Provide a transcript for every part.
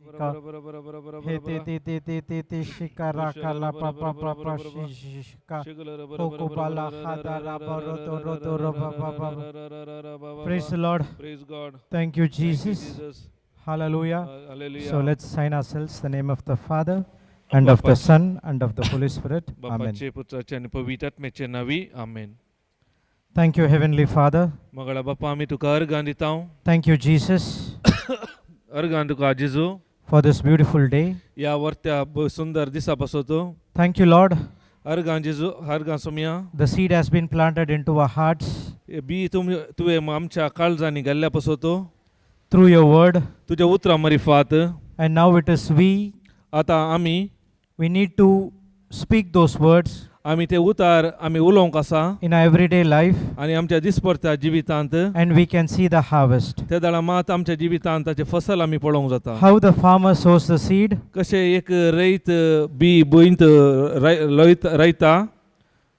He te te te te te te shikara kala pa pa pa pa shika kokubala hadara baroto roto roba ba ba. Praise the Lord. Praise God. Thank you, Thank you, Jesus. Jesus. Hallelujah. Hallelujah. So let's sign ourselves the name of the Father and of the Son and of the Holy Spirit. Amen. बापाचे पुत्राचे आणि पवित्र आत्म्याचे नावी आमेन. Thank you, Heavenly Father. मगळा बापा आम्ही तुका अर्गां दितां. Thank you, Jesus, अर्गां तुका जेजू for this beautiful day. या वर्त्या सुंदर दिसा पासोतो. Thank you, Lord. अर्गां जेजू अर्गां सोमिया The seed has been planted into our hearts बी तुवे आमच्या काळजांनी घाल्ल्या पासोतो through your word. तुझ्या उतरां मरिफात. And now it is आता आम्ही we need to speak those words आम्ही ते उतार आम्ही उलोवंक आसा in our everyday life, आणि आमच्या दिसपरत्या जिवितांत and we can see the harvest. त्या दाळा मात आमच्या जिवितांत ताचे फसल आम्ही पळोवंक जाता. How the farmer sows the seed, कशे एक रैत बी बोईंत रयता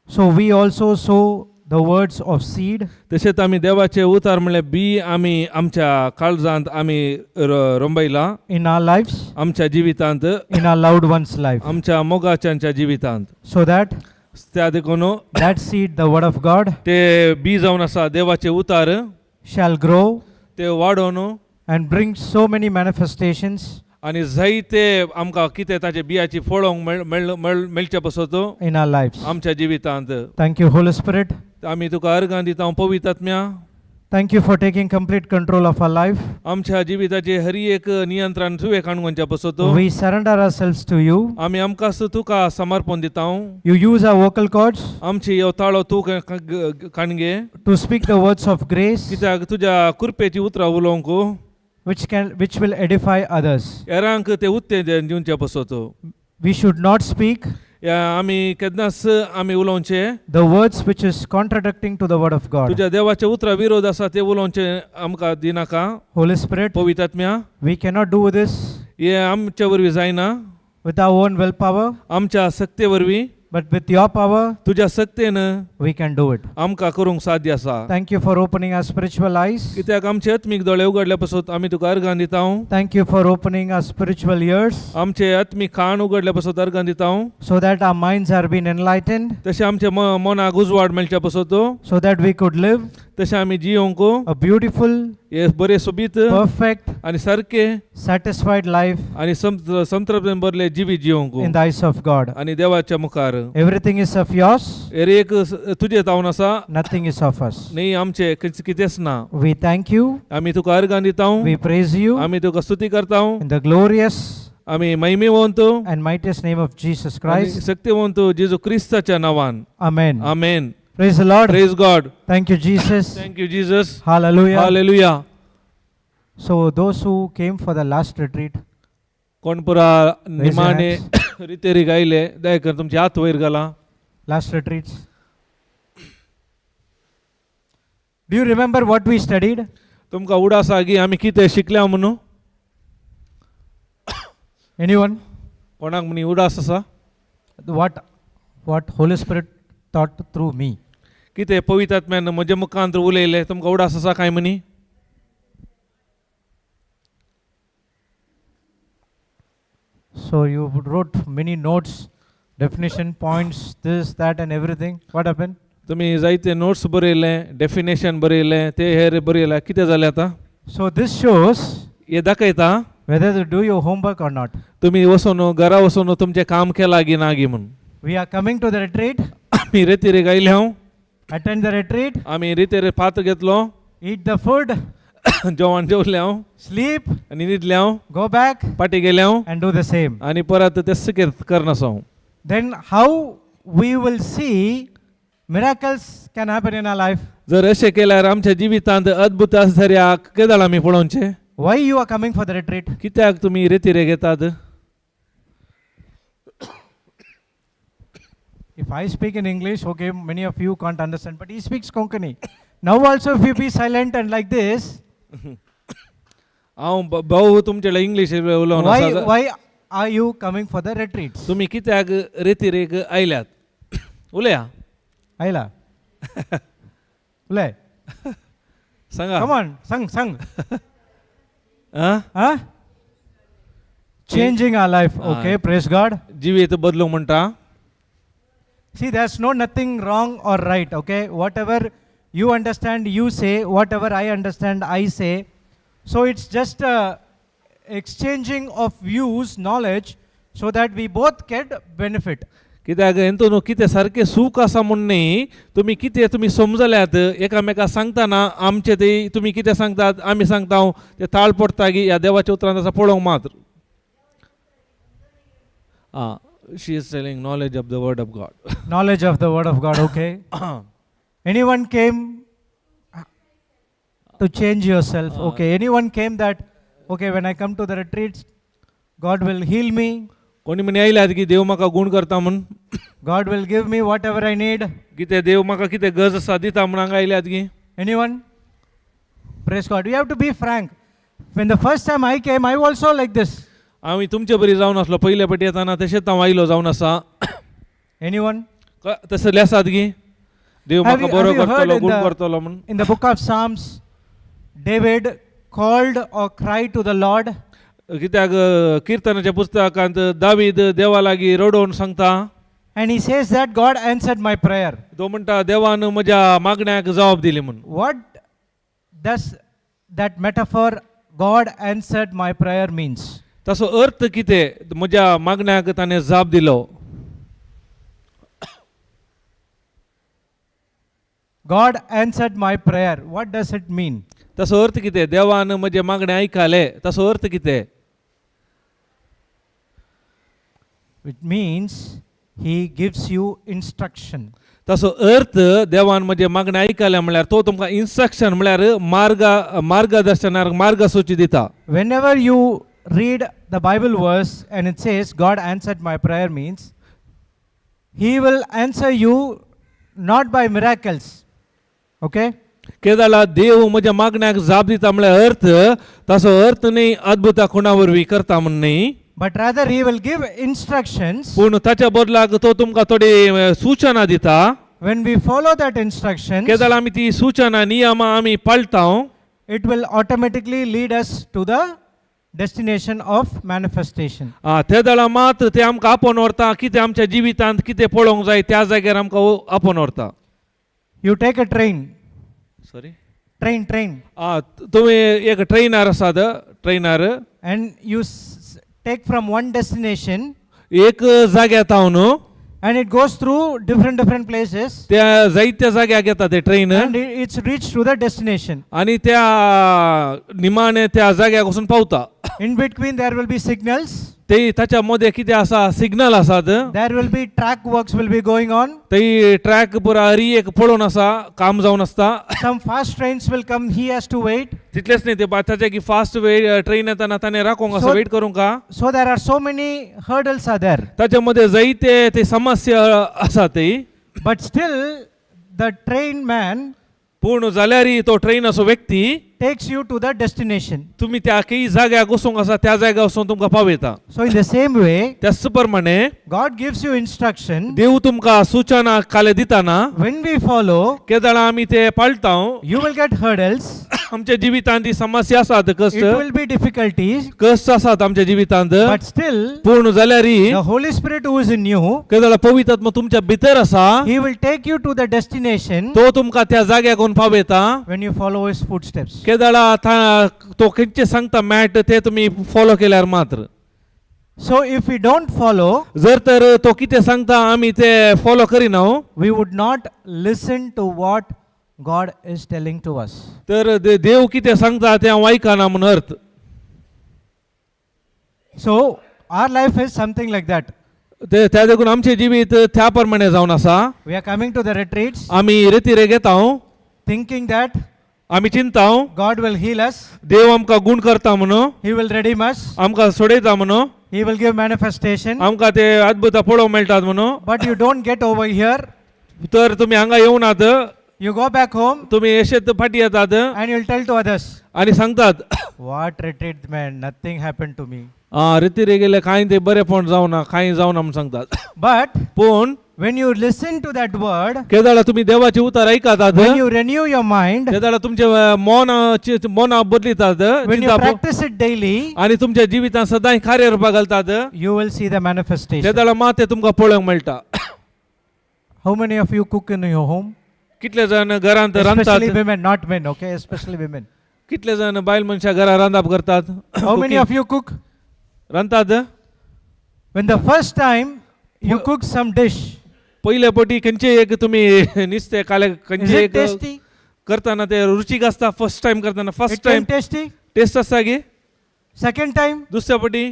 so we also sow the words of seed तशेंच आमी देवाचे उतार म्हणल्यार बी आमी आमच्या काळजांत आमी रोंबयला in our lives, आमच्या जिवितांत in our loved one's life, आमच्या मोगाच्यांच्या जिवितांत so that त्या देखून that seed, the word of God, ते बी जावन आसा देवाचे उतार shall grow ते वाडोवन and bring so many manifestations आनी जायते आमकां कितें ताचे बियाची फळोंक मेळचे पासत in our lives. आमच्या जिवितांत. Thank you, Holy Spirit. आमी तुका अर्गां दिता पवित्र आत्म्या. Thank you for taking complete control of our life. आमच्या जिविताचे हर एक नियंत्रण तुवें काणकोणच्या पासत. We surrender ourselves to you. आमी आमकांच तुका समर्पण दिता. You use our vocal cords आमची ह्यो ताळो तूं काणगे to speak the words of grace कित्याक तुज्या कृपेची उतरां उलोवंक which will edify others. हेरांक ते उत्तेजन दिवचे पासत. We should not speak आमी केन्नाच आमी उलोवचे the words which is contradicting to the word of God. तुज्या देवाच्या उतरां विरोध आसा ते उलोवचे आमकां दिनाका. Holy Spirit, पवित्र आत्म्या we cannot do this हे आमच्या वरवीं जायना with our own willpower, आमच्या सक्ते वरवीं but with your power, तुज्या सक्तेन we can do it. आमकां करूंक साध्य आसा. Thank you for opening our spiritual eyes. कित्याक आमचे आत्मीक दोळे उगडल्या पासत आमी तुका अर्गां दिता. Thank you for opening our spiritual ears आमचे आत्मीक कान उगडल्या पासत अर्गां दिता. so that our minds are being enlightened, तशें आमच्या मनाक उजवाड मेळच्या पासत so that we could live तशें आमी जियोंक a beautiful, हे बरे सोबीत perfect, आनी सारके satisfied life आनी संतृप्तीन भरले जिवीत in जियोंक the eyes of God. आनी देवाच्या मुखार. Everything is of yours, हेर एक तुजे तावन आसा nothing is of us. न्ही आमचे कितेंच ना. We thank you, आमी तुका अर्गां दिता. we praise you आमी तुका स्तुती करता. in the glorious आमी महिमेवंत and mightiest name of Jesus आनी Christ. शक्तिवंत जेजू क्रिस्ताच्या नावान. Amen. Amen. Praise the Lord. Praise God. Thank you, Jesus. Thank you Jesus. Hallelujah. Hallelujah. So those who came for the last retreat, कोण पुरा your निमाणे hands. रितेरी गायले दयकर तुमचे हात वयर घाला. last retreats, do you remember what we studied? तुमकां उडास आगी आमी कितें शिकल्या म्हणून Anyone? कोणाक म्हणी उडास आसा. What Holy Spirit taught through me? कितें पवित्र आत्म्यान म्हजे मुखांत उलयले तुमकां उडास आसा काय म्हणी. So you wrote many notes, definition points, this, that, and everything. What happened? तुमी जायते नोट्स बरयले डेफिनेशन बरयले ते हेर बरयले कितें जालें आतां. So this shows हे दाखयता whether to do your homework or not. तुमी वचून घरा वचून तुमचें काम केलां गी ना गी म्हणून. We are coming to the retreat, आमी रेतीरे गायले हांव. attend the retreat, आमी रितेरे पात्र घेतलो. eat the food, जेवण जेवले हांव sleep, आनी न्हिदले हांव. go back, पाटी गेले हांव and do the same. आनी परत तेच करनासो हांव. Then how we will see miracles can happen in our life? जर अशें केल्यार आमच्या जिवितांत अद्भुत आश्चर्याक केदाळ आमी पळोवचे. Why you are coming for the retreat? कित्याक तुमी रेतीरे घेतात. If I speak in English, okay, many of you can't understand, but he speaks Konkani. Now also if you be silent and like this, हांव भाऊ तुमचे English उलोवन why are you coming for the retreats? तुमी कित्याक रेतीरेक आयल्यात. उलया. Aila. Ulay. सांगा. Come on, sang. Ah? Huh? changing our life. Okay, praise God. जिवीत बदलूंक म्हणटा. See, there's nothing wrong or right. Okay, whatever you understand, you say. Whatever I understand, I say. So it's just exchanging of views, knowledge, so that we both get benefit. कित्याक हेतून कितें सारकें सूख आसा म्हूण न्ही, तुमी समजल्यात एकामेका सांगतना आमचे ते तुमी कितें सांगतात आमी सांगता ते ताळ पडटा की ह्या देवाच्या उतरांत आसा पळोवंक मात्र. She is telling knowledge of the word of God. Knowledge of the word of God. Okay. Anyone came to change yourself? Okay. Anyone came that, okay, when I come to the retreats, God will heal me. कोणी म्हणे आयल्यात की देव म्हाका गुण करता म्हूण, God will give me whatever I need. कितें देव म्हाका कितें गरज आसा दिता म्हूण हांगा आयल्यात की. Anyone? Praise God. We have to be frank. When the first time I came, I also like this. हांव तुमचे बरी जावन आसलो पयले फावटी येताना तशेंच हांव आयलो जावन आसा. Anyone? तसले आसात की देव Have म्हाका you बरो heard करतलो in गुण the- करतलो म्हूण. In the book of Psalms, David called or cried to the Lord. कित्याक कीर्तनाच्या पुस्तकांत दावीद देवा लागीं रडोवन सांगता. And he says that God answered my prayer. तो म्हणटा देवान म्हज्या मागण्याक जबाब दिली म्हूण. What does that metaphor, God answered my prayer, means? ताचो अर्थ कितें म्हज्या मागण्याक ताणें जाप दिलो. God answered my prayer. What does it mean? ताचो अर्थ कितें देवान म्हजे मागणें आयकले ताचो अर्थ कितें. It means he gives you instruction. ताचो अर्थ देवान म्हजे मागणें आयकले म्हळ्यार तो तुमकां इन्स्ट्रक्शन म्हळ्यार मार्गदर्शनाक मार्गसूची दिता. Whenever you read the Bible verse and it says God answered my prayer, means he will answer you not by miracles. Okay? केदाला देव म्हज्या मागण्याक जाप दिता म्हळ्यार अर्थ ताचो अर्थ न्ही अद्भुता कोणा वरवीं करता म्हण न्ही, But rather he will give instructions. पूण ताच्या बदलाक तो तुमकां थोडी सूचना दिता. When we follow that instructions, केदाला आमी ती सूचना नियमां आमी पाळटा, it will automatically lead us to the destination of manifestation. ते दळा मात ते आमकां आपोवन व्हरता. कितें आमच्या जिवितांत कितें पळोवंक जाय त्या जाग्यार आमकां आपोवन व्हरता. You take a train. Sorry Train. तुमी एक ट्रेनर आसात, trainer And you take from one destination एक जाग्यातावन and it goes through different places त्या जायत्या जाग्याक येता ते train and it's reached to the destination. आणि त्या निमाणे त्या जाग्याक वचून पावता. In between there will be signals. ते ताच्या मध्ये कितें आसा सिग्नल आसात. There will be track works will be going on. ते ट्रॅक पुरा एक पळोवन आसा काम जावन आसता. Some fast trains will come. He has to wait. तितलेच न्ही ते ताच्या की फास्ट ट्रेन येताना ताणें राखोंक आसा, वेट करूंक का. So there are so many hurdles are there. ताच्या मध्ये जायते ते समस्या आसा ती. But still the train man पूण जाल्यारय तो ट्रेन असो व्यक्ती takes you to the destination. तुम्ही त्या काही जाग्याक वचूंक आसा त्या जाग्यार वचून तुमकां पावयता. So in the same way, त्याच प्रमाणे God gives you instruction. देव तुमकां सूचना काले दिताना When we follow, केदाळा आमी ते पाळटा, you will get hurdles. आमच्या जिवितांत ती समस्या आसात, It will be difficulties. कष्ट आसात आमच्या जिवितांत. But still, पूण जाल्यारय the Holy Spirit who is in you, केदाळा पवित्र आत्मा तुमच्या भितर आसा, He will take you to the destination तो तुमकां त्या जाग्याक व्हरून पावयता. when you follow His footsteps. केदाळा तो खंयचे सांगता मॅट ते तुम्ही फॉलो केल्यार मात्र. So if we don't follow, जर तर तो कितें सांगता आमी ते फॉलो करिना, we would not listen to what God is telling to us. तर देव कितें सांगता ते हांव आयकना म्हूण अर्थ. So our life is something like that. त्या देखून आमचे जिवीत त्या प्रमाणे जावन आसा. We are coming to the retreats आमी रेती घेता, thinking that आमी चिंता God will heal us, देव आमकां गुण करता म्हणून, He will redeem us, आमकां सोडयता म्हणून, He will give manifestation. आमकां ते अद्भुत पळोवंक मेळटात म्हणून. But you don't get over here. तर तुमी हांगा येवनात, You go back home तुमी अशेंच फाटी येतात and you'll tell to others, आनी सांगतात what retreat man, nothing happened to me. रेती रे गेले कांय ते बरेपण जावना, कांय जावना म्हूण सांगतात. But पूण When you listen to that word, केदाळा तुम्ही देवाचे उतार ऐकतात when you renew your mind, केदाळा तुमचे मन बदलितात when you चिंता practice it daily, आणि तुमच्या जिवितांत सदांच कार्य रूपा घालतात you will see the manifestation. केदाळा माते तुमका पळोवंक मेळटा. How many of you cook in your home? कितले जण घरांत Especially रांदतात, women, not men, okay? Especially women. कितले जण बायल मनशा घरा रांदप करतात, How many of you cook? रांदतात. When the first time you cook some dish, पहिले पटी खंयचे एक तुम्ही निस्ते काले is खंयचे it एक tasty? करताना ते रुचीक आसता. फर्स्ट टाइम करताना It first came time tasty. Taste आसता गे. Second time, दुसऱ्या पटी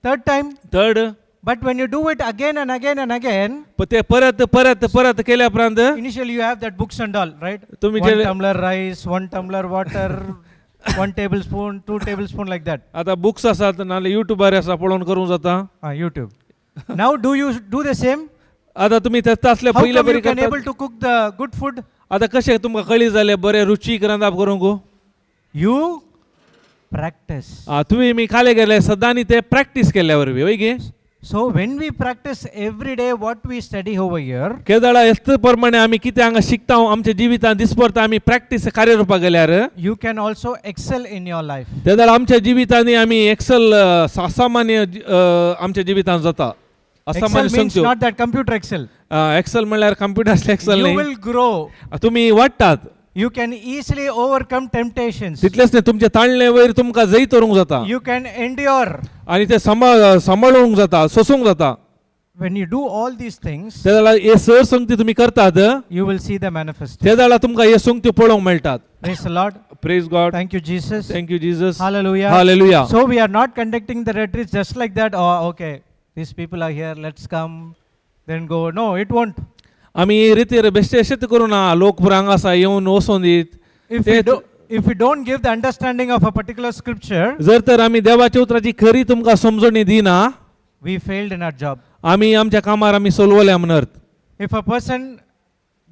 third time. Third But when you do it again and again and again, ते परत परत परत केल्या उपरांत initially you have that books and all, right? तुम्ही 1 जे tumbler rice, 1 tumbler water, 1 tablespoon, 2 tablespoon, like that. आता बुक्स आसात नाल्यार युट्यूबार आसा पळोवन करूंक जाता. YouTube. Now do you do the same? आता तुम्ही तेच असले How पहिले come you बरी can able करतात. to cook the good food? आता कशे तुमकां कळी जाले बरे रुचीक रांदप करूंक. You practice. तुम्ही मी खाले गेले सदांनी ते प्रॅक्टीस केल्या वरवी वय गे. So when we practice every day what we study over here, केदाळा हेच प्रमाणे आमी कितें हांगा शिकता आमच्या जिवितांत दिसपरता आमी प्रॅक्टीस कार्य रूपा गेल्यार you can also excel in your life. तेदाळ आमच्या जिवितांनी आमी एक्सल असामान्य आमच्या जिवितांत जाता. Excel असामान्य means संख्यो. not that computer excel. Excel म्हणल्यार कम्प्युटर एक्सेल You न्ही. will grow. तुम्ही वाडटात You can easily overcome temptations. तितलेच न्ही तुमचे ताळणे वयर तुमकां जैत करूंक जाता You can endure. आणि ते सांबाळूंक जाता, सोसूंक जाता. When you do all these things, त्या जाल्यार हे सर संगती तुम्ही करतात you will see the manifestation. त्या जाल्यार तुमकां हे संगती पळोवंक मेळटात. Praise the Lord. Praise God. Thank you, Jesus. Thank you Jesus. Hallelujah. Hallelujah. So we are not conducting the retreats just like that. Oh, okay. These people are here. Let's come. Then go. No, it won't. आमी रितीर बेश्टे अशेंच करूं ना. लोक पुरो हांगा आसा येवन वचून दीत. If we don't give the understanding of a particular scripture, जर तर आमी देवाच्या उतराची खरी तुमकां समजणी दिना we failed in our job. आमी आमच्या कामार आमी सोलवल्या म्हणत. If a person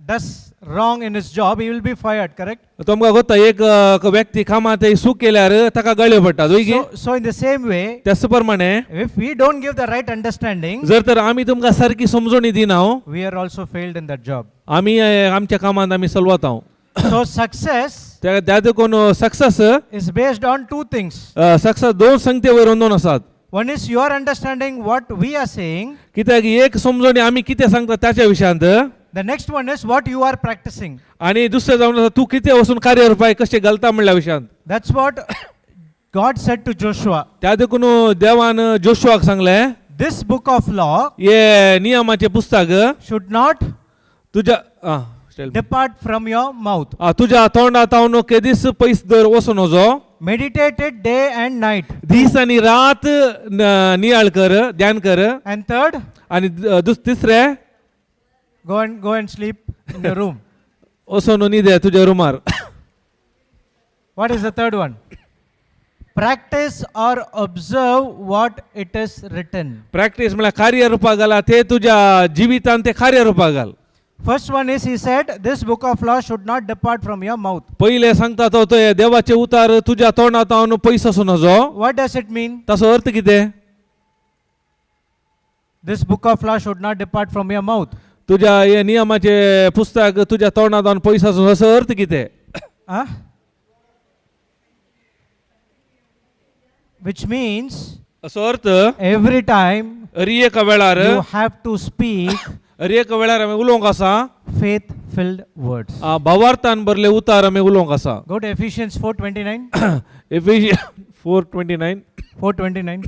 does wrong in his job, he will be fired, correct? तुमकां गोता एक व्यक्ती कामांत चूक केल्यार ताका गळे पडटात वय गे. So in the same way, त्याच प्रमाणे if we don't give the right understanding, जर तर आमी तुमकां सारकी समजणी दिना we are also failed in that job. आमी आमच्या कामांत आमी सलवता. So success त्या देखून success is based on two things. Success दोन संगते वयर दोन आसात. One is your understanding what we are saying. कित्याक एक समजणी आमी कितें सांगता त्याच्या विशयांत. The next one is what you are practicing. आणि दुसरें जावन आसा तूं कितें वचून कार्य रुपाय कशें घालता म्हणल्या विशयांत. That's what God said to Joshua. त्या देखून देवान जोशुआक सांगलें This book of law हे नियमाचें पुस्तक should not तुज्या depart from your mouth. तुज्या तोंडांत हांव केदीस पयस दर वचून वचो. Meditate it day and night. दीस आनी रात नियाळ कर, ध्यान कर. And third, आनी तिसरें go and sleep in the room. वचून न्हिदे तुज्या रुमार. What is the third one? Practice or observe what it is written. Practice म्हळ्यार कार्य रुपा घाला ते तुज्या जिवितांत ते कार्य रुपा घाल. First one is, he said, this book of law should not depart from your mouth. पहिले सांगता तो देवाचे उतार तुज्या तोंडांत हांव पयस वचून वचो. What does it mean? ताचो अर्थ कितें. This book of law should not depart from your mouth. तुज्या हे नियमाचे पुस्तक तुज्या तोंडांत हांव पयस वचून असो अर्थ कितें. Huh? Which means असो अर्थ every time अरी एका वेळार you have to speak अरी एका वेळार आमी उलोवंक आसा faith-filled words. भावार्थान भरले उतार आमी उलोवंक आसा. Go to Ephesians 4:29. Ephesians 4:29. 4:29.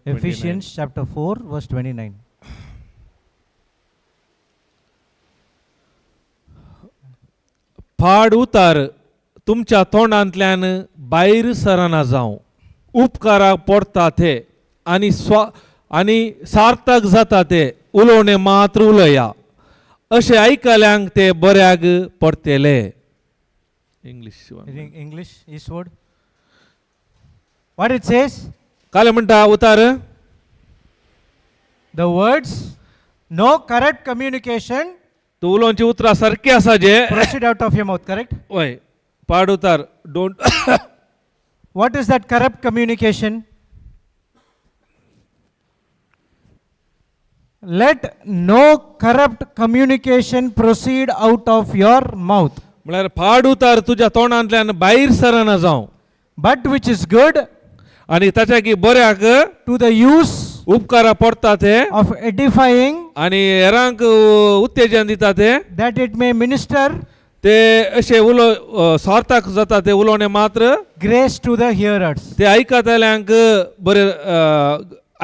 Ephesians chapter 4 verse 29. फाड उतार तुमच्या तोंडांतल्यान भायर सरना जावं. उपकाराक पडटा ते आनी सार्थक जाता ते उलोवणे मात्र उलया. अशें आयकल्यांक ते बऱ्याक पडटले. English. English Eastwood. What it says? काले म्हणटा उतार. The words, no corrupt communication तू उलोवची उतरां सारकी आसा जे proceed out of your mouth, correct? वय पाड उतार don't What is that corrupt communication? Let no corrupt communication proceed out of your mouth, म्हळ्यार पाड उतार तुज्या तोंडांतल्यान भायर सरना जावं but which is good आनी ताच्या की बऱ्याक to the use उपकारा पडटा ते of edifying, आनी हेरांक उत्तेजन दिता ते that it may minister ते अशे उलो स्वार्थाक जाता ते उलोवणे मात्र grace to the hearers. ते आयकतल्यांक बरे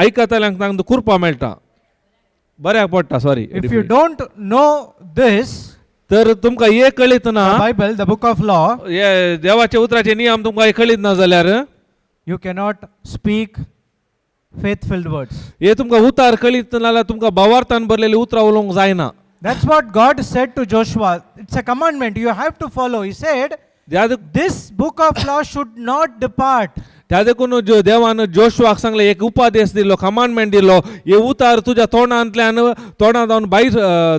आयकतल्यांक तांकां कुरपा मेळटा बऱ्याक पडटा sorry If you don't know this, तर तुमकां हे कळीत ना the Bible, the book of law, हे देवाचे उतराचे नियम तुमकां हे कळीत ना जाल्यार you cannot speak faith-filled words. हे तुमकां उतार कळीत ना जाल्यार तुमकां भावार्थान भरलेले उतरां उलोवंक जायना. That's what God said to Joshua. It's a commandment you have to follow. He said, this book of law should not depart. त्या देखून देवान जोशुआक सांगले एक उपादेश दिलो कमांडमेंट दिलो हे उतार तुज्या तोंडांतल्यान तोंडां जावन भायर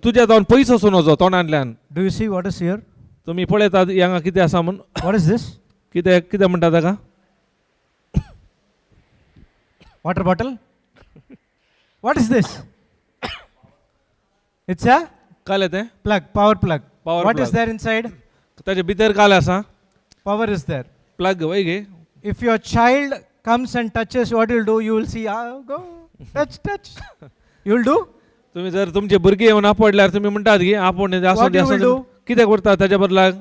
तुज्या जावन पयस वचून वचो तोंडांतल्यान. Do you see what is here? तुमी पळयतात हांगा कितें आसा म्हूण What is this? कितें कितें म्हणटा ताका Water bottle? What is this? It's a काले तें plug, power plug. Power What plug. is there inside? ताचे भितर काले आसा Power is there. प्लग वय गे If your child comes and touches, what you'll do? You will see, go, touch. You'll do? तुम्ही जर तुमचे भुरगे येवन आपडल्यार तुमी म्हणटात की आपोण What you will do? कितें करता ताच्या बदलाक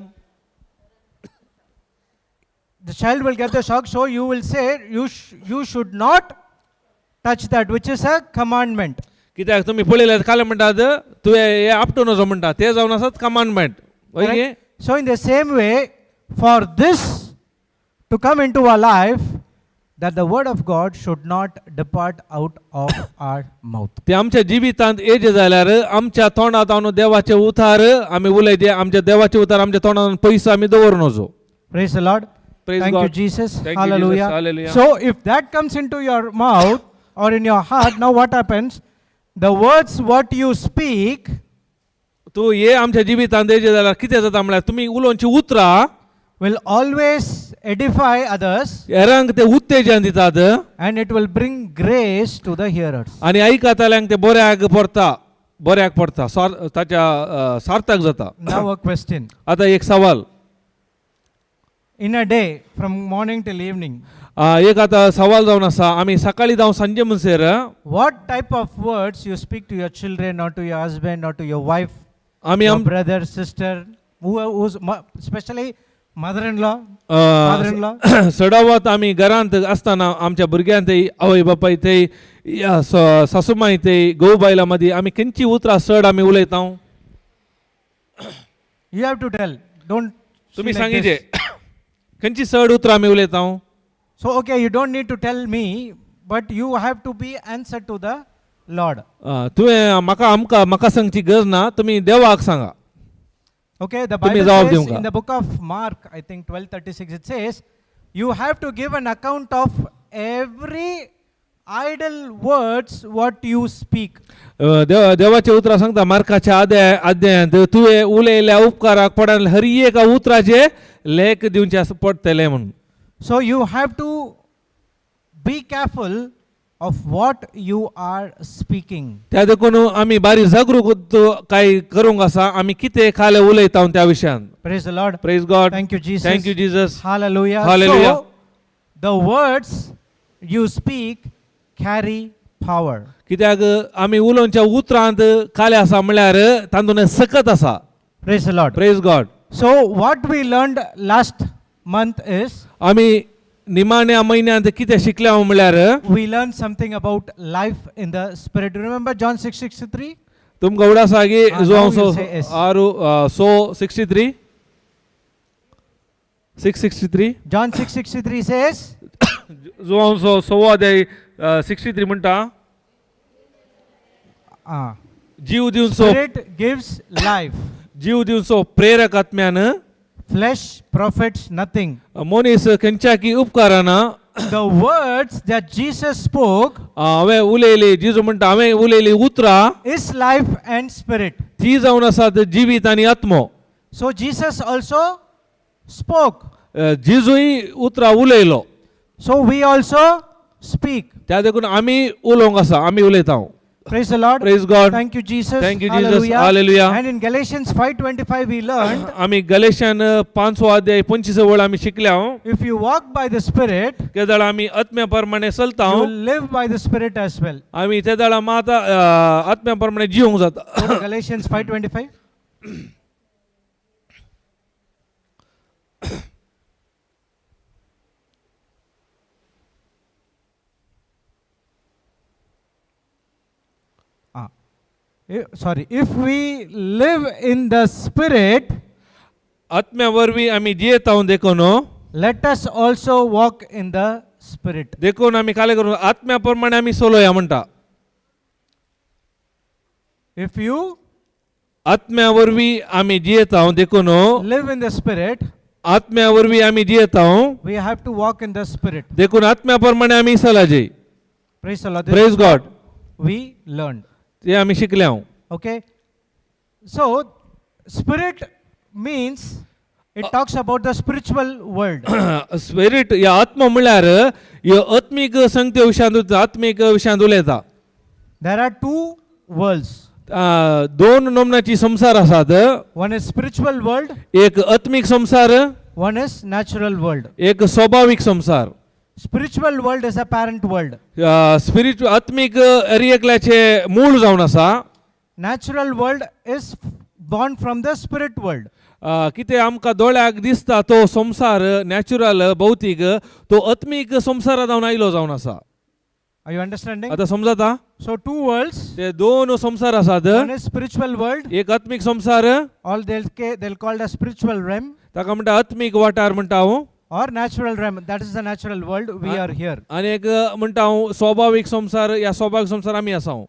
The child will get the shock, so you will say, you should not touch that, which is a commandment. कित्याक तुमी पळयल्यार काले म्हणटात तुवें हे आपटू नजो म्हणटा ते जावन आसात कमांडमेंट वय गे. Correct? So in the same way, for this to come into our life, that the word of God should not depart out of our mouth. ते आमच्या जिवितांत येजे जाल्यार आमच्या तोंडांत देवाचे उतार आमी उलयचे आमच्या देवाचे उतार आमच्या तोंडांत पयस आमी दवरूं नजो. Praise the Lord. Praise Thank you, God. Jesus. Thank you, Hallelujah. Jesus. Hallelujah. So if that comes into your mouth or in your heart, now what happens? The words what you speak तू हे आमच्या जिवितांत येजे जाल्यार कितें जाता म्हळ्यार तुमी उलोवची उतरां will always edify others, हेरांक ते उत्तेजन दितात and it will bring grace to the hearers. आनी आयकताल्यांक ते बऱ्याक पडटा ताच्या सार्थक जाता. Now a question. आतां एक सवाल In a day, from morning till evening, एक आतां सवाल जावन आसा आमी सकाळी जावं सांजे म्हणसर what type of words you speak to your children or to your husband or to your wife, आमी your brother, sister, especially mother-in-law, father-in-law? सडावत आमी घरांत आसतना आमच्या भुरग्यांक आवय बापाय थंय सासूमाय थंय घोव बायलां मदीं आमी खंयची उतरां चड आमी उलयता You have to tell. Don't. तुमी see like सांगिचे this. खंयची चड उतरां आमी उलयता. So okay, you don't need to tell me, but you have to be answered to the Lord. तुवें म्हाका सांगची गरज ना तुमी देवाक सांगा. Okay, the तुम्ही Bible जवाब says देऊंगा. in the book of Mark, I think 12:36, it says, you have to give an account of every idle words what you speak. देवाचे उतरां सांगता मार्काच्या अध्यायांत तुवें उलयल्या उपकाराक पडन हर एका उतराचे लेख दिवचे पडटले म्हणून. So you have to be careful of what you are speaking. त्या देखून आमी बारी जागरूक काय करूंक आसा आमी कितें खाले उलयता त्या विशयान. Praise the Lord. Praise God. Thank you, Jesus. Thank you Jesus. Hallelujah. Hallelujah. So the words you speak carry power. कित्याक आमी उलोवच्या उतरांत खाले आसा म्हळ्यार तातूंत सकत आसा. Praise the Lord. Praise God. So what we learned last month is, आमी निमाण्या म्हयन्यांत कितें शिकल्या म्हळ्यार we learned something about life in the spirit. Do you remember John 6:63? तुमकां उगड आसा की now जो we'll say yes. 63 663 John 6:63 says, जो 63 म्हणटा जीव दिवचो Spirit gives life. जीव दिवचो प्रेरक आत्म्यान Flesh profits nothing. मनीस खंयच्या की उपकाराना the words that Jesus spoke हांवें उलयली जेजू म्हणटा हांवें उलयली उतरां is life and spirit. ती जावन आसात जिवीत आनी आत्मो. So Jesus also spoke. जेजूय उतरां उलयलो. So we also speak. त्या देखून आमी उलोवंक आसा आमी उलयता. Praise the Lord. Praise God. Thank you, Jesus. Thank you, Jesus. Hallelujah. And in Galatians 5:25 we learned, आमी गलेशान 5 अध्याय 25 वळ आमी शिकल्या if you walk by the Spirit, ते दाळा आमी आत्म्या प्रमाणे चलता you will live by the Spirit as well. आमी ते दाळा माता आत्म्या प्रमाणे जिवंक जाता. Go to Galatians 5:25. If we live in the Spirit, आत्म्या वरवीं आमी जियेता देखून let us also walk in the Spirit. देखून आमी काले करून आत्म्या प्रमाणे आमी चलोया म्हणटा. If you आत्म्या वरवीं आमी जियेता देखून live in the Spirit, आत्म्या वरवीं आमी जियेता we have to walk in the Spirit. देखून आत्म्या प्रमाणे आमी चलाजे. Praise the Lord. This praise is God. what we learned. ते आमी शिकल्या. Okay. So, Spirit means it talks about the spiritual world. Spirit या आत्मा म्हणल्यार ह्यो आत्मीक संगते विशयान आत्मीक विशयान उलयता. There are two worlds. दोन नमनाची संसार आसात. One is spiritual world, एक आत्मीक संसार, one is natural world. एक स्वाभाविक संसार. Spiritual world is a parent world. Spirit आत्मीक एरियेकल्याचे मूळ जावन आसा. Natural world is born from the spirit world. कितें आमकां दोळ्याक दिसता तो संसार नॅचरल भौतीक तो आत्मीक संसारा जावन आयलो जावन आसा. Are you understanding? आतां समजता. So two worlds. ते दोन संसार आसात. One is spiritual world. एक आत्मीक संसार All they'll call the spiritual realm, ताका म्हणटा आत्मीक वाठार म्हणटा हांव. or natural realm. That is the natural world. We are here. आनी एक म्हणटा हांव स्वाभाविक संसार या स्वाभाविक संसार आमी आसा.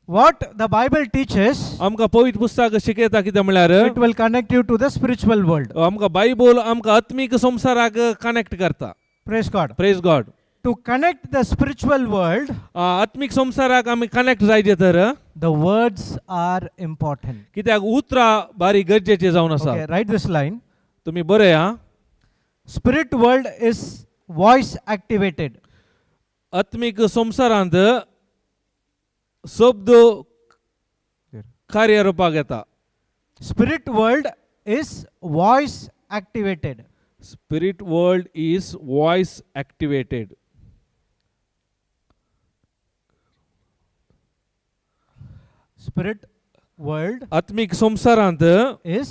What the Bible teaches, आमकां पवित्र पुस्तक शिकयता कितें म्हणल्यार it will connect you to the spiritual world. आमकां बायबल आमकां आत्मीक संसाराक कनेक्ट करता. Praise God. Praise God. To connect the spiritual world, आत्मीक संसाराक आमी कनेक्ट जायचे तर the words are important. कित्याक उतरां बारी गरजेचे जावन आसा. Okay, write this line. तुमी बरया. Spirit world is voice activated. आत्मीक संसारांत शब्द कार्य रूपाक येता. Spirit world is voice activated. Spirit world is voice activated. Spirit world आत्मीक संसारांत is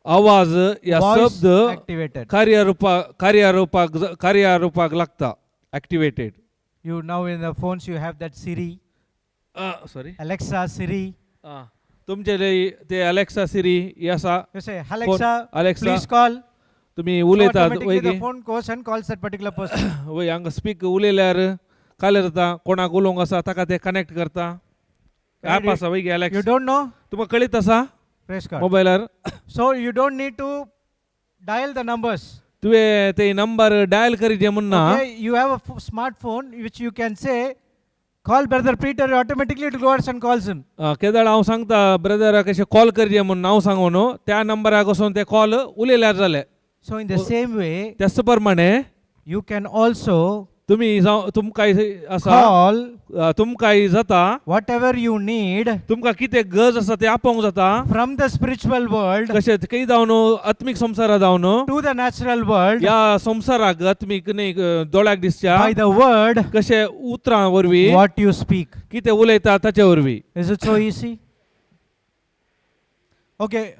आवाज या voice शब्द activated. कार्य रूपाक लागता. Activated. You now in the phones you have that Siri, sorry Alexa, Siri. तुमचे ते अलेक्सा सिरी हे आसा. You say, Alexa, Alexa. please call. तुम्ही So उलयतात automatically the वय phone goes and calls that particular person. वय हांगा स्पीक उलयल्यार काले जाता कोणाक उलोवंक आसा ताका ते कनेक्ट करता. ऍप आसा वय You अलेक्सा. don't know? तुमकां कळीत आसा Praise God. मोबायलार. So you don't need to dial the numbers. तुवें ते नंबर डायल करीचे म्हणना. Okay, you have a smartphone which you can say, call brother Peter, automatically it goes and calls him. केदाळ हांव सांगता brother कशें call करचे म्हणून हांव सांगू न्हू त्या नंबराक वचून ते कॉल उलयल्यार जाले. So in the same way, त्याच प्रमाणे you can also तुम्ही तुमकां आसा call तुमकां जाता whatever you need तुमकां कितें गरज आसा ते आपोवंक जाता. from the spiritual world कशें खंय जावन आत्मीक संवसारा जावन to the natural world या संवसाराक आत्मीक न्ही दोळ्याक दिसच्या by the word कशें उतरां वरवीं what you speak. कितें उलयता ताचे वरवीं. Is it so easy? Okay,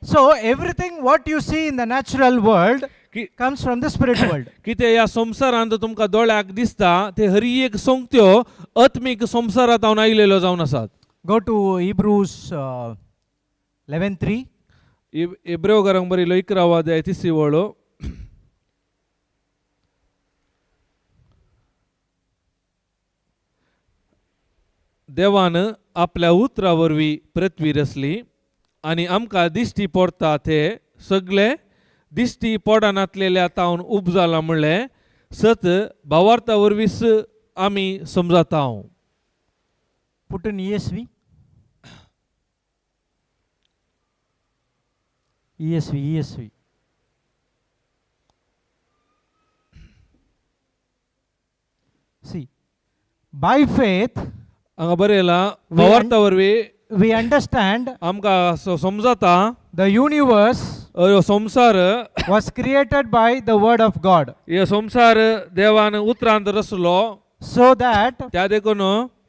so everything what you see in the natural world comes from the spirit world. कितें ह्या संवसारांत तुमकां दोळ्याक दिसता ते हरी एक संगत्यो आत्मीक संवसारांत हांव आयिल्लो जावन आसात. Go to Hebrews 11:3. इब्रेवकारांक बरयलो 11 अध्याय 3 वळो. देवान आपल्या उतरा वरवीं पृथ्वी रचली आनी आमकां दिश्टी पडटा ते सगळे दिश्टी पडनातलेल्या तावन उब जाला म्हणलें सत भावार्था वरवीस आम्ही समजत आहोत. Put in ESV. ESV. See, by faith हांगा बरयला भावार्था वरवी we understand आमकां समजता the universe संसार was created by the word of God, हे संसार देवान उतरांत रचलो so that त्या देखून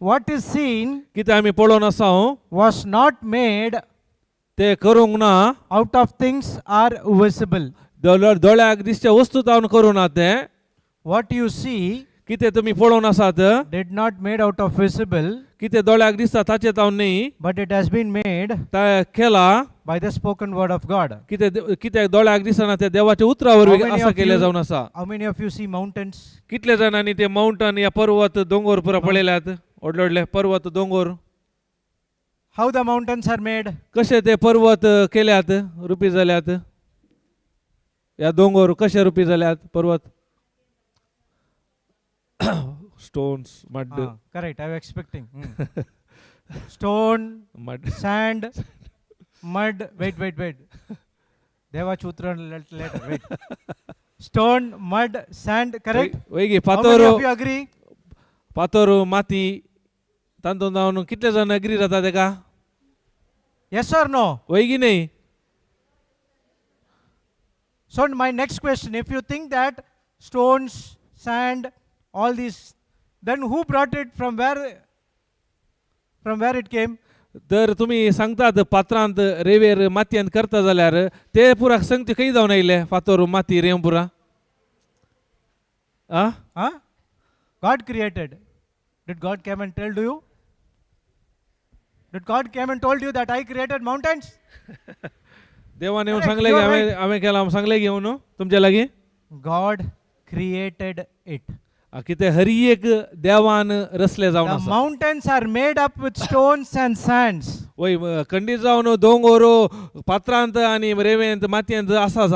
what is seen कितें आमी पळोवन आसा was not made ते करूंक ना. out of things are visible. दोळ्याक दिसचे वस्तू तावन करूं ना ते What you see कितें तुमी पळोवन आसात did not made out of visible, कितें दोळ्याक दिसता ताचे तावन न्ही but it has been made ता केला by the spoken word of God. कितें दोळ्याक दिसना ते देवाच्या उतरा वरवीं How many आसा of केले you- जावन आसा. How many of you see mountains? कितले जाणांनी ते माउंटन या पर्वत दोंगर पुरा पळयल्यात. व्हडले व्हडले पर्वत दोंगर How the mountains are made? कशे ते पर्वत केल्यात रुपी जाल्यात. या दोंगर कशे रुपी जाल्यात पर्वत. Stones mud Correct, I was expecting. Stone, mud sand, mud. Wait. Devachutra later. Wait. Stone, mud, sand. Correct? वैगी How many पातोर of you agree? पातोर माती तांतून जावन कितले जाण एग्री जाता तेका. Yes or no? वैगी न्ही. So my next question, if you think that stones, sand, all these, then who brought it from where it came? तर तुम्ही सांगतात पात्रांत रेवेर मातयेंत करता जाल्यार ते पुरा संगती खंय जावन आयले फातोर माती रेव पुरा. Huh? God created. Did God come and tell you? Did God come and told you that I created mountains? देवान येऊन Correct, सांगले you की are हांवें right. हांवें केला सांगले घेऊन तुमच्या लागीं God created it. कितें हरी एक देवान रचले जावन The आसा. mountains are made up with stones and sands. वय खंडीत जावन दोंगर पात्रांत आनी रेवेंत मातयेंत आसा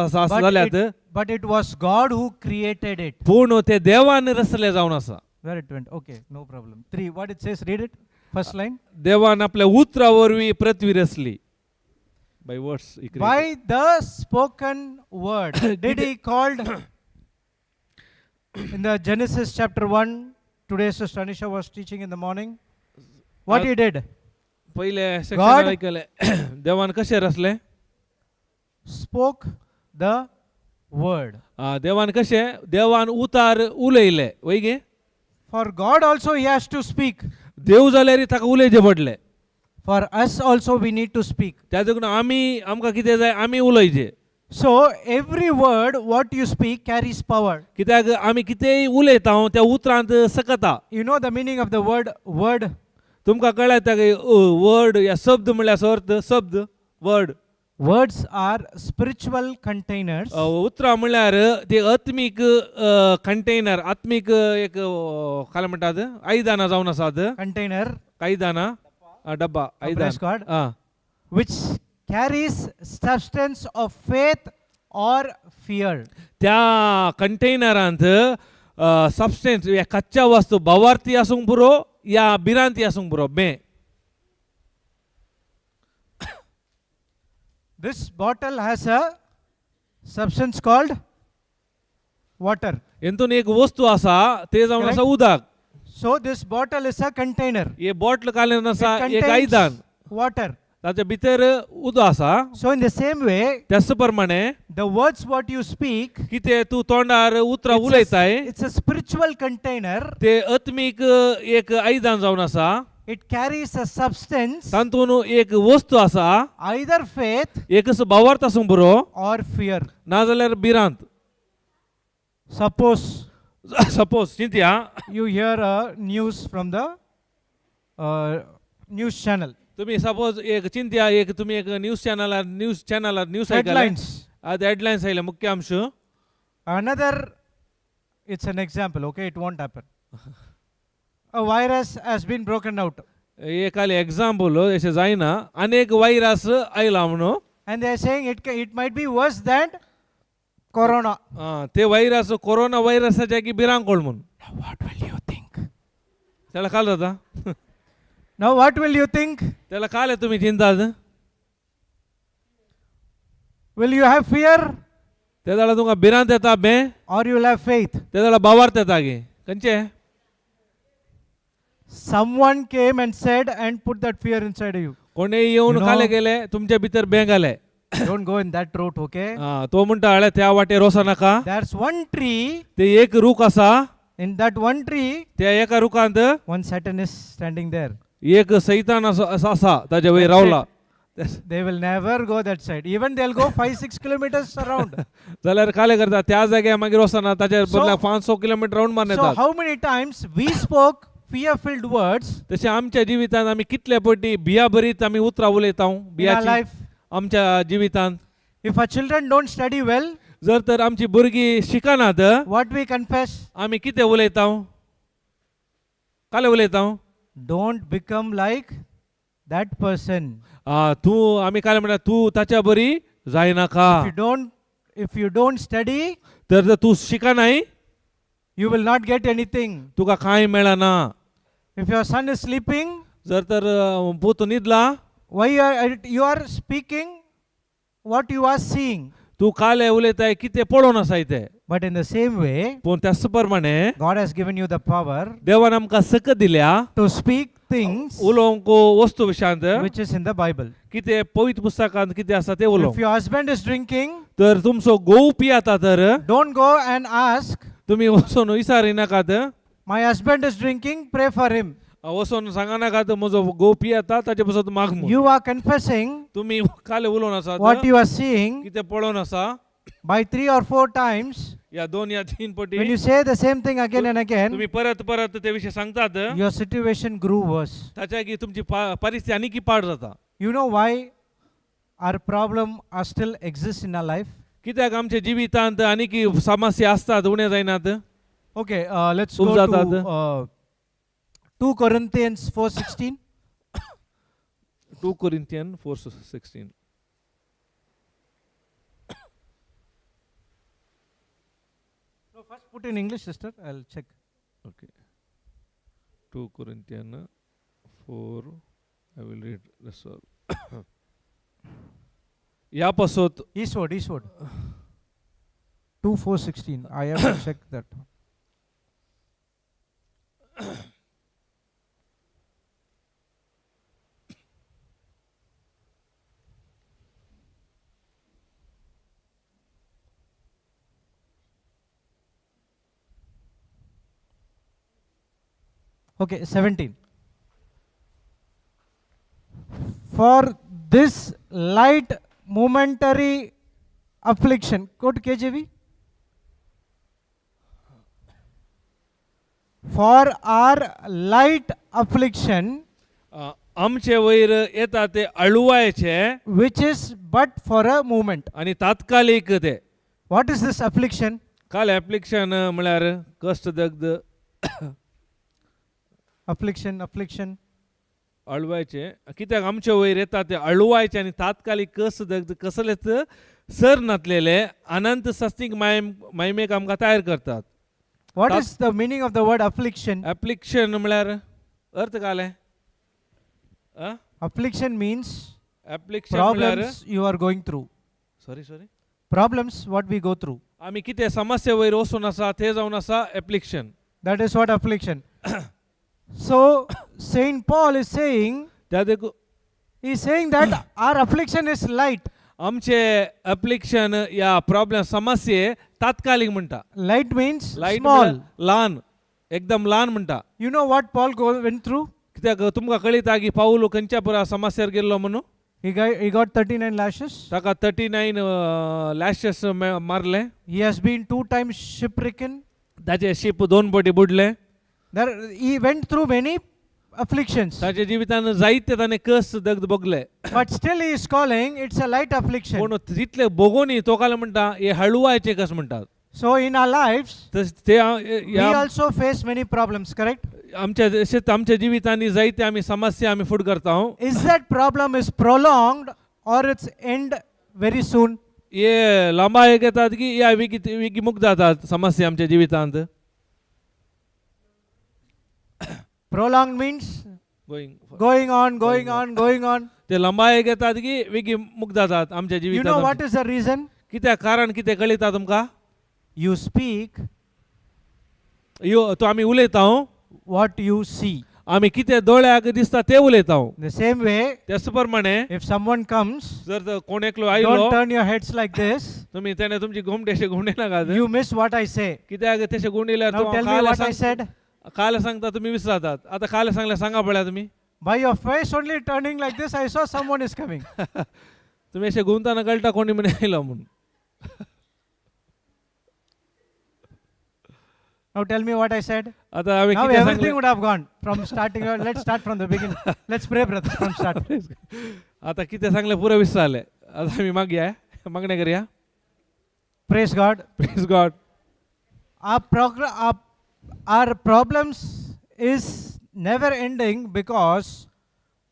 जाल्यात But it was God who created it. पूण ते देवान रचले जावन आसा. Where it went? Okay, no problem. 3. What it says? Read it. First line. देवान आपल्या उतरा वरवीं पृथ्वी रचली. By words. By the spoken word. Did he called in the Genesis chapter 1, today Sister Anisha was teaching in the morning. What he did? पहिले God- section ऐकले देवान कशे रचले. Spoke the word. देवान कशे देवान उतार उलयले वय गे. For God also he has to speak. देव जाल्यार ताका उलयचे पडले. For us also we need to speak. त्या देखून आमकां कितें जाय आमी उलयचे. So every word what you speak carries power. कित्याक आमी कितेंय उलयता त्या उतरांत सकता. You know the meaning of the word word? तुमकां कळटा की वर्ड या शब्द म्हणल्यार अर्थ शब्द word. Words are spiritual containers उतरां म्हणल्यार ते आत्मीक कंटेनर आत्मीक एक काय म्हणटात आयदानां जावन आसात. container आयदानां डब्बा praise God. Aaydan which carries substance of faith or fear. त्या कंटेनरांत सबस्टेन्स या कच्च्या वस्तू भावार्थी आसूंक पुरो या भिरांती आसूंक पुरो बे. This bottle has a substance called water. हेतून एक वस्तू आसा ते जावन आसा Correct. उदक. So this bottle is a container. हे बॉटल घालून आसा It एक contains आयदान water. ताच्या भितर उदक आसा. So in the same way, त्याच प्रमाणे the words what you speak, कितें तू तोंडार उतरां उलयताय it's a spiritual container. ते आत्मीक एक आयदान जावन आसा. It carries a substance, तातून एक वस्तू आसा. either faith एक भावार्थ आसूंक पुरो or fear. नाजाल्यार भिरांत. Suppose सपोज चिंतया you hear a news from the news channel. तुम्ही सपोज एक चिंतया एक तुम्ही एक न्यूज चॅनलार न्यूज Headlines. आयले हेडलायन्स आयले मुख्यांश. Another, it's an example, okay? It won't happen. A virus has been broken out. एक आले एक्झाम्पल अशें जायना. अनेक व्हायरस आयला म्हणून And they are saying it might be worse than corona. ते व्हायरस कोरोना व्हायरसाच्या की बिरांकोळ म्हणून Now what will you think? त्याला काल जाता Now what will you think? त्याला काल आहे तुम्ही चिंता Will you have fear ते जाळा तुमका बिरांत येता बे or you will have faith? ते जाळा बावार्थ येता गे कंचे Someone came and said and put that fear inside you. कोणी येऊन You know- काले गेले तुमच्या भितर बँक आले Don't go in that route, okay? तो म्हणता हळे त्या वाटे रोसा नका There's one tree. ते एक रूख असा In that one tree, त्या एका रुखांत one Satan is standing there. एक सैतान असा त्याच्या वय रावला They will never go that side. Even they'll go 5-6 kilometers around. जाल्यार काले करता त्या जाग्यार मागीर वसना ताच्या So- बदला 500 किलोमीटर राऊंड मारून So येतात how many times we spoke fear-filled words तसे आमच्या जिवितांत आमी कितले पटी भिया बरीत आमी उतरां उलयता in our बियाची life? आमच्या जिवितांत If our children don't study well, जर तर आमची भुरगीं शिकनात what we confess? आमी कितें उलयता काले उलयता Don't become like that person. तूं आमी काले म्हणटा तूं ताच्या बरी जायनाका If you don't study, तर जर तूं शिकनाय you will not get anything. तुका कांय मेळना If your son is sleeping, जर तर पूत न्हिदला why you are speaking what you are seeing. तूं काले उलयताय कितें पळोवन आसाय ते But in the same way, पूण त्याच प्रमाणे God has given you the power देवान आमकां सकत दिल्या to speak things उलोवंक वस्तू विशयांत which is in the Bible. कितें पवित्र पुस्तकांत कितें आसा तें उलोवंक If your husband is drinking, तर तुमचो गोव पियाता तर don't go and ask, तुम्ही वचून विचारी नाकात my husband is drinking, pray for him. वचून सांगा नाकात म्हजो गोव पियाता ताचे पासून माग म्हूण. You are confessing तुम्ही काले उलोवन आसात what you are seeing कितें पळोवन आसा by 3 or 4 times. या 2 या 3 पटी When you say the same thing again and again, तुम्ही परत परत ते विषय सांगतात your situation grew worse. ताच्या की तुमची परिस्थिती आनी पाड जाता You know why our problem are still exists in our life? कित्याक आमच्या जिवितांत आनी की समस्या आसतात उणे जायनात Okay, let's खूप go जातात. to 2 Corinthians 4:16. 2 Corinthians 4:16 No, first put in English, sister. I'll check. Okay. 2 Corinthians 4. I will read this all. या पासोत Eastward. 2:4:16. I have to check that. Okay, 17. For this light momentary affliction. Go to KJV. For our light affliction, आमचे वयर येता ते अळवायचे which is but for a moment. आणि तात्कालिक ते What is this affliction? काल application म्हळ्यार कष्ट दग्ध Affliction. अळवायचे कित्याक आमचे वयर येता ते अळवायचे आणि तात्कालिक कष्ट दग्ध कसलेच सर नसलेले अनंत सस्तिक महिमेक आमकां तयार करतात. What is the meaning of the word affliction? Application म्हळ्यार अर्थ काले Affliction means ऍप्लिकेशन म्हळ्यार problems you are going through. Sorry Problems what we go through. आमी कितें समस्या वयर वचून आसा ते जावन आसा application. That is what affliction. So Saint Paul is saying, त्या देखून he is saying that our affliction is light. आमचे ऍप्लिकेशन या प्रॉब्लेम समस्ये तात्कालिक म्हणटा. Light means light small. लहान एकदम लहान म्हणटा. You know what Paul went through? कित्याक तुमकां कळिता की पाऊल खंयच्या पुरा समस्यार गेल्लो म्हणून He got 39 lashes. ताका 39 लॅशेस मारले. He has been 2 times shipwrecked. ताचे शीप 2 पटी बुडले. He went through many afflictions. ताच्या जिवितान जायते ताणें कस दग्ध भोगले. But still he is calling it's a light affliction. पूण तितले भोगोनी तो काल म्हणटा हे हळवायचे कस म्हणटात. So in our lives, ते we also face many problems, correct? आमच्या जिवितांनी जायते आमी समस्या आमी फूट करता. Is that problem is prolonged or it's end very soon? हे लांबा एक येतात की या विकीमुक्त जातात समस्या आमच्या जीवितांत. Prolonged means going on, going on, going on. ते लंबा एक येतात की विकीमुक्त जातात आमच्या You know what जीवितांत. is the reason? कित्याक कारण कितें कळटा तुमकां? You speak तो आमी उलयता, what you see. आमी कितें दोळ्याक दिसता ते उलयता. The same way, त्याच प्रमाणे if someone comes, जर कोण एकलो आयलो, don't turn your heads like this. तुम्ही त्याने तुमची घुमटे अशे घुमणे नाकात. You miss what I say. कित्याक तशे घुमडिल्यार Now tell me what I said. काल सांगता तुम्ही विसरतात. आता काल सांगल्या सांगा पळया तुम्ही. By your face only turning like this, I saw someone is coming. तुम्ही अशे घुमताना कळटा कोणी म्हणे आयलो म्हणून. Now tell me what I said. आता आम्ही Now किती everything सांगले. would have gone from starting. Let's start from the beginning. Let's pray, brothers, from start. आता किती सांगले पुरं विसरले. आता आम्ही मागण्या करूया. Praise God. Praise God. Our problems is never ending because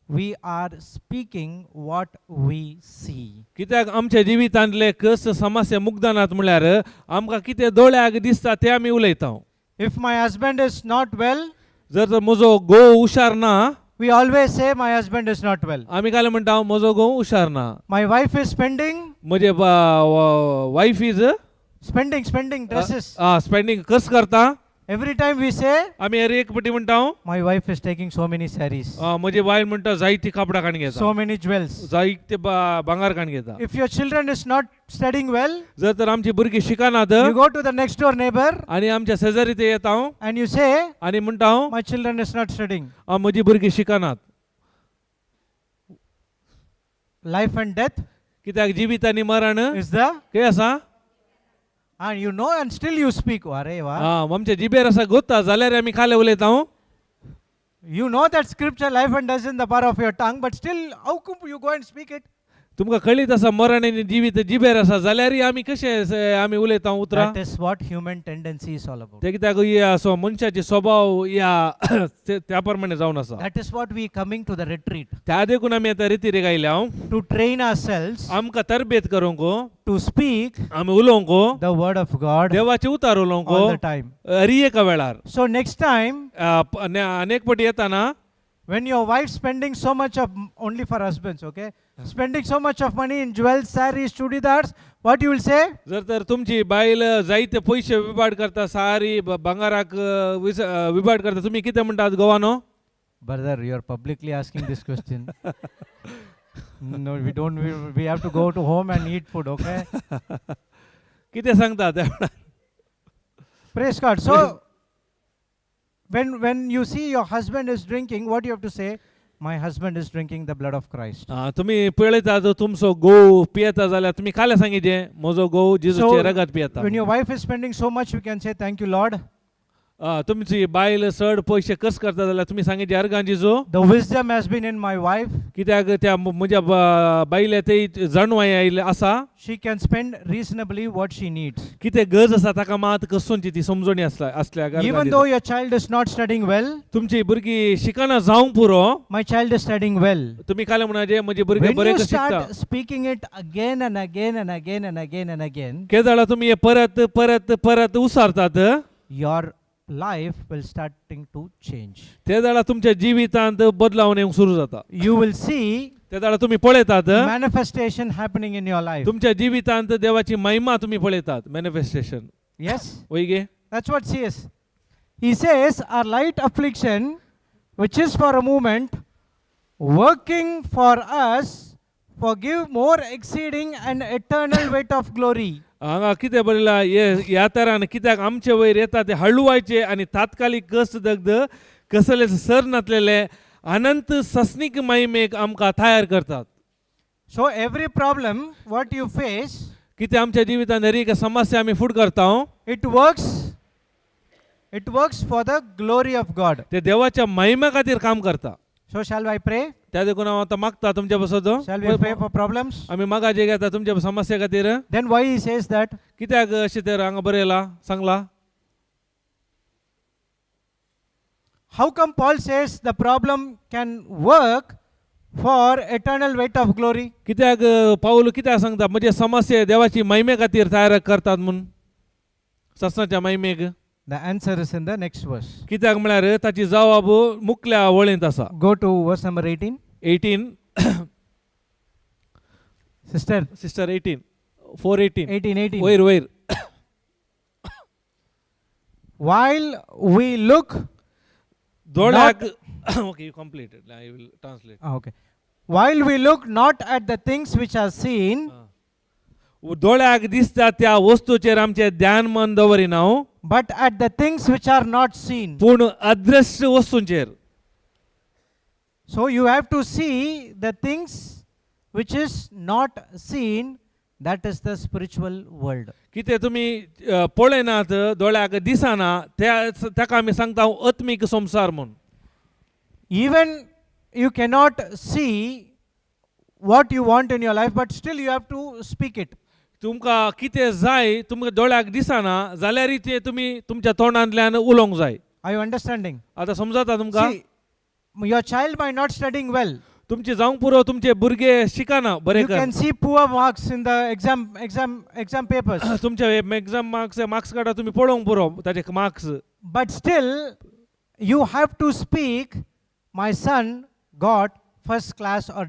we are speaking what we see. कित्याक आमच्या जिवितांतले कस समस्या मुक्तानात म्हळ्यार आमकां कितें दोळ्याक दिसता ते आमी उलयता. If my husband is not well, जर म्हजो घोव हुशार ना, we always say my husband is not well. आमी काय म्हणटा म्हजो घोव हुशार ना. My wife is spending म्हजे वायफ इज dresses. स्पेंडिंग कस करता. Every time we say आमी हर एक पटी म्हणटा my wife is taking so many sarees, म्हजे बायल म्हणटा जायती कापडां काण घेता, so many jewels. जायते भांगार काण घेता. If your children is not studying well, जर तर आमची भुरगीं शिकनात you go to the next door neighbor आनी आमच्या शेजारी ते येता and you say आनी म्हणटा my children is not studying. म्हजी भुरगीं शिकनात. Life and death कित्याक जिवीत आनी मरण is the, खंय आसा. and you know, and still you speak. Arey wah. आमच्या जिबेर आसा गोत्ता जाल्यार आमी खाले उलयता. You know that scripture, life and death is in the power of your tongue, but still, how come you go and speak it? तुमकां कळीत आसा मरण आनी जिवीत जिबेर आसा जाल्यार आमी कशे आमी उलयता उतरां. That is what human tendency is all about. ते कित्याक असो मनशाचे स्वभाव या त्या प्रमाणे जावन आसा. That is what we coming to the retreat त्या देखून आमी आतां रितीरेक आयल्या. to train ourselves आमकां तरबेत करूंक, to speak आमी उलोवंक, the word of God देवाचे उतार all the उलोवंक time. हर एका वेळार. So next time, अनेक पटी येताना when your wife spending so much of, only for husbands, okay, spending so much of money in jewels, sarees, chudidars, what you will say? जर तर तुमची बायल जायते पयशे विबाड करता, सारी भांगाराक विबाड करता, तुम्ही कितें म्हणटात गोवानो? Brother, you are publicly asking this question. No, we don't. We have to go to home and eat food, okay? कितें सांगतात? Praise God. So, when you see your husband is drinking, what you have to say? My husband is drinking the blood of Christ. तुम्ही पळयतात तुमचो gov पियेता जाल्यार तुम्ही खाले सांगिजे म्हजो gov जेजूचे रगत पियेता. When your wife is spending so much, you can say, thank you, Lord. तुमची बायल चड पयशे कस करता जाल्यार तुम्ही सांगिजे अर्गां जेजू. The wisdom has been in my wife. कित्याक त्या म्हज्या बायले ते जाणवाय आयले आसा. She can spend reasonably what she needs. कितें गरज आसा ताका मात कसोंची ती समजणी असल्या. Even though your child is not studying well, तुमची भुरगीं शिकना जावंक पुरो, my child is studying well. तुम्ही काय म्हणाजे म्हजे भुरगे When बरे you कशे शिकता. start speaking it again and again and again and again and again, केदाळा तुम्ही हे परत परत परत उसारतात, your life will starting to change. ते जाल्यार तुमच्या जिवितांत बदलाव येवंक सुरू जाता. You will see ते जाल्यार तुम्ही पळयतात manifestation happening in your life. तुमच्या जिवितांत देवाची महिमा तुम्ही पळयतात. Manifestation. Yes, वैगे that's what he is. He says, our light affliction, which is for a moment, working for us, forgive more exceeding and eternal weight of glory. हांगा कितें बरयला ह्या तरान कित्याक आमचे वयर येता ते हळुवायचे आनी तात्कालिक कष्ट दग्ध कसले सर नातलेले अनंत सस्निक महिमेक आमकां तयार करतात. So every problem what you face, कितें आमच्या जिवितांत हर एक समस्या आमी फूट करता, it works for the glory of God. ते देवाच्या महिमे खातीर काम करता. So shall I pray? त्या देखून हांव आतां मागता तुमच्या बसोन. Shall we pray for problems? आमी मागाचे घेता तुमच्या समस्या खातीर. Then why he says that? कित्याक अशें तर हांगा बरयला सांगला. How come Paul says the problem can work for eternal weight of glory. कित्याक पाऊल कित्याक सांगता म्हणजे समस्या देवाची महिमे खातीर तयार करतात म्हणून सत्साच्या महिमेक. The answer is in the next verse. कित्याक म्हळ्यार ताची जबाब मुखल्या वळींत आसा. Go to verse number 18. 18 Sister, sister 18 4:18 18. वयर वयर. While we look, दोळ्याक okay you completed I will translate. okay. While we look not at the things which are seen, दोळ्याक दिसता त्या वस्तूचेर आमचे ध्यान मन दवरिना but at the things which are not seen. पूण अदृश्य वस्तूंचेर. So you have to see the things which is not seen, that is the spiritual world. कितें तुमी पळयनात दोळ्याक दिसना ताका आमी सांगता आत्मीक संसार म्हणून. Even you cannot see what you want in your life, but still you have to speak it. तुमकां कितें जाय तुमकां दोळ्याक दिसना जाल्यार ते तुमी तुमच्या तोंडांतल्यान उलोवंक जाय. Are you understanding? आतां समजता तुमकां. See, your child might not studying well. तुमचे जावंक पुरो तुमचे भुरगे शिकना बरें You कर. can see poor marks in the exam papers. तुमचे एग्जाम मार्क्स काडा तुमी पळोवंक पुरो ताचे marks. But still, you have to speak, my son got first class or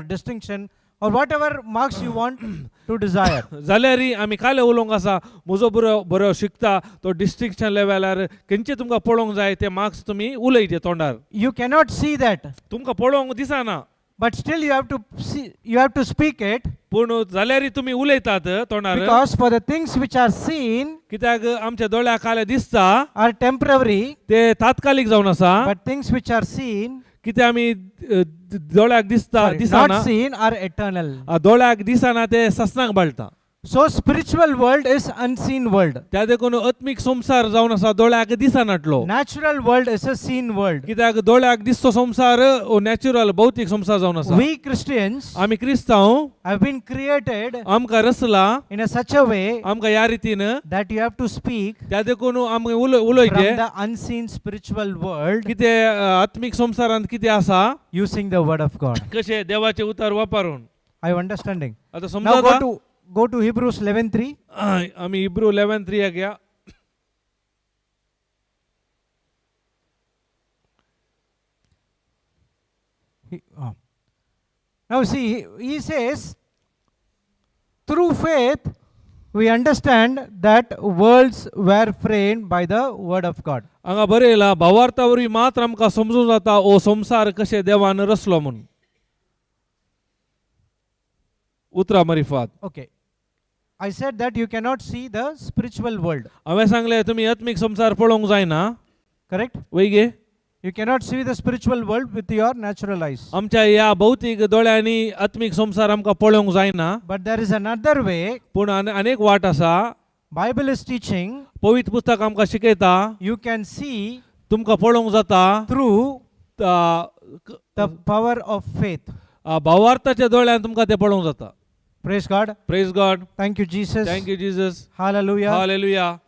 distinction or whatever marks you want to desire. जाल्यार आमी काले उलोवंक आसा म्हजो बरो शिकता तो डिस्टिंक्शन लेवलार खंयचे तुमकां पळोवंक जाय ते मार्क्स तुमी उलयचे तोंडार. You cannot see that, तुमकां पळोवंक दिसना but still you have to see, you have to speak it, पूण जाल्यार तुमी उलयतात तोंडार. because for the things which are seen कित्याक आमच्या दोळ्याक काले दिसता are temporary, ते तात्कालिक जावन आसा. but things which are seen, कितें आमी दोळ्याक दिसता दिसना not seen, are eternal. दोळ्याक दिसना ते सस्नाक बाळटा. So spiritual world is unseen world. त्या देखून आत्मीक संसार जावन आसा दोळ्याक दिसनाटलो. Natural world is a seen world. कित्याक दोळ्याक दिसतो संसार नॅचरल भौतिक संसार जावन आसा. We Christians आमी क्रिस्तांव have been created आमकां रचला in a such a way आमकां ह्या रितीन that you have to speak त्या देखून आमी from उलयचे the unseen spiritual world कितें आत्मीक संसारांत कितें आसा using the word of God. कशें देवाचे उतर वापरून. Are you understanding? आतां Now समजा go to Hebrews 11:3. आमी इब्रू 11:3 या. Now see, he says, through faith we understand that worlds were framed by the word of God. हांगा बरयला भावार्थावरवी मात्र आमकां समजूं जाता ओ संसार कशें देवान रचलो म्हणून. उतरा मरिफात. Okay. I said that you cannot see the spiritual world. हांवें सांगलें तुमी आत्मीक संसार पळोवंक जायना. Correct? वैगे You cannot see the spiritual world with your natural eyes. आमच्या ह्या भौतीक दोळ्यांनी आत्मीक संसार आमकां पळोवंक जायना. But there is another way. पूण अनेक वाट आसा. Bible is teaching. पवित्र पुस्तक आमकां शिकयता You can see तुमकां पळोवंक जाता through the power of faith. भावार्थाच्या दोळ्यान तुमकां ते पळोवंक जाता. Praise God. Praise God. Thank you, Jesus. Thank you Jesus. Hallelujah. Hallelujah.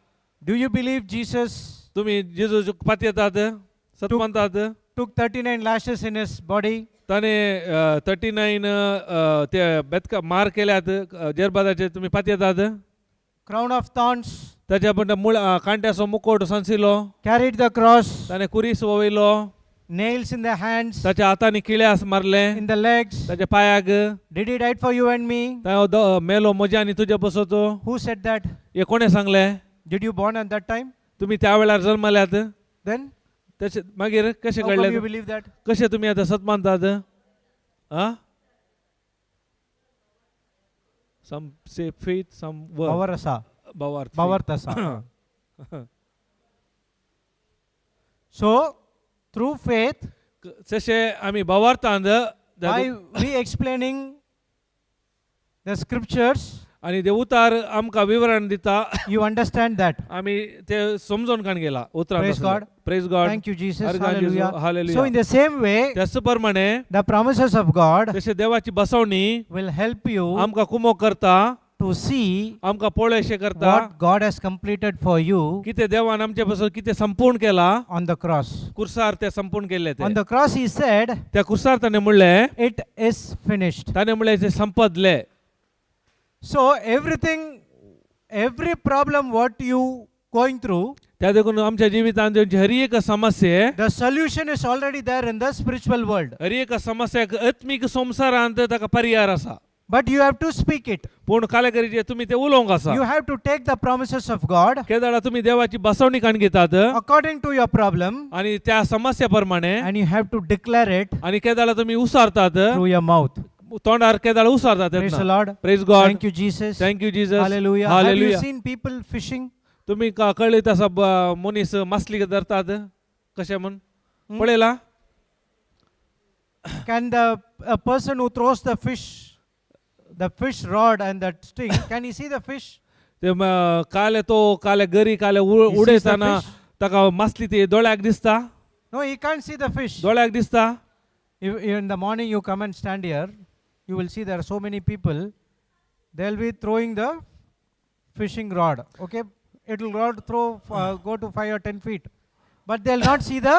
Do you believe Jesus तुम्ही Jesus पातयतात सतमानतात. took 39 lashes in his body? ताणे 39 ते बेतका मार केल्यात जेरबादाचे तुम्ही पातयतात. Crown of thorns, ताच्या पण मूळ कांट्याचो मुकोट सांसिलो. carried the cross, ताणे कुरीस वयलो. nails in the hands, ताच्या हातांनी किळ्यास मारले. in the legs. ताच्या पायाक. Did he die for you and me? मेलो म्हज्या आनी तुज्या बसतो. Who said that? हे कोणे सांगले? Did you born at that time? तुम्ही त्या वेळार जल्मल्यात. Then तशें मागीर कशें how come you घडलें? believe that? कशें तुमी आतां सत मानतात? Some say faith, some word. Bavarasa. भावार्थ. Bavartasa. So through faith, जशें आमी भावार्थांत by we explaining the scriptures, आनी ते उतार आमकां विवरण दिता. you understand that. आमी ते समजून काण गेला उतरां. Praise God. Praise God. Thank you, Jesus. Argan Jesus. Hallelujah. Hallelujah. So in the same way, त्याच प्रमाणे the promises of God जशें देवाची बसवणी will help you आमकां कुमो करता to see आमकां पळयशें करता what God has completed for you कितें देवान आमचे पासून कितें संपूर्ण केला on the cross. कुर्सार ते संपूर्ण केले ते On the cross, he said, त्या कुर्सार ताणें म्हणलें it is finished. ताणें म्हणलें ते संपदले. So every problem what you going through, त्या देखून आमच्या जिवितांत जी हर एक समस्या the solution is already there in the spiritual world. हर एक समस्याक आत्मीक संवसारांत ताका पर्याय आसा. But you have to speak it. पूण काले करीचे तुमी ते उलोवंक आसा. You have to take the promises of God केदाळा तुमी देवाची बसवणीकाण घेतात according to your problem, आणि त्या समस्या प्रमाणे and you have to declare it आणि केदाळा तुमी उसारतात through your mouth. तोंडार केदाळ उसारतात. Praise the Lord. Praise God. Thank you, Jesus. Thank you Jesus. Hallelujah. Have you hallelujah. seen people fishing? तुम्ही कळीत असा मनीस मासली धरतात कशे म्हण पळयला. Can a person who throws the fish rod and that string, can he see the fish? ते काले गरी काले उडयताना ताका मासली ती दोळ्याक दिसता. No, he can't see the fish. दोळ्याक दिसता. If in the morning you come and stand here, you will see there are so many people. They'll be throwing the fishing rod. Okay, it will go to 5 or 10 feet, but they'll not see the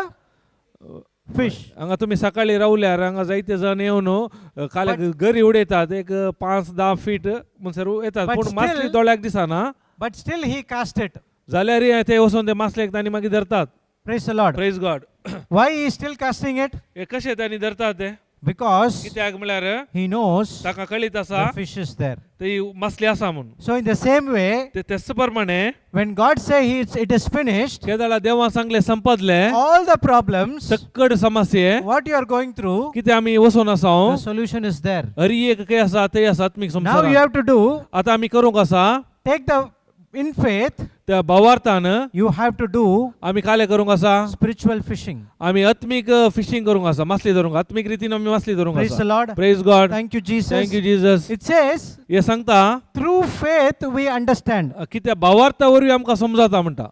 fish. हांगा तुम्ही सकाळी रावल्यार हांगा जायते जण येवन काले गरी उडयतात एक 5-10 फीट म्हणसर येतात But पूण still- मासली दोळ्याक दिसना. But still he cast it. जाल्यार ते वचून ते मासलेक तांणी मागीर धरतात. Praise the Lord. Praise God. Why he is still casting it? हे कशे तांणी धरतात ते Because कित्याक म्हळ्यार he knows ताका कळीत आसा the fish is there. ती मासली आसा म्हणून. So in the same way, ते तेच प्रमाणे when God says it is finished, केदाळा देवान सांगले संपदले all the problems सक्कड समस्ये what you are going through, कितें आमी वचून आसा the solution is there. हर एक कितें आसा ते आसा आत्मीक Now you संसारांत. have to do, आतां आमी करूंक आसा take the, in faith, त्या भावार्थान you have to do आमी काले करूंक आसा spiritual fishing. आमी आत्मीक फिशिंग करूंक आसा मासली धरूंक आत्मीक रितीन आमी मासली धरूंक Praise the आसा. Lord. Praise God. Thank you, Jesus. Thank you Jesus. It says, हे सांगता through faith we understand. कित्या भावार्था वरवीं आमकां समजाता म्हणटा.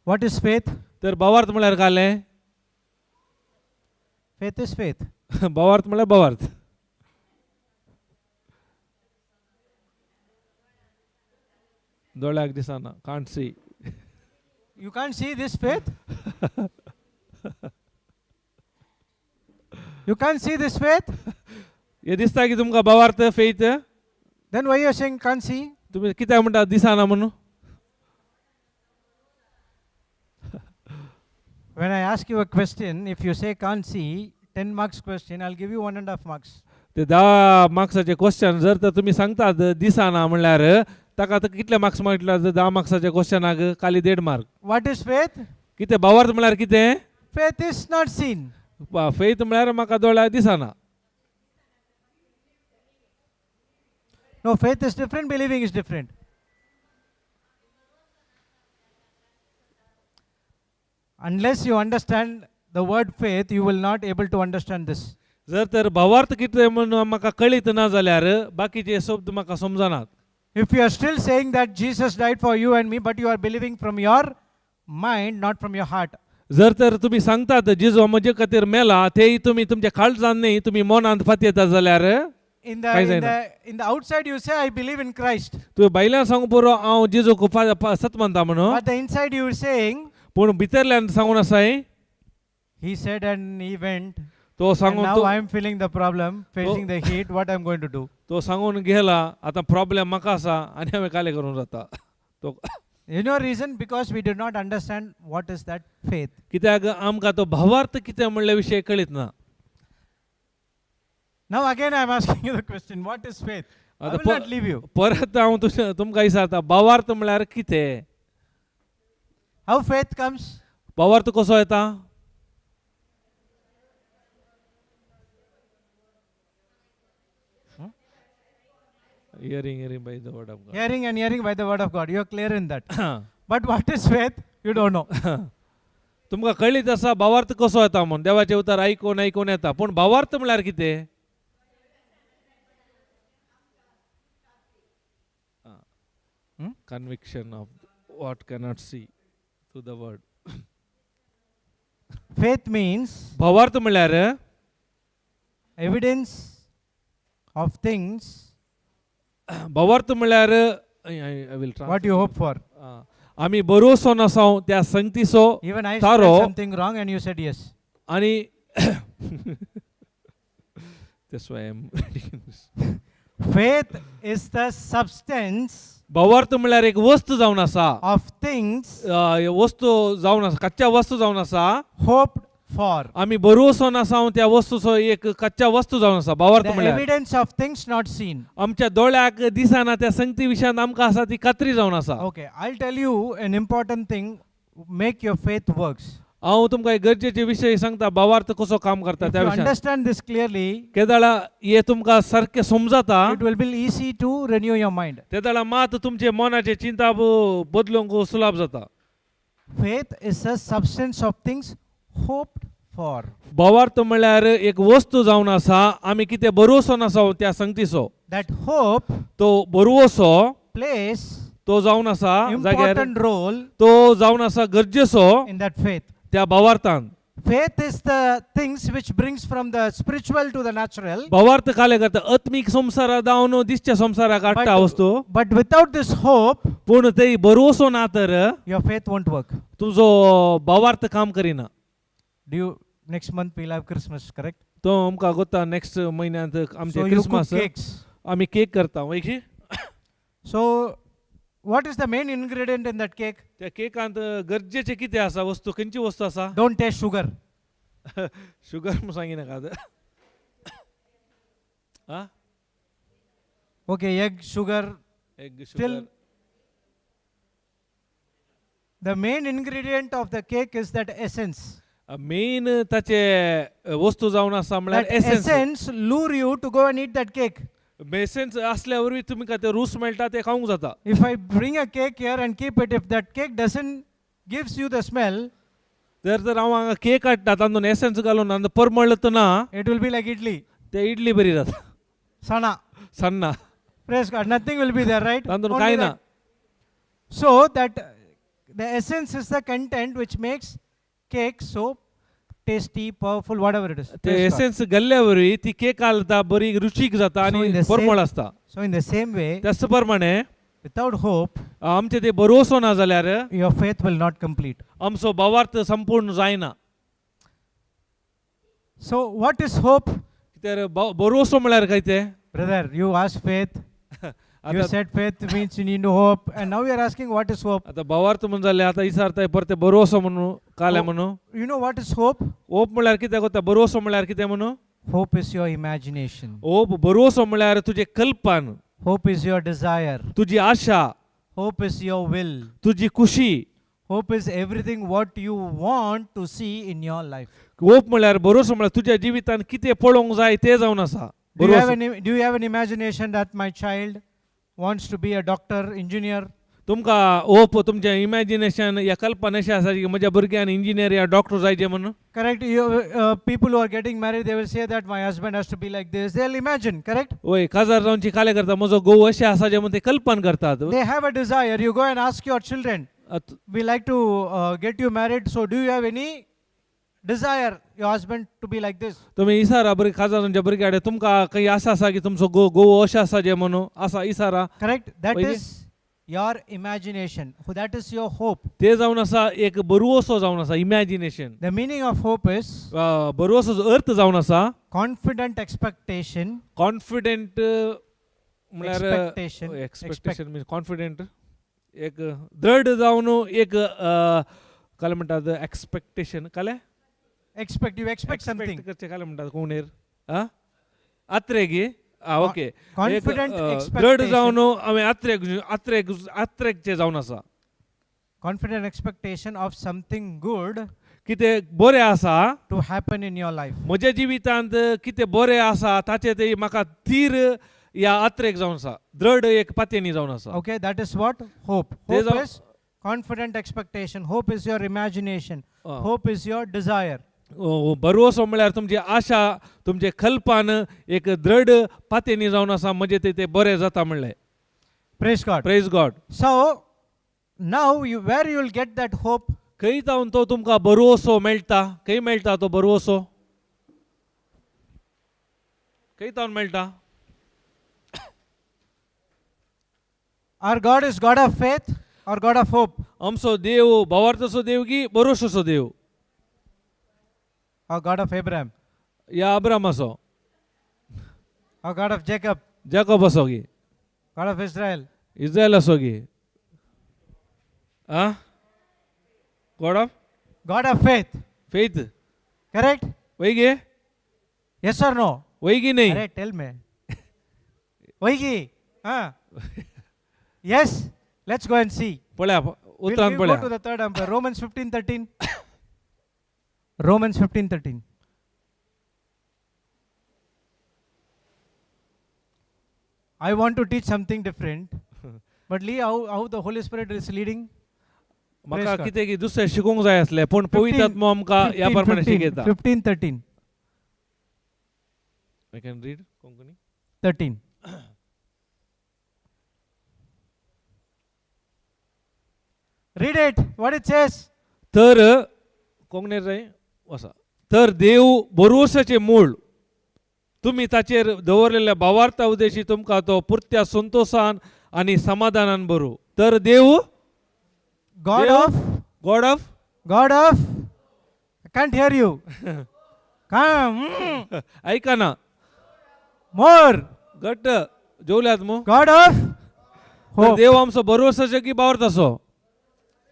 What is faith? तर भावार्थ म्हळ्यार कालें Faith is faith. भावार्थ म्हळ्यार भावार्थ. दोळ्याक दिसना. Can't see. You can't see this faith? You can't see this faith? हे दिसता की तुमकां भावार्थ faith. Then why you are saying can't see? तुमी कित्याक म्हणटा दिसना म्हणून. When I ask you a question, if you say can't see, 10 marks question, I'll give you 1.5 marks. ते 10 मार्क्साचे क्वेश्चन जर तर तुम्ही सांगतात दिसना म्हणल्यार ताका आतां कितले मार्क्स म्हटल्यार 10 मार्क्साच्या क्वेश्चनाक खाली 1.5 मार्क. What is faith? कितें भावार्थ म्हळ्यार कितें. Faith is not seen. Faith म्हळ्यार म्हाका दोळ्याक दिसना. No, faith is different, believing is different. Unless you understand the word faith, you will not able to understand this. जर तर भावार्थ कितें म्हणून म्हाका कळीत ना जाल्यार बाकीचे शब्द म्हाका समजनात. If you are still saying that Jesus died for you and me, but you are believing from your mind, not from your heart. जर तर तुम्ही सांगतात जेजू म्हजे खातीर मेला तेही तुम्ही तुमच्या काळजान न्ही तुम्ही मनांत फातयता जाल्यार In काय जायना. the outside you say I believe in Christ, तुवें भायल्यान सांगू पुरो हांव जेजूक सत मानता म्हणून but the inside you are saying, पूण भितरल्यान सांगून आसाय he said and he went, तो and सांगून now तो I am feeling the problem, facing the heat, what I am going to do? तो सांगून गेला आता प्रॉब्लेम म्हाका आसा आनी हांवें काले करून जाता. तो You know reason? Because we did not understand what is that faith. कित्याक आमकां तो भावार्थ कितें म्हणल्या विशयी कळीत ना. Now again I am asking you the question, what is faith? I आता will not leave you. परत हांव तुमकां विचारता भावार्थ म्हळ्यार कितें. How faith comes? भावार्थ कसो येता. Hearing by the word of God. Hearing and hearing by the word of God. You are clear in that. But what is faith? You don't know. तुमकां कळीत आसा भावार्थ कसो येता म्हणून देवाचें उतर आयकून आयकून येता पूण भावार्थ म्हळ्यार कितें. Conviction of what cannot see through the word. Faith means भावार्थ म्हळ्यार evidence of things भावार्थ म्हळ्यार I will What you hope for? आम्ही बरोवसो नसाव त्या संगतीचो Even I taro said something wrong and you said yes. आणि that's why I'm reading this. Faith is the substance भावार्थ म्हळ्यार एक वस्तू जावन आसा of things वस्तू जावन आसा कच्च्या वस्तू जावन आसा hoped for. आम्ही बरोवसो नसाव त्या वस्तूचो एक कच्च्या वस्तू जावन आसा भावार्थ The म्हळ्यार evidence of things not seen. आमच्या दोळ्याक दिसना त्या संगती विशयान आमकां आसा ती खात्री जावन आसा Okay, I'll tell you an important thing. Make your faith works. हांव तुमकां एक गरजेचे विशय सांगता भावार्थ कसो काम करता If त्या you विशयान understand this clearly, केदाळा हे तुमकां सारखें समजता it will be easy to renew your mind. तेदाळा मात तुमचे मनाचे चिंता बदलूंक सुलभ जाता Faith is a substance of things hoped for. भावार्थ म्हळ्यार एक वस्तू जावन आसा आमी कितें बरोवसो नसाव त्या संगतीचो That hope तो बरोवसो plays तो जावन आसा जाग्यार important role तो जावन आसा गरजेचो in that faith. त्या भावार्थान Faith is the things which brings from the spiritual to the natural. भावार्थ काले करता आत्मीक संवसारा जावन दिसच्या संवसाराक हाडटा वस्तू But without this hope, पूण ते बरोवसो ना तर your faith won't work. तुजो भावार्थ काम Kareena Do you next month we'll have Christmas, correct? तो आमकां गोता नेक्स्ट म्हयन्यांत आमचे So you cook Christmas cakes. आमी केक करता वयची So what is the main ingredient in that cake? त्या केकांत गरजेचे कितें आसा वस्तू खंयची वस्तू आसा Don't taste sugar. शुगर म्हणून सांगिनाका आ Okay, egg, sugar. एक Still, the main ingredient of the cake is that essence. Main ताचे वस्तू जावन आसा म्हळ्यार That essence essence lure you to go and eat that cake. Essence असल्या वरवीं तुमकां ते रूस मेळटा ते खावंक जाता If I bring a cake here and keep it, if that cake doesn't gives you the smell, जर हांव हांगा केक हाडटा तातूंत एसेन्स घालून आनी परमळ्ळत ना it will be like idli, ते इडली बरी जाता sana. Sanna Praise God. Nothing will be there, right? तातूंत Only कांय ना that. So that the essence is the content which makes cake so tasty, powerful, whatever it is. ते Praise God. Essence घाल्ल्या वरवीं ती केक घालता बरी रुचीक जाता So in आनी the same- परमळ आसता So in the same way, त्याच प्रमाणे without hope, आमचे ते बरोवसो ना जाल्यार your faith will not complete. आमचो भावार्थ संपूर्ण जायना So what is hope? कित्याक बरोवसो म्हळ्यार काय ते Brother, you asked faith. You आता said faith means you need to hope. And now you are asking what is hope? आता भावार्थ म्हणून जाले आता विचारताय परते बरोवसो म्हणून काले म्हणून You know what is hope? Op म्हळ्यार कितें कोता बरोवसो म्हळ्यार कितें म्हणून Hope is your imagination. Hope बरोवसो म्हळ्यार तुजे कल्पन Hope is your desire. तुजी आशा Hope is your will. तुजी खुशी Hope is everything what you want to see in your life. Op म्हळ्यार बरोवसो म्हळ्यार तुज्या जिवितांत कितें पळोवंक जाय ते जावन आसा Do you have बरोवसो do you have an imagination that my child wants to be a doctor, engineer? तुमकां ओप तुमचें इमॅजिनेशन या कल्पना अशी आसा की म्हज्या भुरग्यान इंजिनियर या डॉक्टर जायचे म्हणून Correct. People who are getting married, they will say that my husband has to be like this. They'll imagine, correct? वय काजार जावनची काले करता म्हजो घोव अशें आसा जे म्हणून ते कल्पन करतात They have a desire. You go and ask your children, आत- we like to get you married, so do you have any desire your husband to be like this? तुमी इसारा बरी काजारांच्या भुरग्या कडेन तुमकां खंय आसा आसा की तुमचो घोव अशें आसा जे म्हणून आसा इसारा Correct? That Pahile- is your imagination. That is your hope. ते जावन आसा एक बरोवसो जावन आसा imagination The meaning of hope is बरोवसो अर्थ जावन आसा confident expectation. कॉन्फिडेंट म्हळ्यार Expectation. एक्सपेक्टेशन मीन्स कॉन्फिडेंट एक दृढ जावन एक काले म्हणटात एक्सपेक्टेशन काले You expect something. करचे काले म्हणटात कोणेर आत्रे गे ओके Confident दृढ expectation. जावन आमी आत्रेकचे जावन आसा Confident expectation of something good कितें बरें आसा to happen in your life. म्हज्या जिवितांत कितें बरें आसा ताचे ते म्हाका तीर या आत्रेक जावन आसा दृढ एक पातयेनी जावन आसा Okay, that is what? Hope. There is Hope a- is confident expectation. Hope is your imagination. Ah. Hope is your desire. बरोवसो म्हळ्यार तुमची आशा तुमचे कल्पन एक दृढ पातयेनी जावन आसा म्हणजे ते बरें जाता म्हणलें Praise God. Praise God So, now where you will get that hope? खंय जावन तो तुमकां बरोवसो मेळटा खंय मेळटा तो बरोवसो खंय जावन मेळटा Our God is God of faith or God of hope आमचो देव भावार्थचो देव की भरोशोचो देव or God of Abraham या अब्रामाचो or God of Jacob, जाकोबाचो की God of Israel. इस्रायलाचो की आ God of God of faith. Faith Correct? वही गे Yes or no? वही की नहीं Arey, tell me. वही की? Yes. Let's go and see. पळ्या We'll उत्तरान go पळ्या to the third emperor. Romans 15:13. Romans 15:13. I want to teach something different. But Lee, how the Holy Spirit is leading? म्हाका Praise God. कितें की दुसरें शिकूंक जाय आसलें पूण पवित्र आत्मा आमकां ह्या प्रमाणे शिकयता 15:13. I can read Konkani 13. Read it. What it says. तर कोंकणीर जाय वसा तर देव भरवशाचें मूळ तुम्ही ताचेर दवरलेल्या भावार्था उद्देशी तुमकां तो पुरत्या संतोषान आनी समाधानान भरू तर देव God देव- of. God of God of. I can't hear you. Come. ऐका ना More. घट्ट जेवल्यात मग God of. तर Hope. देव आमचो भरवशाचो की भावार्थाचो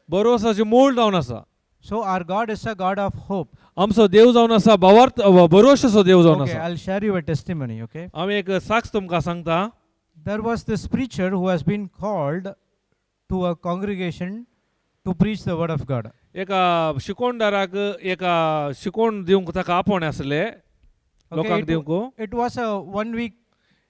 भरवशाचें मूळ जावन आसा So our God is a God of hope. आमचो देव जावन आसा भावार्थ भरवशाचो देव जावन Okay, आसा I'll share you a testimony. Okay. हांव एक साक्ष तुमकां सांगता There was this preacher who has been called to a congregation to preach the word of God. एका शिकोणदाराक एका शिकोण दिवंक ताका आपोवणें आसलें Okay, लोकांक दिवंक it was a 1 week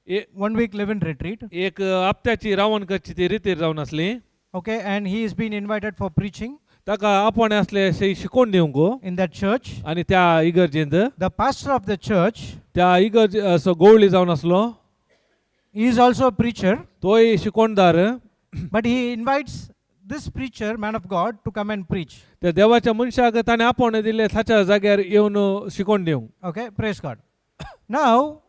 A- 1 week live-in retreat. एक हप्त्याची रावण करची ती रितीर जावन आसली Okay, and he has been invited for preaching ताका आपोवणें आसलें अशें शिकोण दिवंक in that church. आनी त्या इगर्जेंत The pastor of the church, त्या इगर्ज असो गवळी जावन आसलो he is also a preacher, तोय शिकोणदार but he invites this preacher, man of God, to come and preach. त्या देवाच्या मनशाक ताणें आपोवणें दिलें ताच्या जाग्यार येवन शिकोण दिवंक Okay, praise God. Now,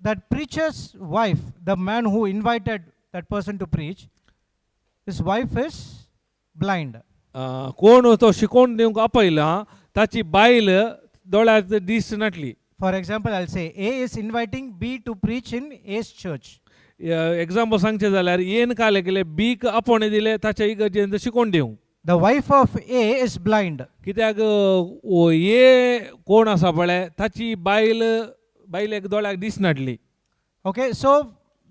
that preacher's wife, the man who invited that person to preach, his wife is blind. कोण तो शिकोण दिवंक आपयला ताची बायल दोळ्यांत दिस नाटली For example, I'll say A is inviting B to preach in A's church. Example सांगचे जाल्यार येन काले गेले बीक आपोवणें दिलें ताच्या इगर्जेंत शिकोण दिवंक The wife of A is blind. कित्याक ये कोण आसा पळय ताची बायलेक दोळ्याक दिस नाटली Okay, so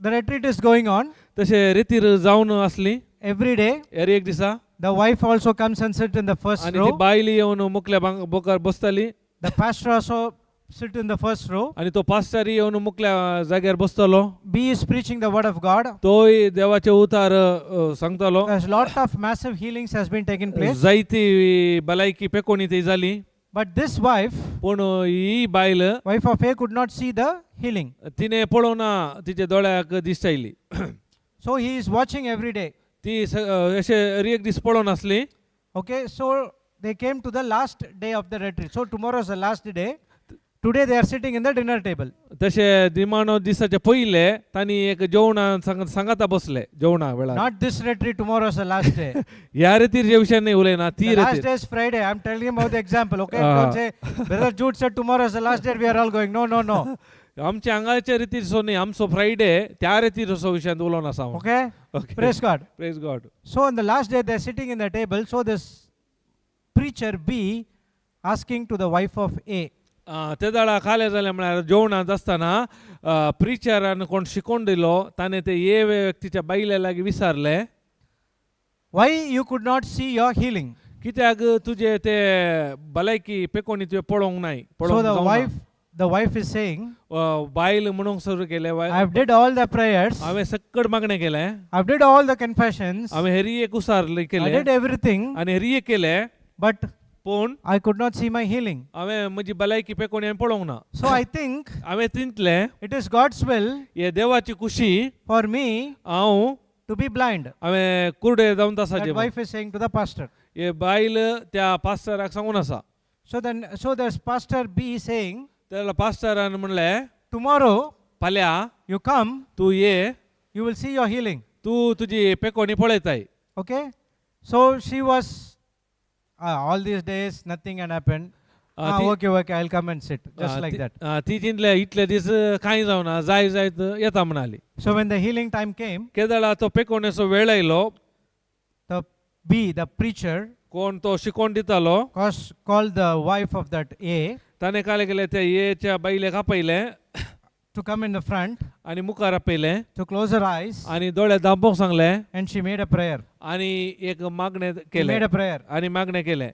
the retreat is going on तशें रितीर जावन आसली every day. हेर एक दिसा The wife also comes and sits in the first आनी ती row. बायली येवन मुखल्या बोकार बसताली The pastor also sit in the first row. आनी तो पास्टारी येवन मुखल्या जाग्यार बसतलो B is preaching the word of God. तोय देवाचे उतार सांगतालो There's lot of massive healings has been taken place. जायती भलायकी पेकोणी ती जाली But this wife, पूण ही बायल wife of A, could not see the healing. तिने पळोवना तिच्या दोळ्याक दिसता येयली So he is watching every day. ती अशें एक दीस पळोवन आसली Okay, so they came to the last day of the retreat. So tomorrow is the last day. Today they are sitting in the dinner table. तशें निमाणो दिसाचे पयले तांणी एक जेवणां सांगाता बसले जेवणा वेळार Not this retreat, tomorrow is the last day. ह्या रेतीर जे विशय नाही उलयना ती The last रेतीर day is Friday. I'm telling you about the example, okay? Ah. Don't say, Brother Jude said tomorrow is the last day, we are all going. No, no, no. आमच्या हांगाच्या रितीर so न्ही आमचो Friday त्या रेतीर असो विशयान उलोवन आसा हांव. Okay? Okay. Praise God. Praise God. So on the last day, they're sitting in the table. So this preacher B asking to the wife of A, ते दाडा खाले जालें म्हळ्यार जेवणांत आसतना प्रिचरान कोण शिकोवन दिलो ताणें ते ये व्यक्तीच्या बायले लागीं विचारलें why you could not see your healing? कित्याक तुजे ते भलायकी पेकोणी तुवें पळोवंक नाय So पळोवंक the wife is saying, बायल म्हणूंक सुरू केलें I've did all the prayers, हांवें सक्कड मागणें केलें I've did all the confessions, हांवें हेरियेक उसार I केलें did everything, आनी हेरियेक केलें but पूण I could not see my healing. हांवें म्हजी भलायकी पेकोणी हांवें पळोवंक ना So I think हांवें चिंतलें it is God's will हे देवाची खुशी for me हांव to be blind. हांवें कुर्डे जावन That तासाचे wife is saying to the pastor. हे बायल त्या पास्टराक सांगून आसा So there's Pastor B saying, त्याला पास्टरान म्हणलें tomorrow फाल्यां you come, तूं ये you will see your healing. तू तुझी पेकोणी पळयताय. Okay? So she was, all these days, nothing had happened. Okay, I'll come and sit. Just like that. ती चिंतल्या इतले दीस कांय जावना, जाय तर येता म्हणाली. So when the healing time came, केदळा तो पेकोवण्याचो वेळ आयलो, the preacher, कोण तो शिकोवन दितालो, called the wife of that A ताणे काय केले त्या येच्या बाईलेक आपयले to come in the front, आणि मुखार आपयले to close her eyes, आणि दोळे दांपोवंक सांगले and she made a prayer. आणि एक मागणे She केले made a prayer. आणि मागणे केले.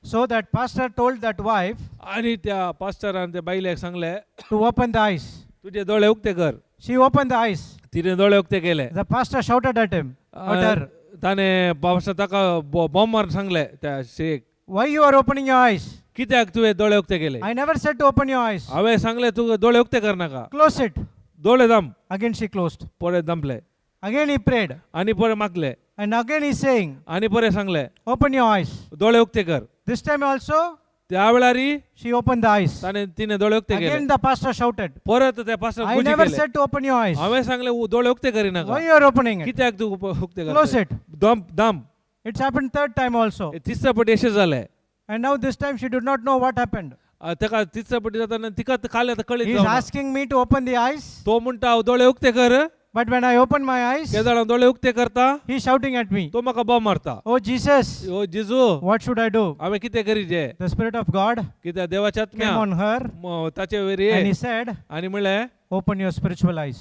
So that pastor told that wife आणि त्या पास्टरान त्या बाईलेक सांगले to open the eyes. तुझे डोळे उक्ते कर. She opened the eyes. तिने डोळे उक्ते केले. The pastor shouted at him, at her, ताने पावसा ताका बॉम्ब मारून सांगले त्या शेक, why you are opening your eyes? कित्याक तुवें डोळे उक्ते केले? I never said to open your eyes. हांवें सांगले तू डोळे उक्ते कर नाका, Close it. डोळे दाम. Again she closed. परे दामले Again he prayed. आणि परे मागले And again he's saying, आणि परे सांगले open your eyes. डोळे उक्ते कर. This time also, त्या वेळारी she opened the eyes. ताने तिने डोळे उक्ते केले. Again the pastor shouted, परत त्या पास्टर I गुजी never केले. said to open your eyes. हांवें सांगले डोळे उक्ते करी नाका, Why you are opening it? कित्याक तू उक्ते कर? Close it. दाम. It's happened third time also. तिसऱ्या पटी अशें जालें. And now this time she did not know what happened. ताका तिसऱ्या पटी जाताना तिका खाले कळीत He's जावना. asking me to open the eyes. तो म्हणटा हांव डोळे उक्ते कर. But when I open my eyes, Kedar डोळे उक्ते करता, he's shouting at me, तो म्हाका बॉम्ब मारता. oh Jesus, ओ जेजू, what should I do? हांवें कितें करीचे? The Spirit of God कित्याक देवाच्या came आत्म्या on her ताचे वयरी and he said, आनी म्हणले open your spiritual eyes.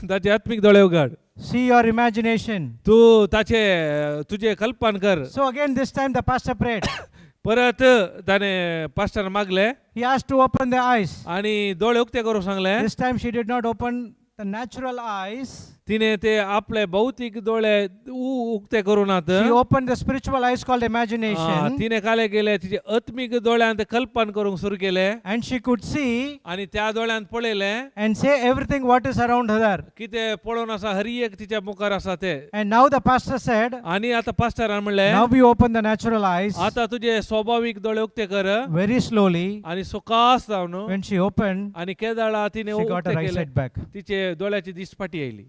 ताचे आत्मीक दोळे उगड. See your imagination. तू ताचे तुझे कल्पन कर. So again this time the pastor prayed. परत ताने pastor मागले He asked to open the eyes. आणि डोळे उक्ते करू सांगले. This time she did not open the natural eyes. तिने ते आपले भौतिक डोळे उक्ते करूनात. She opened the spiritual eyes called imagination. तिने काय केले तिचे आत्मिक डोळ्यान ते कल्पन करूंक सुरू केले And she could see आणि त्या डोळ्यान पळयले and say everything what is around her. किते पळोवन आसा हर एक तिच्या मुखार आसा ते. And now the pastor said, आणि आता पास्टरान म्हणले now we open the natural eyes. आता तुझे स्वाभाविक डोळे उक्ते कर. Very slowly, आणि सुखास जावन when she opened, आणि केदाळा तिने she got her उक्ते केले. eyesight back. तिचे डोळ्याची दिसपाटी आयली.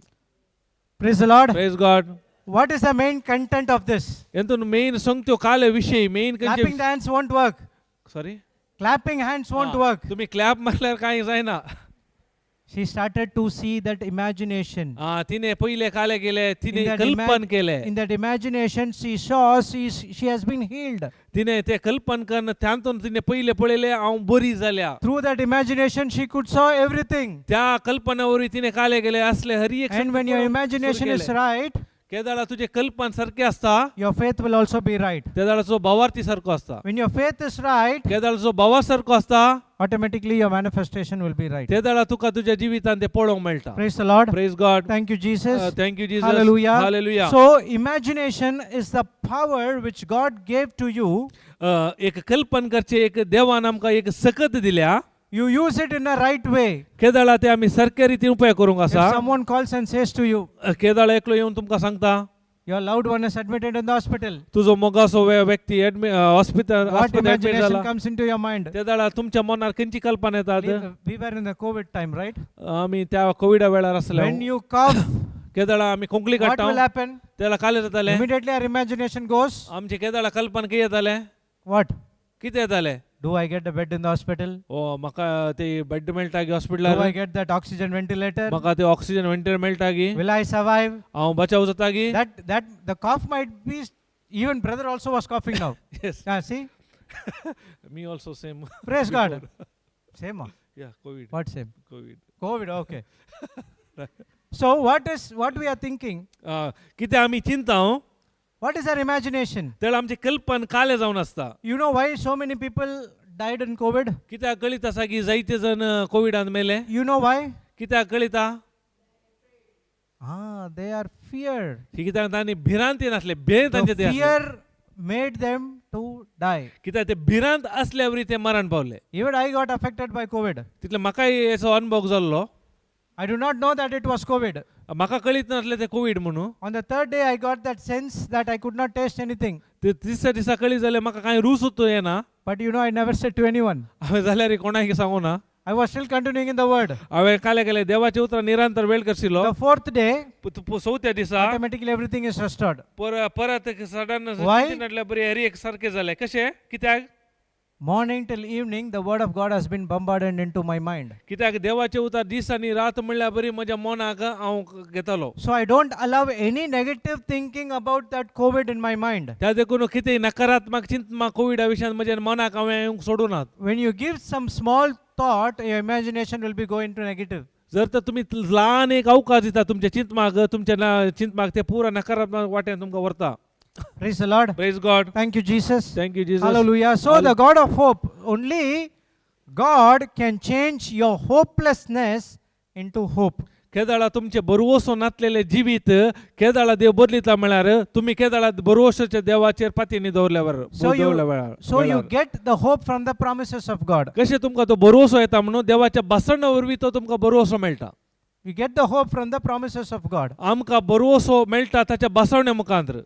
Praise the Lord. Praise God. What is the main content of this? ಎಂತ ಮೇನ್ ಸಂಗತ್ಯೋ ಕಾಲ ವಿಷय main Clapping the hands won't work. Sorry Clapping hands won't work. तुम्ही क्लॅप मारल्यार काही जायना. She started to see that imagination. तिने पहिले काले गेले तिने In that कल्पन केले. In that imagination, she saw she has been healed. तिने ते कल्पन करण त्यातून तिने पहिले पळयले हांव बरी जाल्या. Through that imagination, she could saw everything. त्या कल्पनावरी तिने काले गेले असले हर एक. And when your imagination is right, केदाळा तुझे कल्पन सारखे असता your faith will also be right. केदाळाचो भावार्थी सारखो असता. When your faith is right, केदाळाचो भावा सारखो असता automatically your manifestation will be right. केदाळा तुका तुझ्या जिवितान ते पळोवंक मेळटा. Praise the Lord. Praise God. Thank you, Jesus. Thank you Jesus. Hallelujah. Hallelujah. So, imagination is the power which God gave to you. एक कल्पन करचे एक देवान आमकां एक सकत दिल्या. You use it in a right way. केदाळा ते आमी सारके रितीन उपाय करूंक If आसा. someone calls and says to you, केदाळा एकलो येवन तुमकां सांगता your loved one is admitted in the hospital, तुजो मोगासो व्यक्ती हॉस्पिटल what एडमिट imagination जाला. comes into your mind? केदाळा तुमच्या मनार खंयची कल्पना येतात. We were in the COVID time, right? आमी त्या कोविडा वेळार आसले. When you cough, केदाळा आमी खोंकली what will काडटा happen? त्याला काले जाताले. Immediately our imagination goes, आमचे केदाळा कल्पना कितें येताले what? कितें येताले. Do I get a bed in the hospital? ओ म्हाका ते बेड मेळटा गी Do हॉस्पिटलार. I get that oxygen ventilator? म्हाका ते ऑक्सिजन व्हेंटिलेटर मेळटा गी. Will I survive? हांव बचाव जाता गी. That the cough might be, even brother also was coughing now. Yes. See? Me also same. Praise God. Same. Yeah, COVID. What same? COVID. COVID, okay. So what we are thinking? कितें आमी चिंताव What is our imagination? तेला आमचे कल्पन काले जावन आसता. You know why so many people died in COVID? कित्याक कळीत आसा की जायते जण कोविडान मेले. You know why? कित्याक कळिता They are feared. कित्याक तांणी भिरांतीन आसले. भेंत The तांचे ते आसले. fear made them to die. कित्याक ते भिरांत आसल्यावरी ते मरण पावले. Even I got affected by COVID. तितले म्हाकाय हेचो अनुभव जाल्लो. I do not know that it was COVID. म्हाका कळीत नासले ते कोविड म्हणून. On the third day, I got that sense that I could not taste anything. ते तिसऱ्या दिसा कळी जाल्यार म्हाका कांय रूच येना. But you know, I never said to anyone. हांवें जाल्यार कोणाक सांगूना. I was still continuing in the word. हांवें काले केले देवाचें उतर निरंतर वेळ करशिल्लो The fourth day, चवथ्या दिसा automatically everything is restored. परत सडन Why? बरी हरी एक सारकें जालें कशें कित्याक Morning till evening, the word of God has been bombarded into my mind. कित्याक देवाचें उतर दीस आनी रात म्हणल्यार बरी म्हज्या मनाक हांव घेतालो So I don't allow any negative thinking about that COVID in my mind. त्या देखून कितेंय नकारात्मक चिंतमा कोविडा विशयान म्हज्या मनाक हांवें येवंक सोडूनात When you give some small thought, your imagination will be going to negative. जर तर तुम्ही ल्हान एक अवकाश दिता तुमच्या चिंतमाक तुमच्या चिंतमाक ते पुरा नकारात्मक वाटेन तुमकां व्हरता Praise the Lord. Praise God Thank you, Jesus. Thank you Jesus Hallelujah. So the God of hope, only God can change your hopelessness into hope. केदाळा तुमचे बरवोसो नातलेले जिवीत केदाळा देव बदलिता म्हळ्यार तुम्ही केदाळा बरवोसोच्या देवाचेर पातयेनी दवरल्यावर So you get the hope from the promises of God. कशें तुमकां तो बरवोसो येता म्हणून देवाच्या बसणा वरवीं तो तुमकां बरवोसो मेळटा You get the hope from the promises of God. आमकां बरवोसो मेळटा ताच्या बसवण्या मुखांतर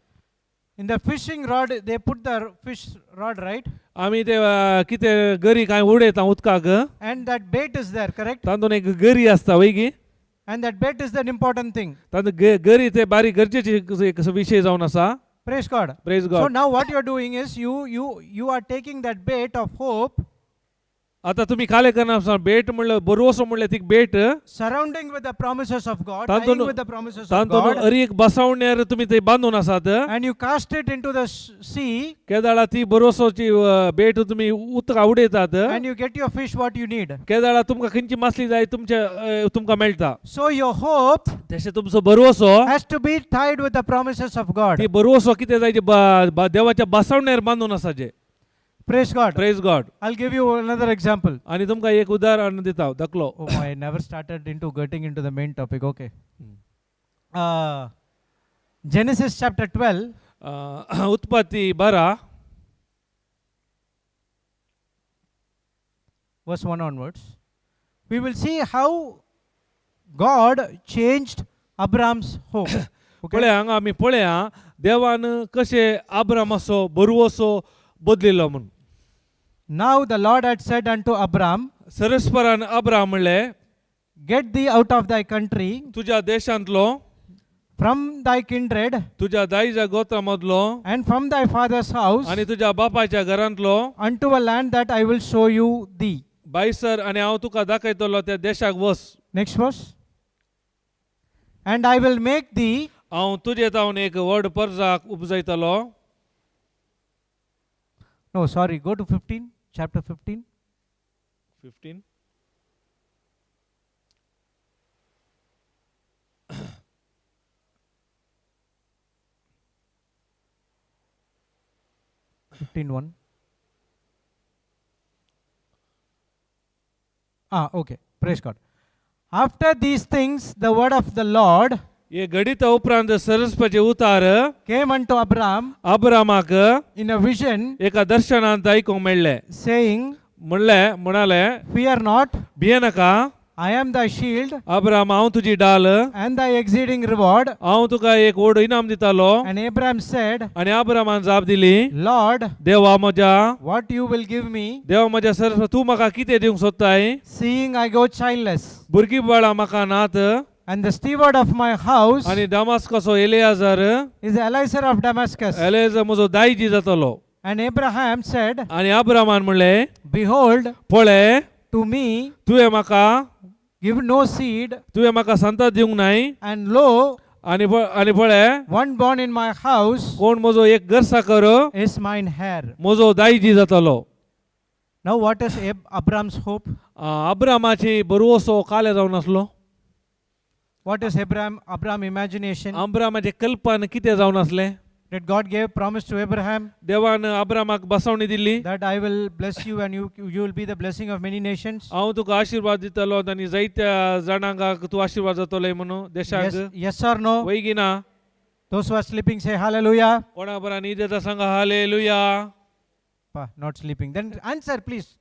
In the fishing rod, they put the fish rod, right? आमी ते कितें गरी कांय उडयता उदकाक And that bait is there, correct? तातूंत एक गरी आसता वय गी And that bait is the important thing. तातूंत गरी ते बारीक गरजेची एक विशय जावन आसा Praise God. Praise So God now what you are doing is you are taking that bait of hope, आता तुम्ही काले करना बेट म्हणलं बरवोसो म्हणले ती बेट surrounding with the promises of God, तातूंत tying with the promises of तातूंत God, हरी एक बसवण्यार तुम्ही ते बांदून आसात and you cast it into the sea, केदाळा ती बरोसोची बेट तुम्ही उदका उडयतात and you get your fish what you need. केदाळा तुमकां खंयची मासली जाय तुमकां मेळटा So your hope तशें तुमचो बरवोसो has to be tied with the promises of God. ती बरवोसो कितें जाय देवाच्या बसवण्यार बांदून आसा जे Praise God. Praise God I'll give you another example. आणि तुमकां एक उदाहरण दिता दाखलो Oh, I never started into getting into the main topic. Okay. Genesis chapter 12. उत्पत्ती 12 verse 1 onwards, we will see how God changed Abraham's hope. पळया हांगा आमी पळया देवान कशें आब्रामाचो बरवोसो बदलिलो म्हणून Now the Lord had said unto Abram, सरस्परान अब्राम म्हणले get thee out of thy country, तुझ्या देशांतलो from thy kindred, तुझ्या दाईच्या गोत्रामधलो and from thy father's house, आणि तुझ्या बापाच्या घरांतलो unto a land that I will show you thee. Boisar आणि हांव तुका दाखयतलो त्या देशाक वस Next verse. And I will make thee, हांव तुजे तावन एक व्हड परजाक उपजयतलो no, sorry, go to 15, chapter 15. 15 15:1. Okay. Praise God. After these things, the word of the Lord हे घडीत उपरांत सरस्वचे उतार came unto Abram अब्रामाक in a vision, एका दर्शनांत आयकूंक मेळ्ळे saying, म्हणाले fear not, भिये नाका I am thy shield Abram हांव तुजी डाल and thy exceeding reward. हांव तुका एक व्हड इनाम दितालो And Abram said, आणि अब्रामान जाप दिली Lord, देवा म्हज्या what you will give me, देवा म्हज्या सरस्वत तूं म्हाका कितें दिवंक सोदताय seeing I go childless, भुरगीं बाळां म्हाका नात and the steward of my house आणि दमास्कसो Eliezer is Eliezer of Damascus. Eliezer म्हजो दायजी जातलो And Abraham said, आणि अब्रामान म्हणले behold, पळय to me तुवें म्हाका give no seed, संतत दिवंक नाय and lo, आणि पळय one born in my house कोण म्हजो एक गर्साकर is mine heir. म्हजो दायजी जातलो Now what is Abram's hope? अब्रामाची बरवोसो काले जावन आसलो What is Abram imagination? अब्रामाचे कल्पन कितें जावन आसले That God gave promise to Abraham देवान अब्रामाक बसवणी Delhi that I will bless you and you will be the blessing of many nations. हांव तुका आशीर्वाद दितलो आनी जायत्या जाणांक तूं आशीर्वाद जातलो म्हणून देशाक Yes or no? वय की ना Those who are sleeping say hallelujah. कोणा बरा न्ही देता सांगा hallelujah Not sleeping. Then answer please.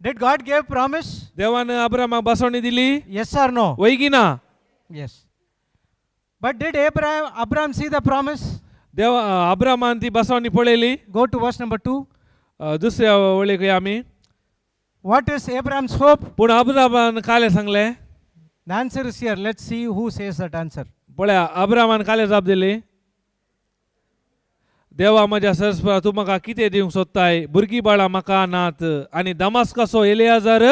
Did God give promise? देवान अब्रामाक बसवणी दिली Yes or no? वय की ना Yes. But did Abram see the promise? देवा अब्रामान ती बसवणी पळयली Go to verse number 2. दुसऱ्या वळेक या आमी What is Abraham's hope? पूण अब्रामान काले सांगले The answer is here. Let's see who says that answer. पळया अब्रामान काले जाप दिली देवा म्हज्या सरस्वरा तूं म्हाका कितें दिवंक सोदताय भुरगीं बाळां म्हाका नात आनी दमास्काचो एलियाजार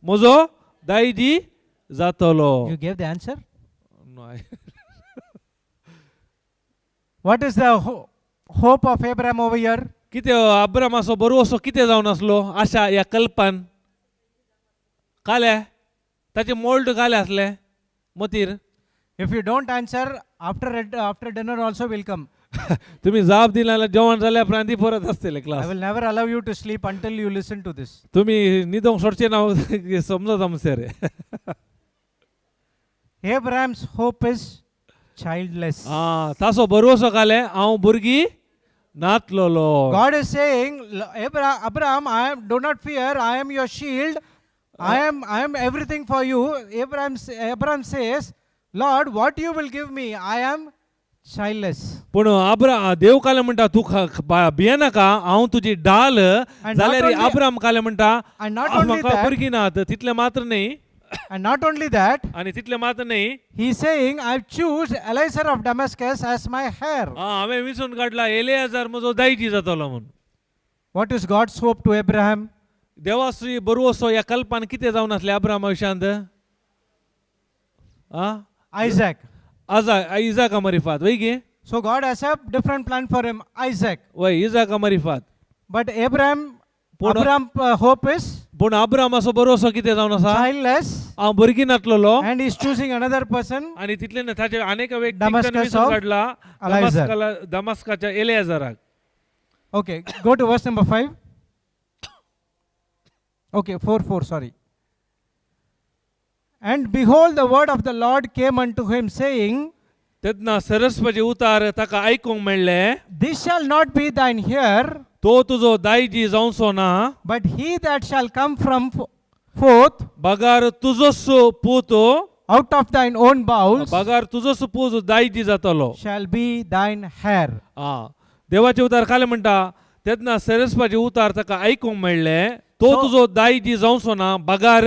म्हजो दायजी जातलो. You gave the answer? नाही. What is the hope of Abraham over here? कितें अब्रामाचो भरवसो कितें जावन आसलो आशा ह्या कल्पान काले ताचे मोल्ड काले आसले मतीर. If you don't answer, after dinner also will come. तुम्ही जाप दिला जाल्यार जेवण जाल्या उपरांत ती परत आसतले I class. will never allow you to sleep until you listen to this. तुम्ही न्हिदोंक सोडचे ना समजत आमचे रे. Abraham's hope is childless. तासो भरवसो काले हांव भुरगीं नातलोलो. God is saying, Abraham, do not fear. I am your shield. I am everything for you. Abraham says, Lord, what you will give me? I am childless. पूण देव काले म्हणटा तूं भियेनाका हांव तुजी डाल जाल्यार अब्राम काले म्हणटा And not only म्हाका that, भुरगीं नात तितले मात्र न्ही and not only that, आनी तितले मात्र न्ही he is saying, I choose Eliezer of Damascus as my heir. हांवें विचून काडला एलियाजार म्हजो दायजी जातलो म्हूण. What is God's hope to Abraham? Debasree बरोवसो ह्या कल्पान कितें जावन आसलें अब्रामा विशयांत Isaac. इजाका मरिफात वय गे So God has a different plan for him, Isaac. वय इजाका मरिफात. But Abraham Puno- hope is पूण अब्रामाचो बरोवसो कितें जावन आसा childless, हांव भुरगीं नातलोलो and he is choosing another person. आनी तितले ताचे अनेक व्यक्ती Damascus of काडला Eliezer. दमास्काच्या एलियाजाराक. Okay, go to verse number 5. Okay, 4, sorry. And behold, the word of the Lord came unto him, saying, तेन्ना सरस्वती उतार ताका आयकूंक मेळ्ळें This shall not be thine heir, तो तुजो दायजी जावचो ना but he that shall come from forth बगार तुजोच पूत out of thine own bowels बगार तुजोच पूत दायजी जातलो. shall be thine heir. देवाचे उतार काले म्हणटा तेन्ना सरस्वती उतार ताका आयकूंक मेळ्ळें तो So- तुजो दायजी जावचो ना बगार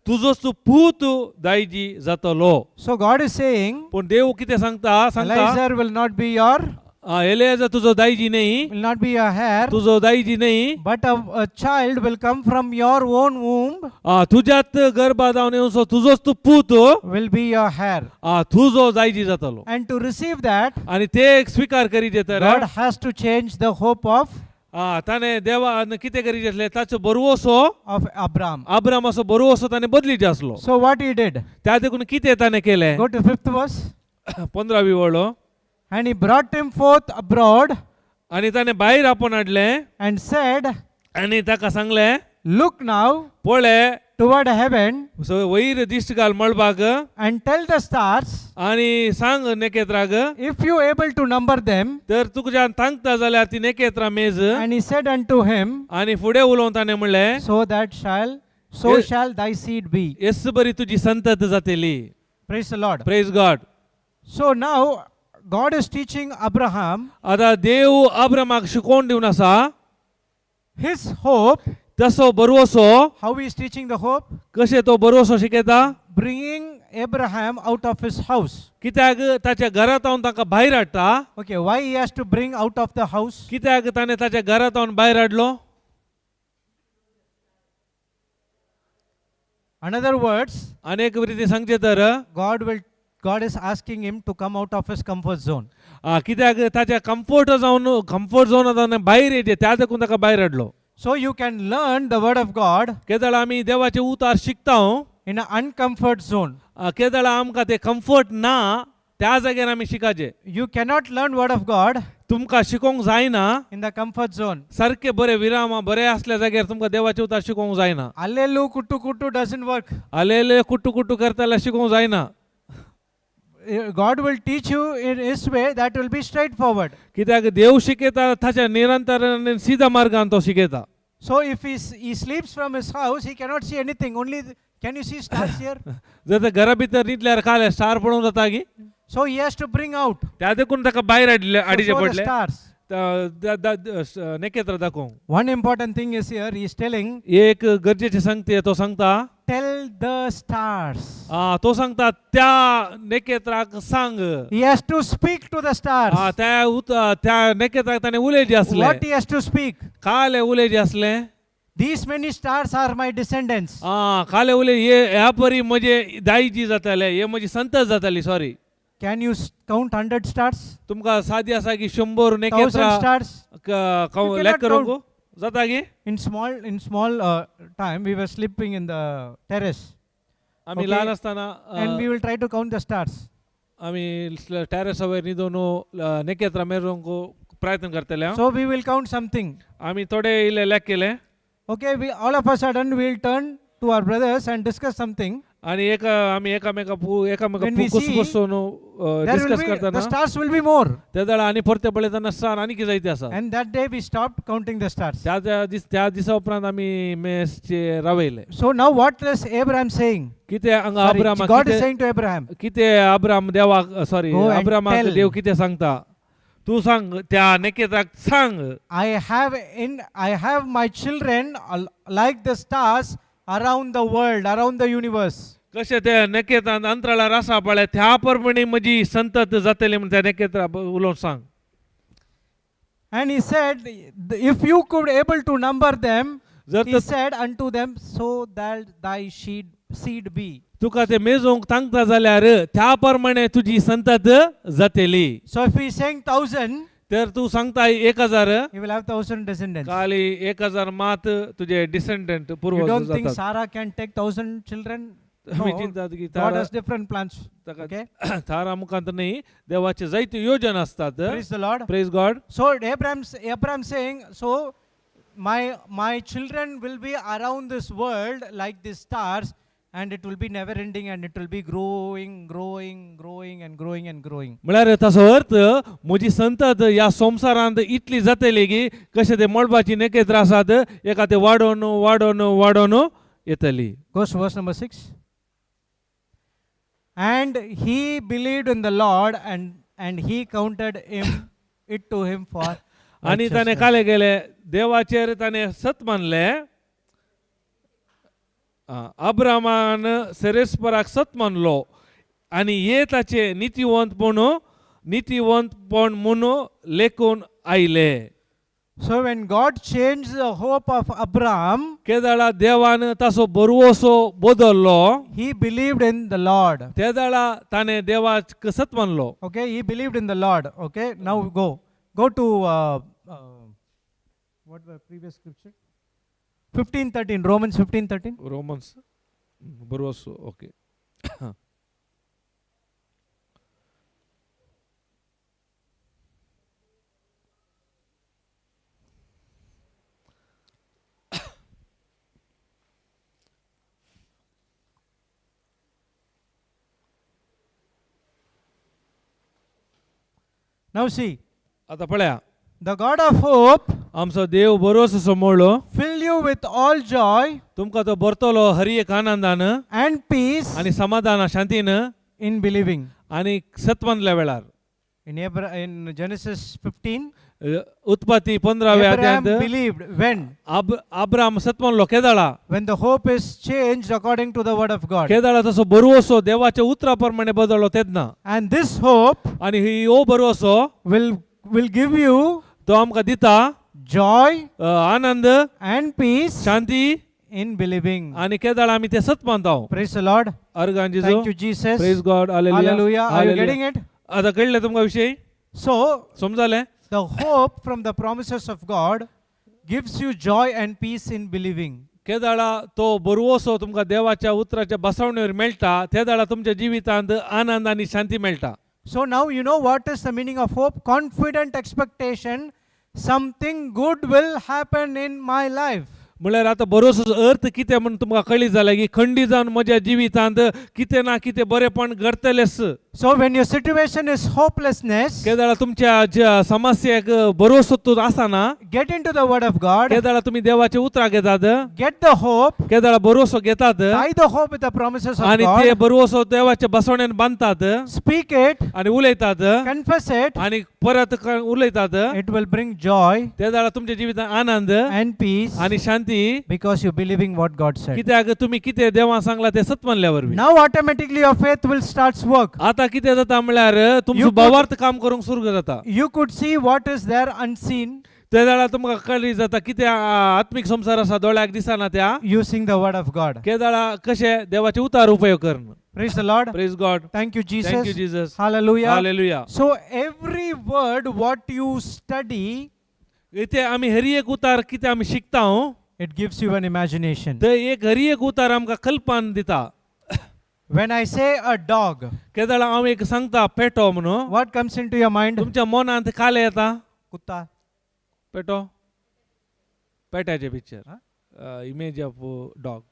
तुजोच पूत दायजी जातलो. So God is saying, पूण देव कितें सांगता Eliezer will not be your, एलियाजार तुजो दायजी न्ही will not be your heir, तुजो दायजी न्ही but a child will come from your own womb, तुज्यात गर्भात जावन येवचो तुजोच तूं पूत will be your heir. तुजो दायजी जातलो. And to receive that, आनी ते स्वीकार करीत तर God has to change the hope of ताणे देवान कितें करीत आसलें ताचो बरोवसो Abraham. अब्रामाचो बरोवसो ताणे बदलीत आसलो. So what he did? त्या देखून कितें ताणें केलें Go to 5th verse. 15वी वळो. And he brought him forth abroad आनी ताणें भायर आपोवन हाडलें and said, आनी ताका सांगलें Look now पळय toward heaven वयर दिश्ट घाल मळबाक and tell the stars, आनी सांग नेकेत्राक if you able to number them. तर तुज्यान सांगता जाल्यार ती नेकेत्रां मेज. And he said unto him, आनी फुडें उलोवन ताणें म्हणलें so shall thy seed be. Yes बरी तुजी संतत जातली. Praise the Lord. Praise God. So now God is teaching Abraham आतां देव अब्रामाक शिकोवन दिवन आसा his hope. तसो बरोवसो How he is teaching the hope? कशें तो बरोवसो शिकयता Bringing Abraham out of his house. कित्याक ताच्या घरांत हांव ताका भायर हाडटा. Okay, why he has to bring out of the house? कित्याक ताणें ताच्या घरांत हाडून भायर हाडलो. In other words, अनेक रीती सांगचे तर God is asking him to come out of his comfort zone. कित्याक ताच्या कम्फर्ट झोनांतल्यान भायर येचे त्या देखून ताका भायर हाडलो. So you can learn the word of God केदळ आमी देवाचे उतार शिकता in an uncomfort zone. केदळ आमकां ते कम्फर्ट ना त्या जाग्यार आमी शिकाचे. You cannot learn word of God तुमकां शिकोवंक जायना in the comfort zone. सारखे बरे विराम बरे असल्या जाग्यार तुमकां देवाचे उतार शिकोवंक जायना. Allelu kuttu kuttu doesn't work. आलेले कुट्टू कुट्टू करताले शिकोवंक जायना. God will teach you in his way that will be straightforward. कित्याक देव शिकयता ताच्या निरंतर सीधा मार्गान तो शिकयता. So if he sleeps from his house, he cannot see anything. Only can you see stars here? जर ते घरा भितर न्हिदल्यार काले स्टार पळोवंक जाता की. So he has to bring out. त्या देखून ताका भायर So हाडिचे show the पडले. stars. नकेत्र दाखोवंक. One important thing is here, he is telling, एक गरजेचे सांगते तो सांगता tell the stars. तो सांगता त्या नकेत्राक सांग. He has to speak to the stars. त्या नकेत्राक ताणें उलयचे असले. What he has to speak? काले उलयचे असले. These many stars are my descendants. काले उलय ह्या परी म्हजे दायजी जाताले, हे म्हजी संतत जाताली. Sorry, Can you count 100 stars? तुमकां सादी आसा की 100 1000 नकेत्रां stars? लेख cannot करूंक जाता की? In small time, we were sleeping in the terrace, आमी Okay. ल्हान आसतना and we will try to count the stars. आमी टॅरेसा वयर न्हिदून नकेत्रां मेळोवंक प्रयत्न करतले. So we will count something. आमी थोडे इल्ले लेख केले Okay, we all of a sudden we will turn to our brothers and discuss something. आणि आमी एकामेका When we see, कुसकुसून There will discuss be, करतना the stars will be more. त्या वेळा आनी परते पळयतना सान आनी कितें जायते आसा. And that day we stopped counting the stars. त्या दिसा उपरांत आमी मेसचे रावयले. So now what is Abraham saying? कितें हांगा Sorry, अब्रामाक God is saying to Abraham, कितें अब्राम देवाक सॉरी Go and अब्रामाक tell. देव कितें सांगता. तू सांग त्या नकेत्राक सांग I have my children like the stars around the world, around the universe. कशें ते नकेत्रांत अंतराळार आसा पळय त्या प्रमाणे म्हजी संतत जातली म्हण त्या नकेत्रा उलोवन सांग. And he said, if you could able to number them, जर he said unto them, so that thy seed be. तुका ते मेजोंक सांगता जाल्यार त्या प्रमाणे तुजी संतत जातली. So if he is saying 1000, तर तू सांगता 1000 he will have 1000 descendants. खाली 1000 मात तुझे डिसेंडंट You पूर्वज don't think जातात. Sarah can take 1000 children? आमी No, चिंतात की God has different plans. Okay? तारा मुखांत नाही देवाचे जायते योजना असतात. Praise the Lord. Praise God. So Abraham saying, so my children will be around this world like the stars, and it will be never ending, and it will be growing and growing. म्हळ्यार ताचो अर्थ म्हजी संतत या संवसारांत इतली जातली की कशें ते मळबाची नकेत्रां आसात एका ते वाडोवन येतली. Goes to verse number 6. And he believed in the Lord, and he counted it to him for आणि ताणे righteousness. काले गेले देवाचेर ताणे सत मानले. अब्रामान सेरेस्पराक सत मानलो आणि हे ताचे नीतिवंतपण म्हणून लेखून आयले. So when God changed the hope of Abraham, केदाळा देवान ताचो बरवसो बदललो. he believed in the Lord. तेदाळा ताणे देवाक सत मानलो. Okay, he believed in the Lord. Okay, now go to what was the previous scripture? 15:13, Romans 15:13. Romans बरवसो. ओके. Now see, आता पळया the God of hope आमचो देव बरोसो समोळलो fill you with all joy तुमकां तो भरतलो हर एक आनंदान and peace आणि समाधान शांतीन in believing. आणि सत्मानल्या वेळार. In Genesis 15, उत्पत्ती 15व्या Abraham अध्यायात believed when अब्राम सत्मानलो केदाळा. when the hope is changed according to the word of God. केदाळा तसो बरवसो देवाच्या उतरा प्रमाणे बदललो तेदना. And this hope आणि ही ओ बरवसो will give you तो आमकां दिता joy Anand and peace Shanti in believing. आणि केदाळा आमी ते सत मानता. Praise the Lord. अर्गांजीजो. Thank you, Jesus. Praise God. Hallelujah. Are you getting it? आता कळले तुमकां विषय So, समजाले. the hope from the promises of God gives you joy and peace in believing. केदाळा तो बरवसो तुमकां देवाच्या उतराच्या बसवणेर मेळटा तेदाळा तुमच्या जिवितांत आनंद आणि शांती मेळटा. So now you know what is the meaning of hope. Confident expectation, something good will happen in my life. म्हळ्यार आता बरोसो अर्थ कितें म्हण तुमकां कळ्ळी जाल्यार की खंडी जावन म्हज्या जिवितांत कितें ना कितें बरेंपण घडतलेंच. So when your situation is hopelessness, केदाळा तुमच्या ज्या समस्येक भरोसो आसाना get into the word of God, केदाळा तुम्ही देवाचे उतरा घेतात get the hope, केदाळा भरोसो घेतात tie the hope with the promises of आणि ते God, भरोसो देवाच्या बसवण्यान बांधतात speak it, आणि उलयतात confess it, आणि परत उलयतात it will bring joy केदाळा तुमच्या जिवितांत आनंद and peace आणि शांती because you're believing what God said. कित्याक तुम्ही कितें देवा सांगला ते सत मानल्यावर बी. Now automatically your faith will start work. आता कितें जाता म्हळ्यार तुमचो You could- भावार्थ काम करूंक सुरू जाता You could see what is there unseen त्या वेळा तुमकां कळी जाता कितें आत्मीक संसार आसा दोळ्याक दिसना त्या using the word of God. केदाळा कशे देवाचे उतार उपयोग करणं. Praise the Lord. Praise God. Thank you, Jesus. Thank you Jesus. Hallelujah. Hallelujah. So every word what you study, इथे आम्ही हरी एक उतार कितें आमी शिकता it gives you an imagination. ते एक हरी एक उतार आमकां कल्पन दिता. When I say a dog, केदाळा हांव एक सांगता पेटो म्हणून what comes into your mind? तुमच्या मनांत काले येता Kutta. पेटो पेट्याचे picture image of dog.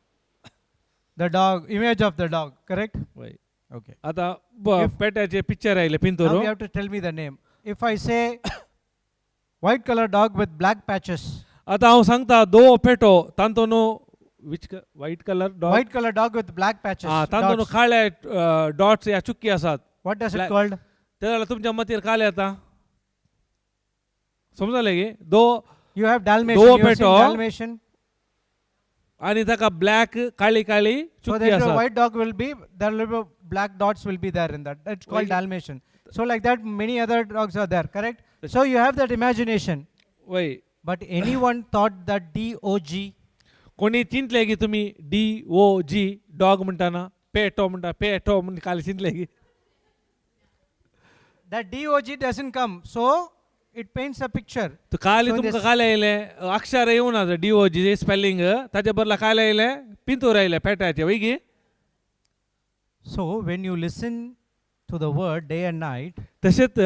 The dog, image of the dog, correct? Okay. आता If- पेट्याचे पिक्चर आयले Now पिंतूर. you have to tell me the name. If I say white color dog with black patches, आता हांव सांगता दो पेटो तांतो न्हू which white colour dog white color dog with black patches, तांतो न्हू dots, काळे dots या चुक्की आसात what does it black- called? ते जाल्यार तुमच्या मतीर काले येता समजले गे दो You have Dalmatian. Though You have seen पेटो. Dalmatian. आणि ताका ब्लॅक काळी काळी So चुक्की there is a आसात. white dog will be, there will be black dots will be there in that. It's called Why- Dalmatian. So like that, many other dogs are there, correct? So you have that imagination. वय But anyone thought that DOG, कोणी चिंतले की तुम्ही DOG dog म्हणटाना पेटो म्हणटा पेटो म्हणून काल चिंतले की that DOG doesn't come. So it paints a picture. तो काली So तुमकां this- काले येयले अक्षर येवना DOG स्पेलिंग ताचे बदला काले येयले पिंतूर आयले पेट्याचे वय गी. So when you listen to the word day and night, तसेच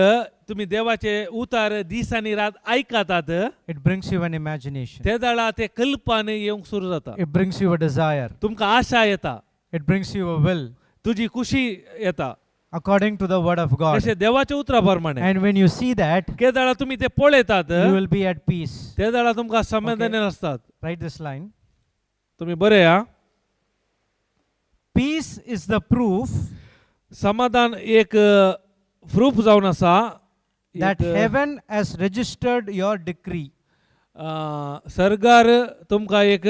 तुम्ही देवाचे उतार दीस आणि रात ऐकतात it brings you an imagination. त्या दाळा ते कल्पने येऊंक सुरू जाता. It brings you a desire. तुमकां आशा येता It brings you a will तुझी खुशी येता according to the word of God. तसे देवाच्या उतरा प्रमाणे. And when you see that, त्या दाळा तुम्ही ते पळयतात you will be at peace. त्या दाळा तुमकां समाधान Okay. असतात. Write this line. तुम्ही बरे या. Peace is the proof समाधान एक प्रूफ जावन आसा that एक, heaven has registered your decree. सरकार तुमकां एक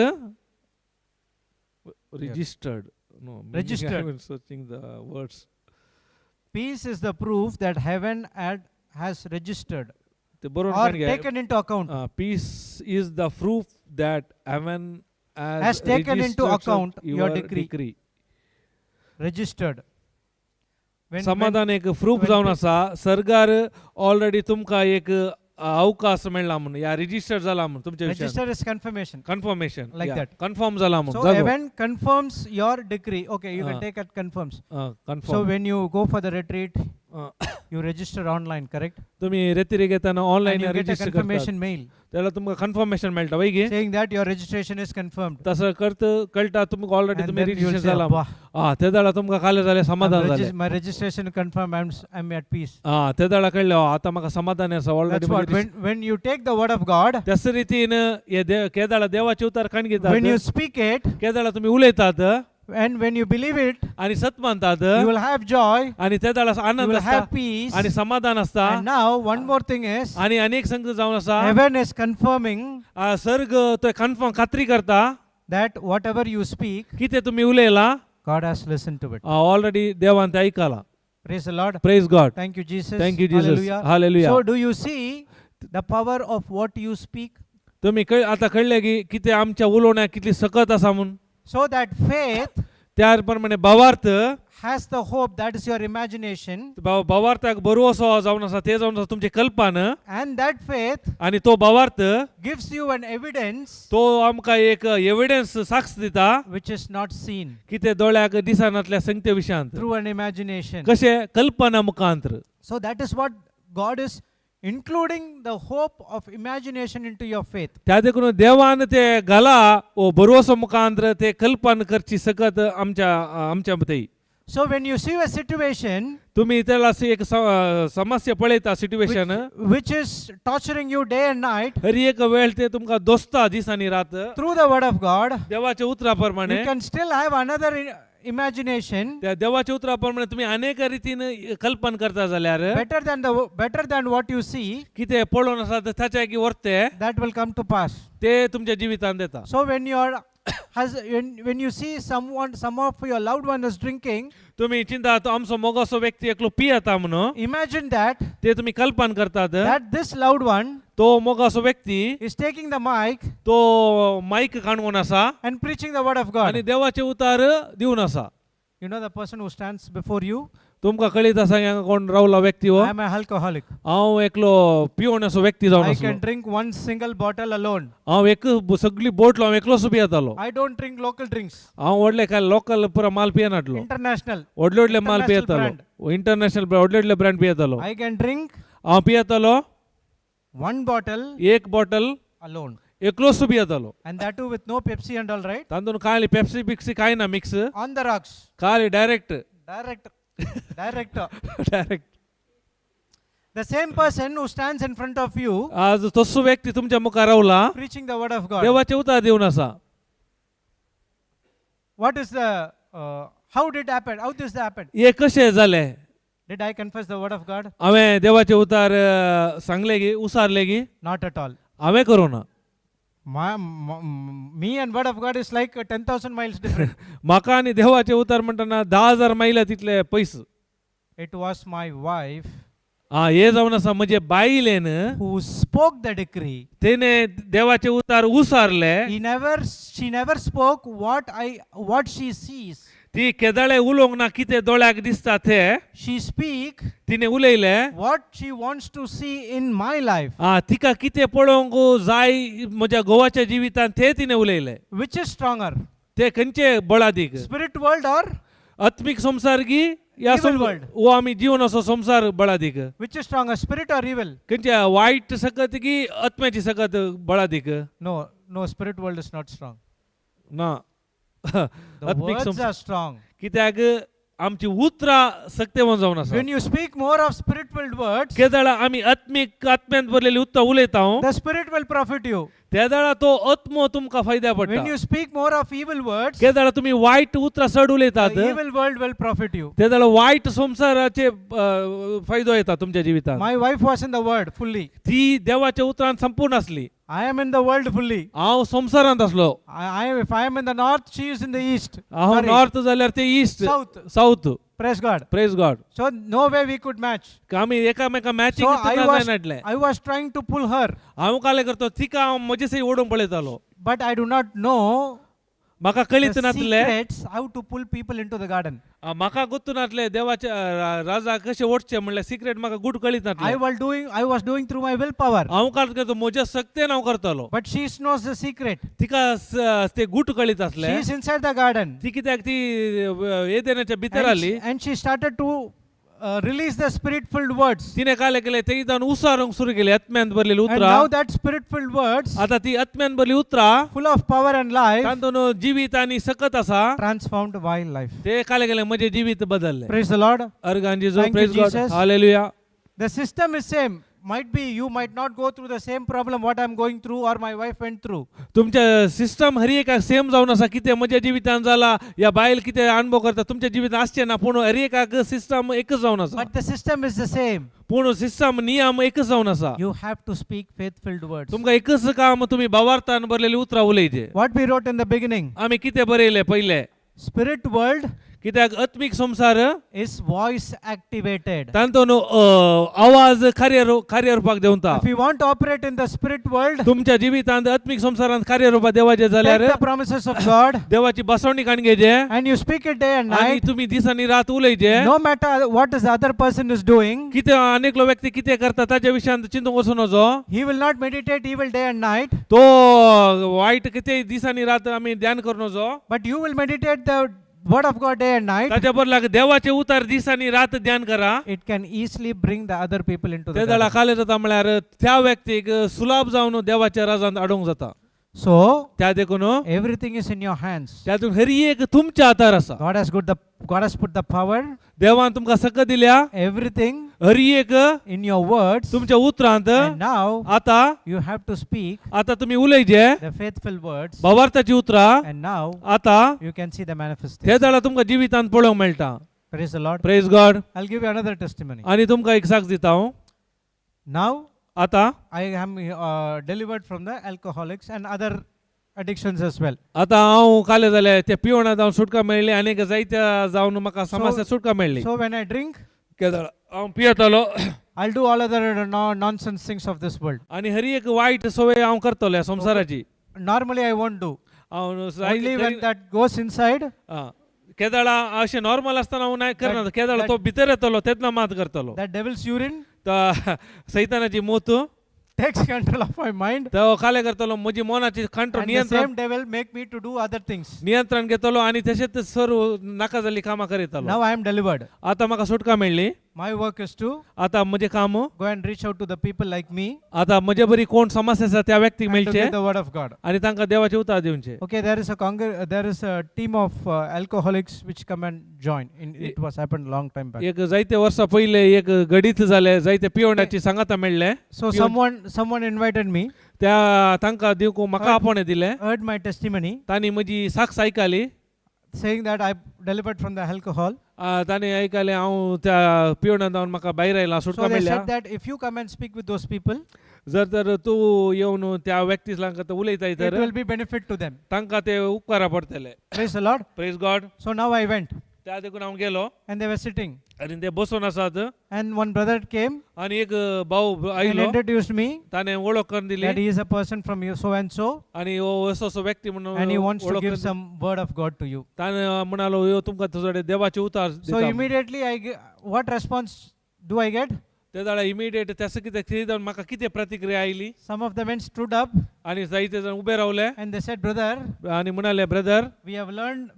registered no Registered. searching the words. Peace is the proof that heaven has registered ते बरोबर or काढ घ्या. taken into account. Peace is the proof that heaven Has taken into registered account your decree. Registered. When- समाधान एक proof when जावन pe- आसा सरकार already तुमकां एक अवकाश मेळ्ळा म्हणून या रिजिस्टर जाला म्हणून तुमच्या विशयान register is confirmation. Confirmation Like that. Confirm जाला So म्हणून जागो. heaven confirms your decree. Okay, you can Ah. take it confirms. So confirm when you go for the retreat, you register online, correct? तुम्ही रेती घेताना And online you get a register confirmation mail त्याला तुमकां confirmation मेळटा वय गे. saying that your registration is confirmed. तसं कळटा तुमकां ऑलरेडी And तुम्ही then you will register say, जाला "Abba, त्या दाडा तुमकां काले जाले समाधान जाले. my registration confirmed. I'm at peace. त्या दाडा कळले आता म्हाका समाधान आसा That's what. Already. When you take the word of God, त्याच रितीन हे केदाळा देवाचे उतार काण when you घेतात speak it, केदाळा तुम्ही उलयतात and when you believe it, आणि सत मानतात you will have joy. आणि त्या दाडा You आनंद will असता have peace. आणि समाधान असता. And now one more thing is, आणि अनेक संगत जावन आसा heaven is confirming सर्ग तो कन्फर्म खात्री करता that whatever you speak, कितें तुम्ही उलयला God has listened to it. Already देवान ते ऐकला. Praise the Lord. Praise God. Thank you, Jesus. Thank you, Jesus. Hallelujah. Hallelujah. So do you see the power of what you speak? तुम्ही आता कळले की कितें आमच्या उलोवण्याक कितली सकत आसा म्हणून. So that faith त्या प्रमाणे भावार्थ has the hope, that is your imagination, भावार्थाक भरवसो जावन आसा ते जावन आसा तुमचे कल्पन and that faith आणि तो भावार्थ gives you an evidence तो आमकां एक एविडन्स साक्ष दिता which is not seen की ते दोळ्याक दिसनातल्या संगते विशयांत through an imagination. कशे कल्पना मुखांतर. So that is what God is including the hope of imagination into your faith. त्या देखून देवान ते घाला ओ भरवसो मुखांतर ते कल्पना करची सकत आमच्या मते. So when you see a situation तुम्ही त्याला अशी एक समस्या पळयता situation which is torturing you day and night, हर एक वेळ ते तुमका दोस्ता दिसानी रात through the word of God, देवाच्या उतराप्रमाणे you can still have another imagination त्या देवाच्या उतराप्रमाणे तुम्ही अनेक रीतीने कल्पना करता जाल्यार better than what you see, कितें पळोवन आसा ते ताच्या की वर्ते that will come to pass. ते तुमच्या जिवितान देता. So when when you see some of your loved one is drinking, तुम्ही चिंता तो आमचो मोगाचो व्यक्ती एकलो पियता म्हणून imagine that तुम्ही कल्पना करतात this loved one तो मोगाचो व्यक्ती is taking the mic तो माईक काढून आसा and preaching the word of God. आणि देवाचे उतार दिवन आसा. You know the person who stands before you? तुमका कळीत आसा हांगा कोण रावला व्यक्ती हो. I am an alcoholic. हांव एकलो पिवण्याचो व्यक्ती जावन I आसलो. can drink one single bottle alone. हांव एक सगळी बोटलो हांव एकलोच पियतालो. I don't drink local drinks. हांव व्हडले काय लोकल पुरा माल पियनाटलो. International. व्हडले व्हडले माल International पियतालो. इंटरनॅशनल व्हडले व्हडले ब्रँड पियतालो. I can drink हांव पियतालो one bottle एक बॉटल alone. एकलोच पियतालो. And that too with no Pepsi and all, right? तांदून खाली पेप्सी बिक्सी काय ना मिक्स On the rocks. खाली direct Direct. Direct. The same person who stands in front of you आज तसो व्यक्ती तुमच्या मुखार रावला preaching the word of God. देवाचे उतार दिवन आसा. What is the, how did it happen? How this happened? हे कशें जाले? Did I confess the word of God? हांवें देवाचे उतार सांगले गी उसारले गी Not at all. हांवें करूना. Me and word of God is like 10,000 miles different. म्हाका आनी देवाचे उतार म्हणटाना 10,000 मैल तितले पयस. It was my wife हे जावन आसा म्हजे बायलेन who spoke the decree. तेने देवाचे उतार उसारले. She never spoke what she sees. ती केदाळे उलोवंक ना कितें दोळ्याक दिसता ते She speak तिने उलयले. what she wants to see in my life. तिका कितें पळोवंक जाय म्हज्या घोवाच्या जिवितान ते तिने उलयले. Which is stronger? ते खंयचे बळादीक Spirit world or आत्मिक संसार गी या Evil world. वो आमी जीवन असो संसार बळादीक which is stronger? Spirit or evil? खंयचे वायट सकत की आत्म्याची सकत बळादीक. No, spirit world is not strong. ना The आत्मिक words संसार are strong. कित्याक आमची उतरां सक्तेवन जावन आसा. When you speak more of spirit-filled words, केदाळा आमी आत्म्यान भरलेली उतरां उलयता the spirit will profit you. त्या दाळा तो आत्मो तुमकां फायद्या When पडटा. you speak more of evil words, केदाळा तुम्ही वायट उतरां चड उलयतात the evil world will profit you. त्या दाळा वायट संसाराचे फायदो येता तुमच्या जिवितान. My wife was in the word fully. ती देवाच्या उतरान संपूर्ण असली. I am in the world fully. हांव संसारांत असलो. If I am in the north, she is in the east. हांव Sorry, नॉर्थ जाल्यार ते east south. praise God. Praise God. So no way we could match. आमी एकामेका matching So जायनाटले. I was trying to pull her, हांव काले करतो तिका हांव म्हजे सई ओडून पळयतालो. but I do not know म्हाका the कळीत नासले. secrets how to pull people into the garden. म्हाका गुर्तू नासले देवाच्या राजा कशे ओडचे म्हणल्यार सिक्रेट म्हाका गुड कळीत नासले. I was doing through my willpower. हांव काल करतो म्हज्या सक्तेन हांव करतालो. But she knows the secret. तिका ते गुट कळीत आसले. She is inside the garden. ती कित्याक ती येदेनाच्या भितर आली. And she started to release the spirit-filled words. तिने काय केले ते इथून उसारूंक सुरू केले आत्म्यान भरलेली And उतरा. now that spirit-filled words, आता ती आत्म्यान भरली उतरा full of power and life, तांतून जीवित आणि सकत असा transformed my life. ते काय केले म्हणजे जीवित बदलले. Praise the Lord. अर्गांजी Thank you, praise God. Jesus. Hallelujah. The system is same. Might be you might not go through the same problem what I'm going through or my wife went through. तुमच्या system हर एक same जावन आसा. कितें म्हज्या जिवितान जाला या बायल कितें अनुभव करता तुमच्या जिवितान आसचे ना पूण हर एक सिस्टम एकच जावन आसा. But the system is the same. पूण सिस्टम नियम एकच जावन आसा. You have to speak faith-filled words. तुमकां एकच काम तुम्ही भावार्थान भरलेली उतरां उलयचे. What we wrote in the beginning. आमी कितें बरयले पयले. Spirit world कित्याक आत्मिक संसार is voice activated. तांतून आवाज कार्यरूपाक देवता. If you want to operate in the spirit world, तुमच्या जिवितांत आत्मिक संसारांत कार्यरूपाक देवाचे जाल्यार take the promises of God देवाची बसवणी काणगेचे and you speak it day and आणि night. तुम्ही दिसांनी रात उलयचे. No matter what is the other person is doing, कितें अनेक व्यक्ती कितें करता ताच्या विशयान चिंतूंक वचूं नजो. he will not meditate evil day and night, तो वायट कितें दिसांनी रात आमी ध्यान करूं नजो. but you will meditate the word of God day and night. ताच्या बदलाक देवाचे उतार दिसांनी रात ध्यान करा. It can easily bring the other people into ते the जाल्यार garden. काले जाता म्हळ्यार त्या व्यक्तीक सुलभ जावन देवाच्या राजांत अडोवंक जाता. So त्या देखून everything is in your hands. त्यातून हर एक तुमच्या हातार आसा. God has put the power, देवान तुमकां सगळं दिल्या, everything हर एक in your words, तुमच्या उतरांत. and now आता you have to speak आता तुम्ही उलयचे the faithful words, भावार्थाची उतरां. and now आता you can see the हे manifestation. जाल्यार तुमकां जिवितांत पळोवंक मेळटा. Praise the Lord. Praise God. I'll give you another testimony. आणि तुमकां एक साक्ष दिता हांव. Now आता I am delivered from the alcoholics and other addictions as well. आता हांव काले जाल्यार ते पिवणां जावन सुटका मेळ्ळी आनी जायत्या जावन म्हाका समस्या सुटका मेळ्ळी. So when I drink, हांव पियेतालो I'll do all other nonsense things of this world. आनी हर एक वायट सवय हांव करतलो ह्या संवसाराची. Normally I won't do. हांव Only when that goes inside, केदाळा अशें नॉर्मल आसतना हांव नाही करना. केदाळा तो भितर येतलो तेन्ना मात करतलो. that devil's urine सैतानाची मूत takes control of my mind, तो काले करतलो म्हजी मनाची कंट्रोल and the नियंत्रण same devil make me to do other things. नियंत्रण घेतलो आनी तशेंच सर्व नाका जाल्ली कामां करीतलो. Now I am delivered. आता म्हाका सुटका मेळ्ळी. My work is to आता म्हजें काम go and reach out to the people like me आता म्हजे बरी कोण समस्या आसा त्या व्यक्तीक and to मेळचे give the word of God. आनी तांकां देवाचे उतर दिवचे. Okay, there is a team of alcoholics which come and join. It was happened long time back. एक जायते वर्सां पयले एक गडीत जाले, जायते पिवण्याची सांगाता मेळ्ळे. So someone invited me, त्या तांकां दिवंक म्हाका आपणे दिले. heard my testimony, तांणी म्हजी साक्ष आयकली. saying that I delivered from the alcohol. तांणी आयकलें हांव त्या पिवण्यान जावन म्हाका भायर आयला, So सुटका they मेळ्ळ्या. said that if you come and speak with those people, जर तर तूं येवन त्या व्यक्ती सांगता उलयताय it तर will be benefit to them. तांकां ते उपकारा पडटले. Praise the Lord. Praise God. So now I went, त्या देखून हांव गेलो and they were sitting, आनी ते बसून आसात. and one brother came आनी एक भाऊ and आयलो, introduced me ताणें वळख करून दिली that he is a person from you so and so, आनी हो असो असो व्यक्ती म्हणून and he wants to वळख give करून some word of God to you. ताणें म्हणालो ह्यो तुमकां तुजे देवाचे उतार So दिता. immediately what response do I get? ते जाल्यार इमिडिएट त्याचं कितें कितें म्हाका कितें प्रतिक्रिया oily. Some of the men stood up आनी जायते जाण उबे रावले and they said, brother, आनी म्हणाले brother,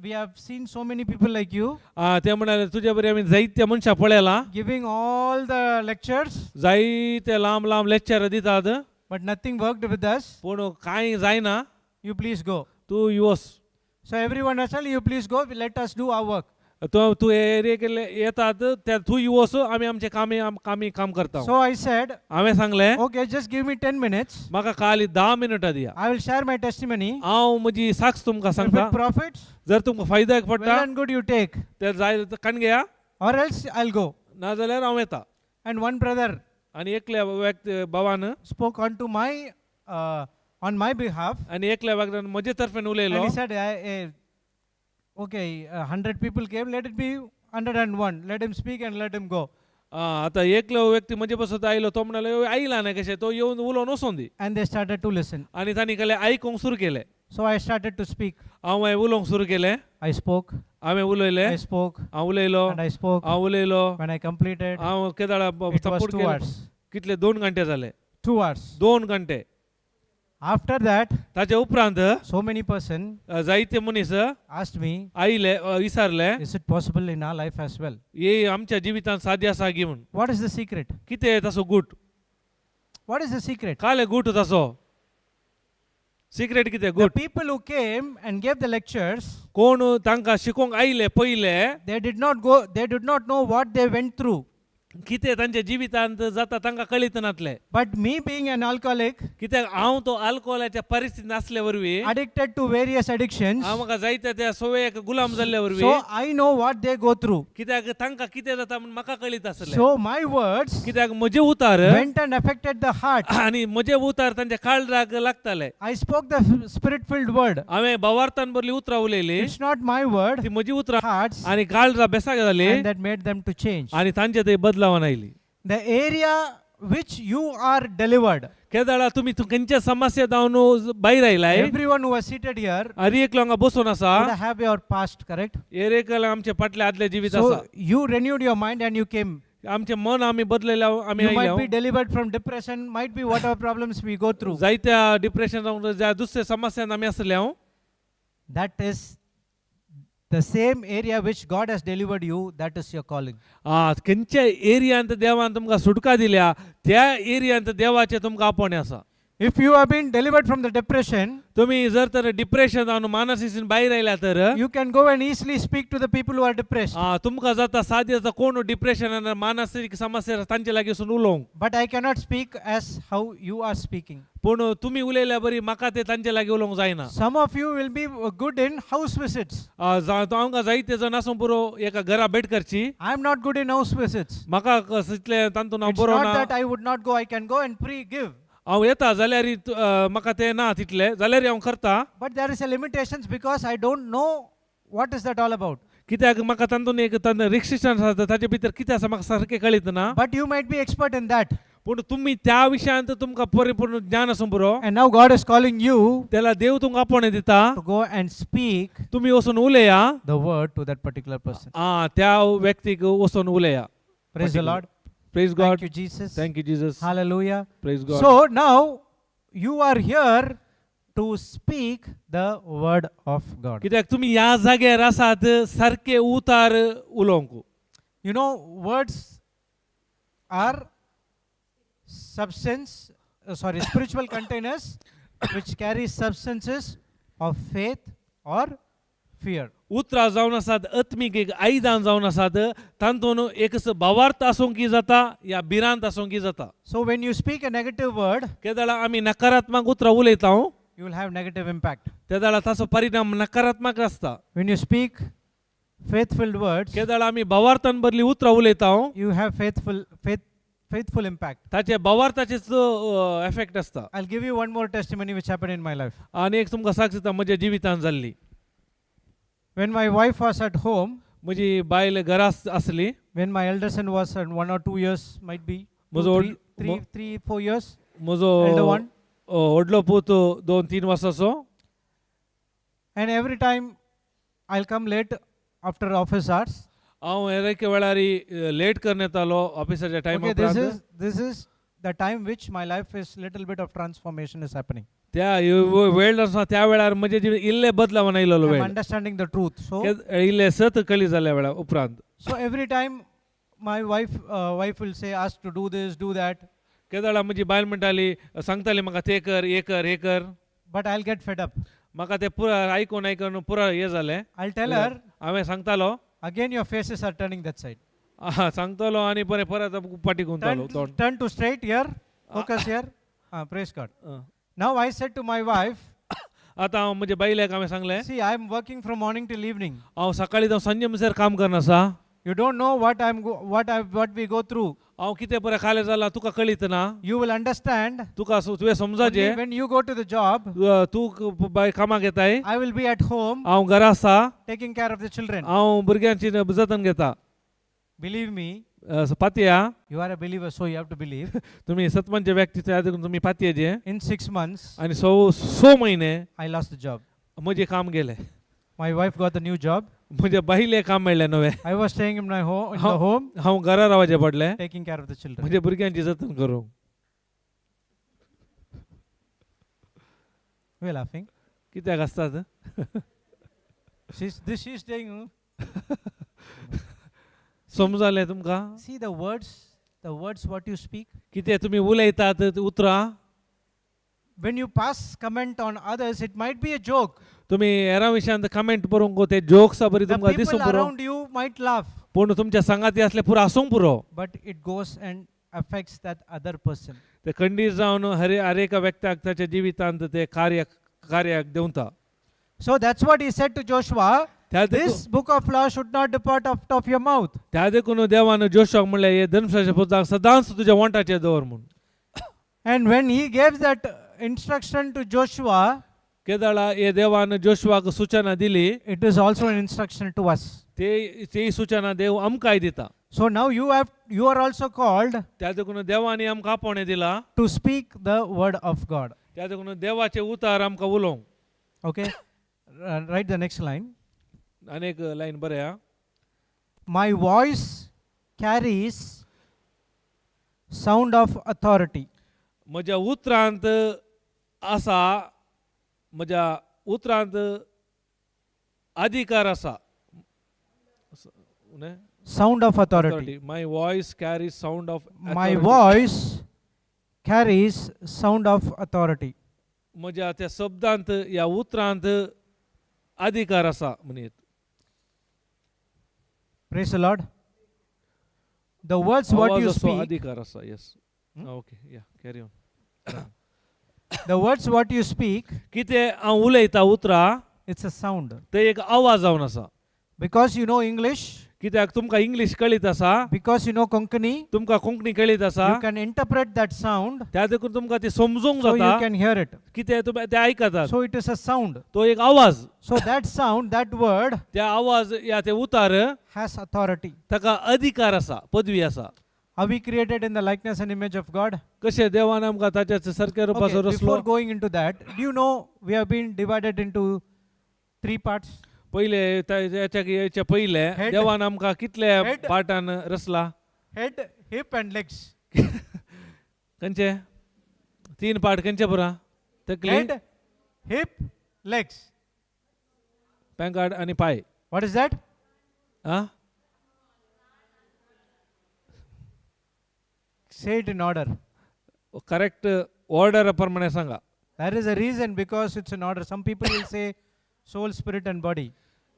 we have seen so many people like you ते म्हणाले तुजे बरी आमी जायत्या मनशां पळयला, giving all the lectures, जायते लांब लांब लेक्चर दितात, but nothing worked with us. पूण कांय जायना. You please go. तूं योस. So everyone was telling, you please go, let us do our work. तूं एरियेक येतात त्या तूं योस, आमी आमचें काम करता. So I said, हांवें सांगलें okay, just give me 10 minutes. म्हाका खाली 10 मिनटां दिया. I will share my testimony. हांव म्हजी साक्ष तुमकां If सांगता. it profits, जर तुमकां फायद्याक well पडटा and good, you take, तर जाय कान घेया, or else I'll go. नाजाल्यार हांव येता. And one brother आनी एकल्या व्यक्ती भावान spoke on my behalf, आनी एकल्या व्यक्तीन म्हजे तर्फेन उलयलो. and he said, okay, 100 people came, let it be 101. Let him speak and let him go. आता एकलो व्यक्ती म्हजे बसत आयलो, तो म्हणालो आयला नाही कशें, तो येवन उलोवन वचून दी. And they started to listen. आनी तांणी केलें आयकूंक सुरू केलें. So I started to speak. हांव उलोवंक सुरू केलें. I spoke, हांवें उलयलें, I spoke, हांव उलयलो, and I spoke. हांव उलयलो. When I completed, हांव केदाळा it was सपोर्ट 2 केलो. hours. कितले 2 घंटे जाले. 2 hours. 2 घंटे. After that, ताचे उपरांत so many person जायते मनीस asked me, आयले, विचारले, is it possible in our life as well? हे आमच्या जिवितांत साध्य आसा गी म्हूण. What is the secret? कितें ताचो गूट? What is the secret? काले गूट ताचो? सिक्रेट कितें The गूट? people who came and gave the lectures, कोण तांकां शिकोवंक आयले पयले, they did not know what they went through. कितें तांच्या जिवितांत जाता तांकां कळीत नासलें. But me being an alcoholic, कित्याक हांव तो अल्कोहोलाच्या परिस्थितींत आसले वरवीं, addicted to various addictions, हांव म्हाका जायत्या त्या सवयेक गुलाम जाल्ले वरवीं, so I know what they go through. कित्याक तांकां कितें जाता म्हूण म्हाका कळीत आसलें. So my words कित्याक म्हजे उतार went and affected the heart. आनी म्हजे उतार तांच्या काळजाक लागताले. I spoke the spirit-filled word. हांवें भावार्थान बरली उतरां उलयली, It's not my word, ती म्हजी उतरां hearts, आनी काळजां बेसाक जाली and that made them to change. आनी तांचे थंय बदलावन आयली. The area which you are delivered, केदाळा तुमी खंयच्या समस्या जावन भायर आयलाय. everyone who was seated here हर एक हांगा बसून आसा, would have your past, correct? हेर एक आमचे फाटले आदले जिवीत So आसा. you renewed your mind and you came. आमचे मन आमी बदलयल्या, आमी You might be आयल्या. delivered from depression, might be whatever problems we go through. जायत्या डिप्रेशन जावन ज्या दुसऱ्या समस्यान आमी आसल्या, That is the same area which God has delivered you, that is your calling. खंयच्या एरियांत देवान तुमकां सुटका दिल्या, त्या एरियांत देवाचे तुमकां आपोवणें आसा. If you have been delivered from the depression, तुम्ही जर तर डिप्रेशन जावन मानसिकतेन भायर आयल्या तर you can go and easily speak to the people who are depressed. तुमकां जाता सादी जाता कोण डिप्रेशन मानसिक समस्या तांचे लागीं वचून उलोवंक. But I cannot speak as how you are speaking. पूण तुमी उलयल्या बरी म्हाका ते तांचे लागीं उलोवंक जायना. Some of you will be good in house visits. हांव जायते जण आसूं पुरो एका घरा भेट करची. I am not good in house visits. म्हाका तितले तांतून हांव It's बरो not ना. that I would not go. I can go and give. हांव येता जाल्यार म्हाका ते ना तितले जाल्यार हांव करता. But there is a limitations because I don't know what is that all about. कित्याक म्हाका तांतून एक रिस्ट्रिक्शन आसा ताचे भितर कितें आसा म्हाका सारकें कळीत ना. But you might be expert in that. पूण तुमी त्या विशयांत तुमकां परिपूर्ण ज्ञान आसूं पुरो. And now God is calling you त्याला देव तुमकां आपोवणें दिता. to go and speak तुमी वचून उलया. the word to that particular person. त्या व्यक्तीक वचून उलया. Praise the Lord. Praise God. Thank you, Jesus. Thank you, Jesus. Hallelujah. Praise God. So now you are here to speak the word of God. कित्याक तुमी ह्या जाग्यार आसात सारके उतार उलोवंक. You know, words are spiritual containers which carry substances of faith or fear. उतरां जावन आसात आत्मीक एक आयदान जावन आसात तांतून एक भावार्थ आसूंकी जाता या भिरांत आसूंकी जाता. So when you speak a negative word, केदाळा आमी नकारात्मक उतरां उलयता you will have negative impact. तेदाळा ताचो परिणाम नकारात्मक आसता. When you speak faith-filled words, केदाळा आमी भावार्थान बदली उतरां उलयता you have faithful impact. ताचे भावार्थाचेच एफेक्ट आसता. I'll give you one more testimony which happened in my life. आनी एक तुमकां सांगता म्हज्या जिवितांत जाल्ली. When my wife was at home, म्हजी बायल घरा आसली. when my elder son was 1 or 2 years, might be म्हजो 3-4 years, म्हजो elder one, व्हडलो पूत 2-3 वर्साचो. and every time I'll come late after office hours. हांव एके वेळारी लेट करून येतालो ऑफिसाच्या टायमा Okay, उपरांत. this is the time which my life is little bit of transformation is happening. त्या वेळ आसा त्या वेळार म्हजे जिवीत इल्ले बदलावन आयलोलो I'm वेळ. understanding the truth. So इल्ले सत कळी जाल्या वेळा उपरांत. so every time my wife will say, ask to do this, do that. केदाळा म्हजी बायल म्हणटाली सांगताली म्हाका ते कर हे कर हे कर. But I'll get fed up. म्हाका ते पुरा आयकून पुरा हे जालें. I'll tell her, हांवें सांगतालो again your faces are turning that side. सांगतालो आनी परत पाटी गुंतालो तोंड. Turn to straight here, focus here. Praise God. Now I said to my wife, आतां हांव म्हजे बायलेक हांवें सांगलें see, I'm working from morning till evening. हांव सकाळी जावन सांजे म्हणसर काम करना आसा. You don't know what we go through. हांव कितें पळय खालें जालां तुका कळीत ना. You will understand तुका तुवें समजाचें. only when you go to the job. तूं बाय कामाक येताय. I will be at home हांव घरा आसा. taking care of the children. हांव भुरग्यांची जतन घेता. Believe me, पातया you are a believer, so you have to believe. तुम्ही सतमंचे व्यक्ती तुम्ही पातयेचे. In 6 months, आणि 6 महिने I lost the job. म्हजे काम गेले. My wife got a new job. म्हज्या बायले काम मेळ्ळें नवें. I was staying in the home, हांव घरा रावचें पडलें taking care of the children. म्हज्या भुरग्यांची जतन करूंक. We're laughing. कित्याक आसतात? She's saying, समजालें तुमकां? see the words what you speak. कितें तुमी उलयतात उतरां. When you pass comment on others, it might be a joke. तुमी हेरां विशयांत कमेंट करूंक ते जोक्स बरी The तुमकां people दिसूंक पुरो. around you might laugh, पूण तुमच्या सांगाती असले पुरो आसूंक पुरो. but it goes and affects that other person. ते खंडीत जावन हर एका व्यक्त्याक ताच्या जिवितांत ते कार्याक देंवता. So that's what he said to Joshua. त्या This book of law should not depart out of your mouth. त्या देखून देवान जोशुआक म्हणलें हे धर्मशास्त्राच्या पुस्तकाक सदांच तुज्या वंटाचेर दवर म्हूण. And when he gave that instruction to Joshua, केदाळा हे देवान जोशुआक सूचना दिली. it is also an instruction to us. ती सूचना देव आमकांय दिता. So now you are also called त्या देखून देवानी आमकां आपोवणें दिला. to speak the word of God. त्या देखून देवाचे उतार आमकां उलोवंक. Okay? Write the next line. आनीक लायन बरें. My voice carries sound of authority. म्हज्या उतरांत आसा म्हज्या उतरांत अधिकार आसा. Sound of authority. My voice carries sound of My authority. voice carries sound of authority. म्हज्या त्या शब्दांत या उतरांत अधिकार आसा म्हणीत. Praise the Lord. The words what you आवाजाचो speak, अधिकार आसा. येस. ओके, या carry on. the words what you speak, कितें हांव उलयता उतरां it's a sound. ते एक आवाज जावन आसा. Because you know English, कित्याक तुमकां इंग्लीश कळीत आसा, because you know Konkani, तुमकां कोंकणी कळीत आसा, you can interpret that sound, त्या देखून तुमकां ती समजूंक so you जाता can hear it. कितें तुमी ते आयकतात. So it is a sound. तो एक आवाज. So that sound, that word त्या आवाज या ते उतार has authority. ताका अधिकार आसा, पदवी आसा. Are we created in the likeness and image of God? कशें देवान आमकां ताच्याच सारक्या रुपाचो Okay, रचलो. before going into that, do you know we have been divided into 3 parts? पहिले याच्या पहिले Head. देवान आमकां कितल्या Head. पार्टान रचला. Head, hip and legs. खंयचे 3 पार्ट खंयचे बरा तकली, Head, hip, legs. पँकार्ड आणि पाय. What is that? आ Say it in order. Correct order प्रमाणे सांगा. There is a reason because it's in order. Some people will say soul, spirit and body.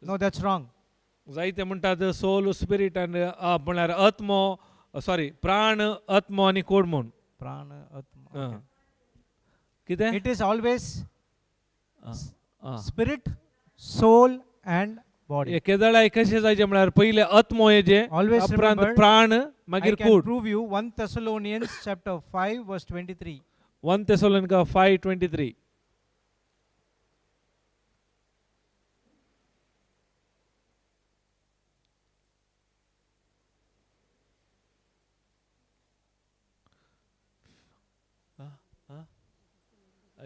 No, that's wrong. जायते म्हणटात soul, spirit आनी म्हळ्यार आत्मो, सॉरी प्राण, आत्मो आनी कूड म्हूण. Prana, Atma. आं. कितें It is always ah. spirit, soul and body. हे केदळाय कशें जायचे म्हळ्यार पहिले आत्मो येजे, Always उपरांत remember, प्राण, I मागीर can could. prove you 1 Thessalonians chapter 5 verse 23. 1 Thessalonica 5:23.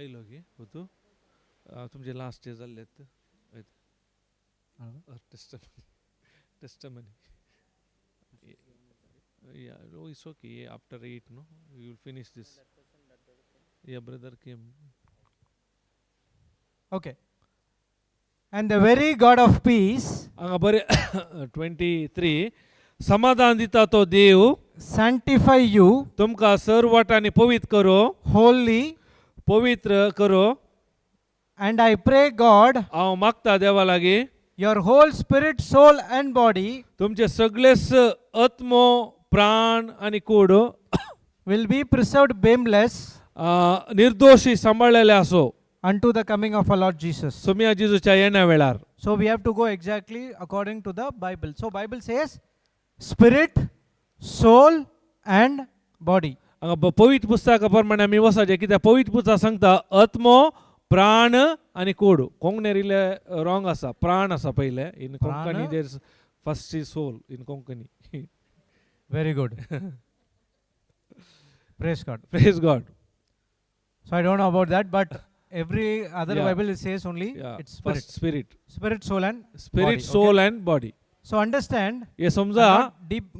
आयलो गे होतो तुमचे लास्ट जे जाल्ले testimony. Yeah, no, it's okay. After 8, no, we will finish this. Yeah, brother came. Okay. And the very God of peace हांगा बरे 23 समाधान दिता तो देव sanctify you तुमकां सर्व वाटांनी पवित्र करो, wholly, पवित्र करो. and I pray God हांव मागता देवा लागीं your whole spirit, soul and body तुमचे सगळेच आत्मो, प्राण आनी कूड will be preserved blameless निर्दोषी सांबाळलेले आसो unto the coming of our Lord Jesus. Saumya जेजूच्या येण्या वेळार. So we have to go exactly according to the Bible. So Bible says spirit, soul and body. हांगा पवित्र पुस्तका प्रमाणे आमी वसाचे कित्याक पवित्र पुस्तक सांगता आत्मो, प्राण आनी कूड. कोंकणी इल्ले रॉंग आसा. प्राण आसा पहिले in Konkani. There is first is soul in Konkani. Very good. Praise God. Praise God. So I don't know about that, but every other Yeah. Bible it says only Yeah. it's spirit. First spirit. Spirit, soul and Spirit, body. soul Okay? and body. So understand, हे I'm समजा not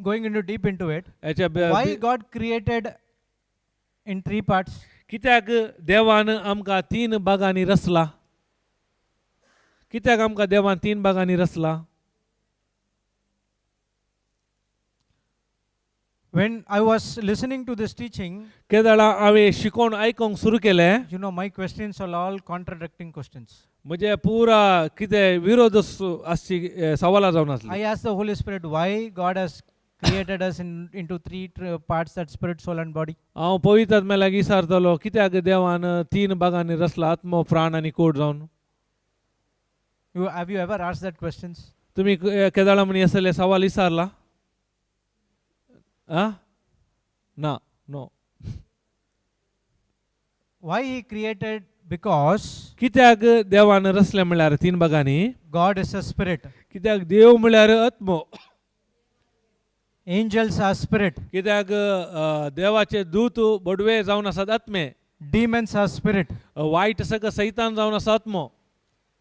going deep into it. याच्या Why God created in 3 parts? कित्याक देवान आमकां 3 भागांनी रचला. कित्याक आमकां देवान 3 भागांनी रचला. When I was listening to this teaching, केदाळा हांवें शिकोवन आयकोंक सुरू केलें. you know, my questions are all contradicting questions. म्हणजे पुरा कितें विरोध आसची सवालां जावन आसली. I asked the Holy Spirit why God has created us into 3 parts, that spirit, soul and body. हांव पवित्र आत्म्या लागीं विचारतलो कित्याक देवान 3 भागांनी रचला आत्मो, प्राण आनी कूड जावन. Have you ever asked that questions? तुमी केदाळा म्हणी असले सवाल विचारला? ना, no. Why He created? Because कित्याक देवान रचलें म्हळ्यार 3 भागांनी. God is a spirit. कित्याक देव म्हळ्यार आत्मो. Angels are spirit. कित्याक देवाचे दूत बडवे जावन आसात आत्मे. Demons are spirit. वायट सगळं सैतान जावन आसा आत्मो.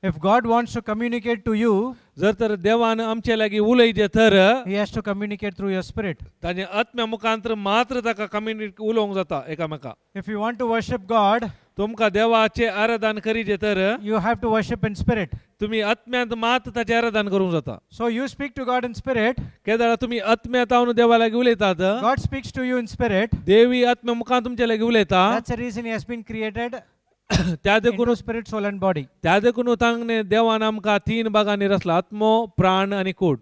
If God wants to communicate to you, जर तर देवान आमचे लागीं उलयचे तर He has to communicate through your spirit. ताजे आत्म्या मुखांतर मात्र ताका कम्युनिकेट उलोवंक जाता एकामेका. If you want to worship God, तुमकां देवाचे आराधन करीचे तर you have to worship in spirit. तुम्ही आत्म्यांत मात ताचे आराधन करूंक जाता. So you speak to God in spirit, Kedaara तुम्ही आत्म्यांत हांव देवा लागीं उलयतात. God speaks to you in spirit. देवी आत्म्या मुखार तुमचे लागीं उलयता. That's the reason He has been created त्या देखून into spirit, soul and body. त्या देखून तांगणे देवान आमकां 3 भागांनी रचला, आत्मो, प्राण आनी कूड.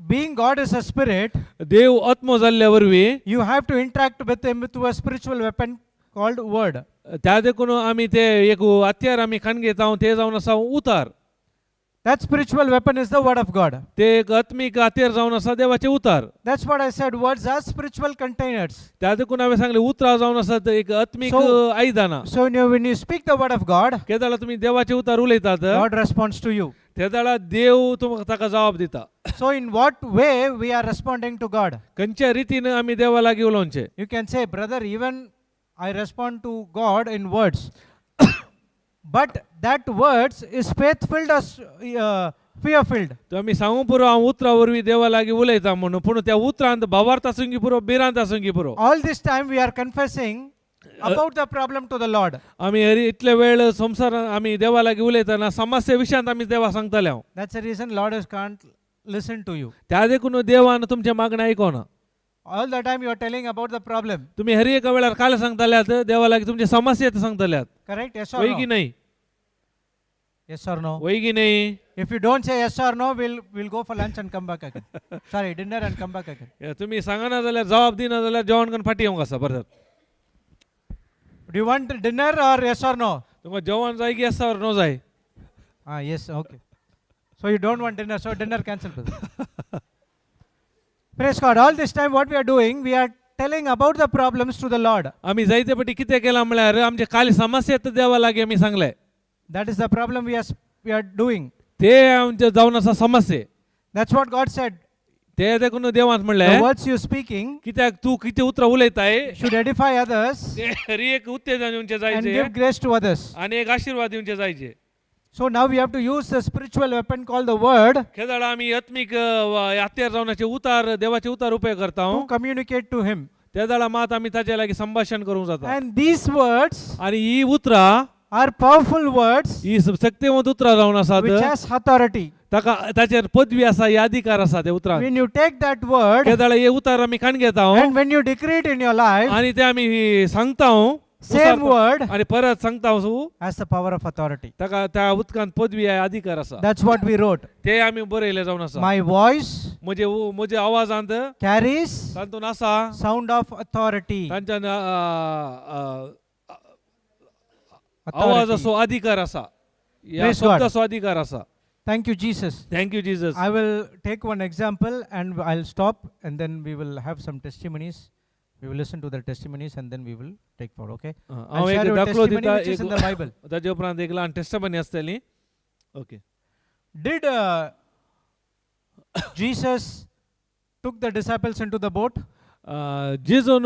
Being God is a spirit, देव आत्मो जाल्ल्या वरवीं you have to interact with Him through a spiritual weapon called word. त्या देखून आमी ते एक हत्यार आमी खाण घेता ते जावन आसा उतार. That spiritual weapon is the word of God. ते एक आत्मीक हत्यार जावन आसा देवाचे उतार. That's what I said. Words are spiritual containers. त्या देखून हांवें सांगलें उतरां जावन आसात एक आत्मीक आयदानां. So when you speak the word of God, Kedaara तुम्ही देवाचे उतार उलयतात, God responds to you. त्या दाळा देव तुमकां ताका जबाब दिता. So in what way we are responding to God? खंयच्या रितीन आमी देवा लागीं उलोवचें. You can say, brother, even I respond to God in words. But that words is faith-filled or fear-filled. तो आमी सांगूं पुरो हांव उतरां वरवीं देवा लागीं उलयता म्हणून, पूण त्या उतरांत भावार्थ आसूंकी पुरो, बिरांत आसूंकी पुरो. All this time we are confessing about the problem to the Lord. आमी इतले वेळ संवसार आमी देवा लागीं उलयतना समस्या विशयांत आमी देवा सांगताले हांव. That's the reason Lord can't listen to you. त्या देखून देवान तुमचें मागणें आयकोना. All the time you are telling about the problem. तुम्ही हर एका वेळार काल सांगताल्यात देवा लागीं तुमचे समस्या सांगताल्यात. Correct? Yes or वय की no? नाही? Yes or no? वय की नाही? If you don't say yes or no, we'll go for lunch and come back again. Sorry, dinner and come back again. तुम्ही सांगना जाल्यार जबाब दिना जाल्यार जेवण करून फाटी येवंक आसा बरं. Do you want dinner or yes or no? तुमकां जेवण जाय की आसा or नो जाय? Yes, okay. So you don't want dinner, so dinner cancel. Praise God. All this time what we are doing, we are telling about the problems to the Lord. आमी जायते फाटी कितें केलां म्हळ्यार आमचे काल समस्या देवा लागीं आमी सांगले. That is the problem we are doing. ते आमचे जावन आसा समस्या. That's what God said. ते देखून देवान The म्हणलें words you speaking कित्याक तूं कितें उतरां उलयताय should edify others ते हरी एक उत्तेजन दिवचे and जायचे give grace to others. आनी एक आशीर्वाद दिवचे जायचे. So now we have to use the spiritual weapon called the word खेदाळा आमी आत्मीक हत्यार जावनाचे उतार देवाचे उतार उपेग करता. to communicate to Him. त्या दाळा मात आमी ताचे लागीं संभाशण करूंक जाता. And these words आनी ही उतरां are powerful words ही शक्तिवंत उतरां जावन आसात. which has authority. ताका ताचेर पदवी आसा, हे अधिकार आसा ते उतरां. When you take that word त्या दाळा हे उतार आमी काण घेता and when you decree it in your life, आनी ते आमी सांगता same word आनी परत सांगता has the power of authority. ताका त्या उदकांत पदवी आहे, अधिकार आसा. That's what we wrote. ते आमी बरयले जावन आसा. My voice म्हजे आवाजांत carries तातूंत आसा sound of authority. तांच्यान आवाज असो अधिकार आसा. या Praise God. शब्दाचो अधिकार आसा. Thank you, Jesus. Thank you Jesus. I will take one example and I'll stop and then we will have some testimonies. We will listen to the testimonies and then we will take forward, okay? I'll हांव share एक your दाखलो testimony दिता. which is in the Bible. ताचे उपरांत एक ल्हान testimony आसतली. Okay. Did Jesus took the disciples into the boat? जेजून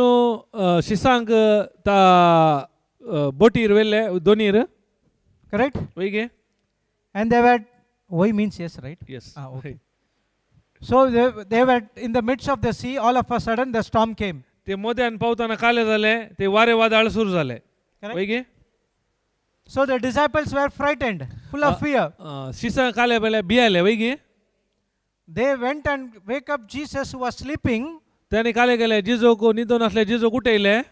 शिसांक ता बोटीर वेल्ले दोनीर. Correct? वय गे. And they were, why means yes, right? Yes. Okay. So they were in the midst of the sea, all of a sudden the storm came. ते मोद्यान पावताना काले जाले, ते वारे वादळ सुरू झाले. Correct? वय गे. So the disciples were frightened, full of fear. शिसां काले पयले भियाले. वय गे. They went and wake up Jesus who was sleeping त्याने काले गेले जिजोक न्हिदून आसले जिजोक उठयले.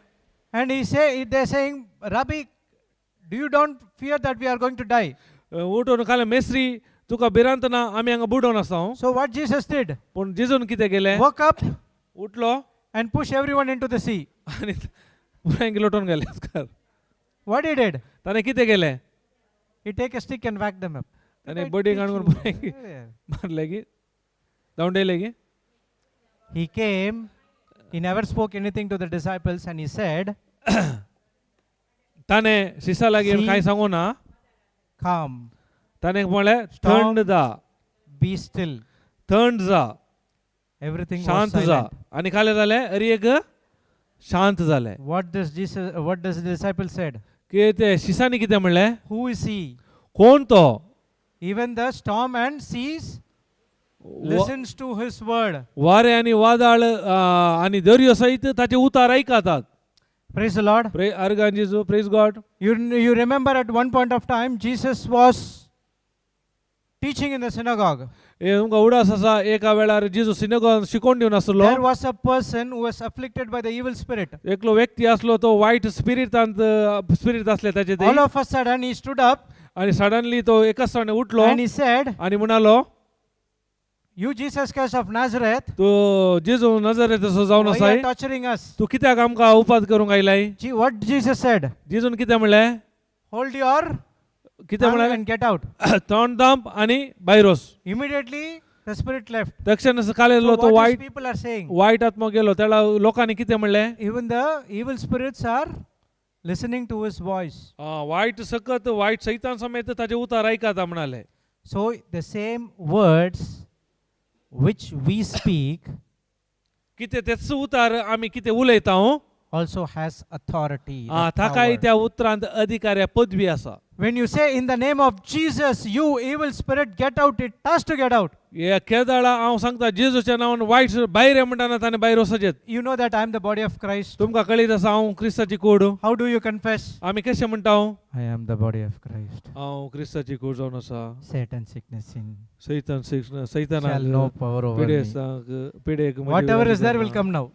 and they're saying, Rabbi, do you don't fear that we are going to die? उठून काले मेस्त्री तुका भिरांत ना आमी हांगा बुडोन आसा. So what Jesus did, पूण जिजून कितें केलें woke up उठलो and pushed everyone into the sea. आनी पुराय लोटून गेले. What he did, ताणें कितें केलें he take a stick and whack them up. ताणें बडी काडून पुराय मारले की धांवडयले की. He came, he never spoke anything to the disciples and he said, ताणें शिसा लागीं कांय सांगू ना. Come, ताणें म्हणलें Storm. थंड जा, be still. थंड जा, Everything was शांत जा. silent. आनी काले जालें अरे एक शांत जालें. What does the disciples said? की ते शिसांनी कितें म्हणलें Who is he? कोण तो. Even the storm and seas listens to his word. वारे आनी वादळ आनी दर्यो सहित ताचे उतार ऐकातात. Praise the Lord. अर्गान जेजू, praise God. You remember at one point of time, Jesus was teaching in the synagogue. हे तुमका उडास असा एका वेळार जेजू सिनेगॉन शिकोवन दिवन आसलो. There was a person who was afflicted by the evil spirit. एकलो व्यक्ती असलो तो वाईट स्पिरिट असले त्याचे ते. All of a sudden he stood up आणि सडनली तो एकाच क्षणी उठलो and he said, आणि म्हणालो, "You Jesus Christ of Nazareth, तो जेजू नजरेतसो जावन why आसाय, you are torturing us?" तू कित्याक आमकां उपाद करूंक आयलाय? What Jesus said? जेजून कितें म्हणलें? Hold your कितें tongue म्हणाले? and get out. तोंड दांप आणि भायर वच. Immediately the spirit left. तक्षण So कालेलो तो what वाईट these people are saying? वाईट आत्मा गेलो. त्याला लोकांनी कितें म्हणलें? Even the evil spirits are listening to his voice. वाईट सकत वाईट सैतान समेत ताचे उतार ऐकाता म्हणाले. So the same words which we speak कितें तेच उतार आमी कितें उलयता also has authority. ताकाय power. त्या उतरांत अधिकार पदवी आसा. When you say in the name of Jesus, you evil spirit, get out, it has to get out. हे केदाळा हांव सांगता जेजूच्या नांवान वाईट भायर ये म्हणटाना ताणें भायर वचचेत. You know that I am the body of Christ. तुमकां कळीत आसा हांव क्रिस्ताची कूड. How do you confess? आमी कशें म्हणटा I am the body of Christ. हांव क्रिस्ताची कूड जावन आसा. Satan, sickness, sin सैतान shall सैतानाक no power over me. पिडेक Whatever is there will come now.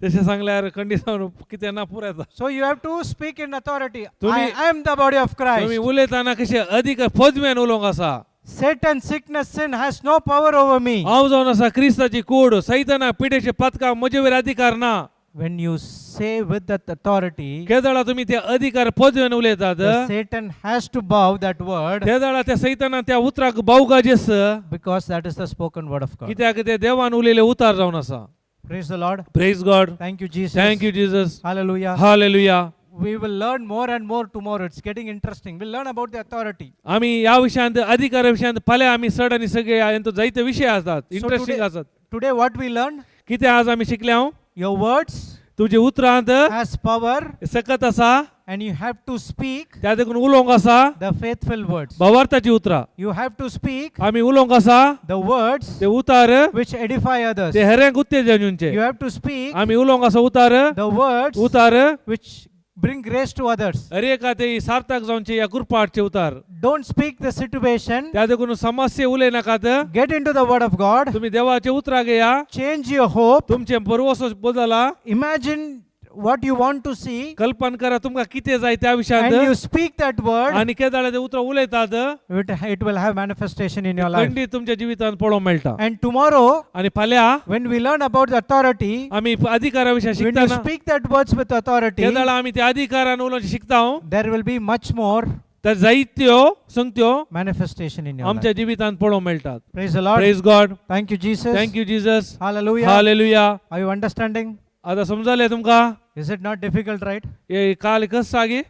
तशें सांगल्यार खंडी जावन कितें ना पुरो येता. So you have to speak in authority. तुम्ही- I am the body of तुम्ही Christ. उलयताना कशें अधिकार पदव्यान उलोवंक आसा. Satan, sickness, sin has no power over me. हांव जावन आसा क्रिस्ताची कूड. सैताना पिडेचे पदका म्हजे वयर अधिकार ना. When you say with that authority, केदाळा तुम्ही त्या अधिकार पदव्यान उलयतात. the Satan has to bow that word केदाळा त्या सैतानान त्या उतराक बावगाजेस because that is the spoken word of God. कित्याक ते देवान उलयले उतार जावन आसा. Praise the Lord. Praise God. Thank you, Jesus. Thank you Jesus. Hallelujah. Hallelujah. We will learn more and more tomorrow. It's getting interesting. We'll learn about the authority. आम्ही या विषयांत अधिकार विषयांत फाल्यां आमी चड आनी सगळे यांचो जायते विषय आसात. इंटरेस्टिंग आसात. Today what we learned? कितें आज आमी शिकल्या? Your words तुझे उतरांत has power सकत आसा. and you have to speak त्या देखून उलोवंक आसा. the faithful words. भावार्थाची उतरां You have to speak आमी उलोवंक आसा. the words ते उतार which edify others. ते हेरेंक उत्तेजन दिवचे. You have to speak आमी उलोवंक आसा उतार. the words उतार which bring grace to others. हरेका ते सार्थक जावचे या कृपाचे उतार. Don't speak the situation. त्या देखून समस्ये उलय नाकात. Get into the word of God. तुम्ही देवाचे उतरा घेया. Change your hope. तुमचे परवसो बदला. Imagine what you want to see कल्पना करा तुमका कितें जाय त्या and you विशयांत. speak that word. आणि केदाळे ते उतरां उलयतात. It will have manifestation in your life. खंडीत तुमच्या जिवितांत पळोवंक मेळटा. And tomorrow आणि फाल्यां when we learn about the authority, आमी अधिकारा विशय when you शिकताना speak that words with authority, केदाळा आमी त्या अधिकारान उलोवचे शिकता. there will be much more तर जायत्यो संगत्यो manifestation in your आमच्या life. जिवितांत पळोवंक मेळटात. Praise the Lord. Praise God. Thank you, Jesus. Thank you Jesus. Hallelujah. Hallelujah. Are you understanding? आता समजले तुमका? Is it not difficult, right? हे काल कस सागी?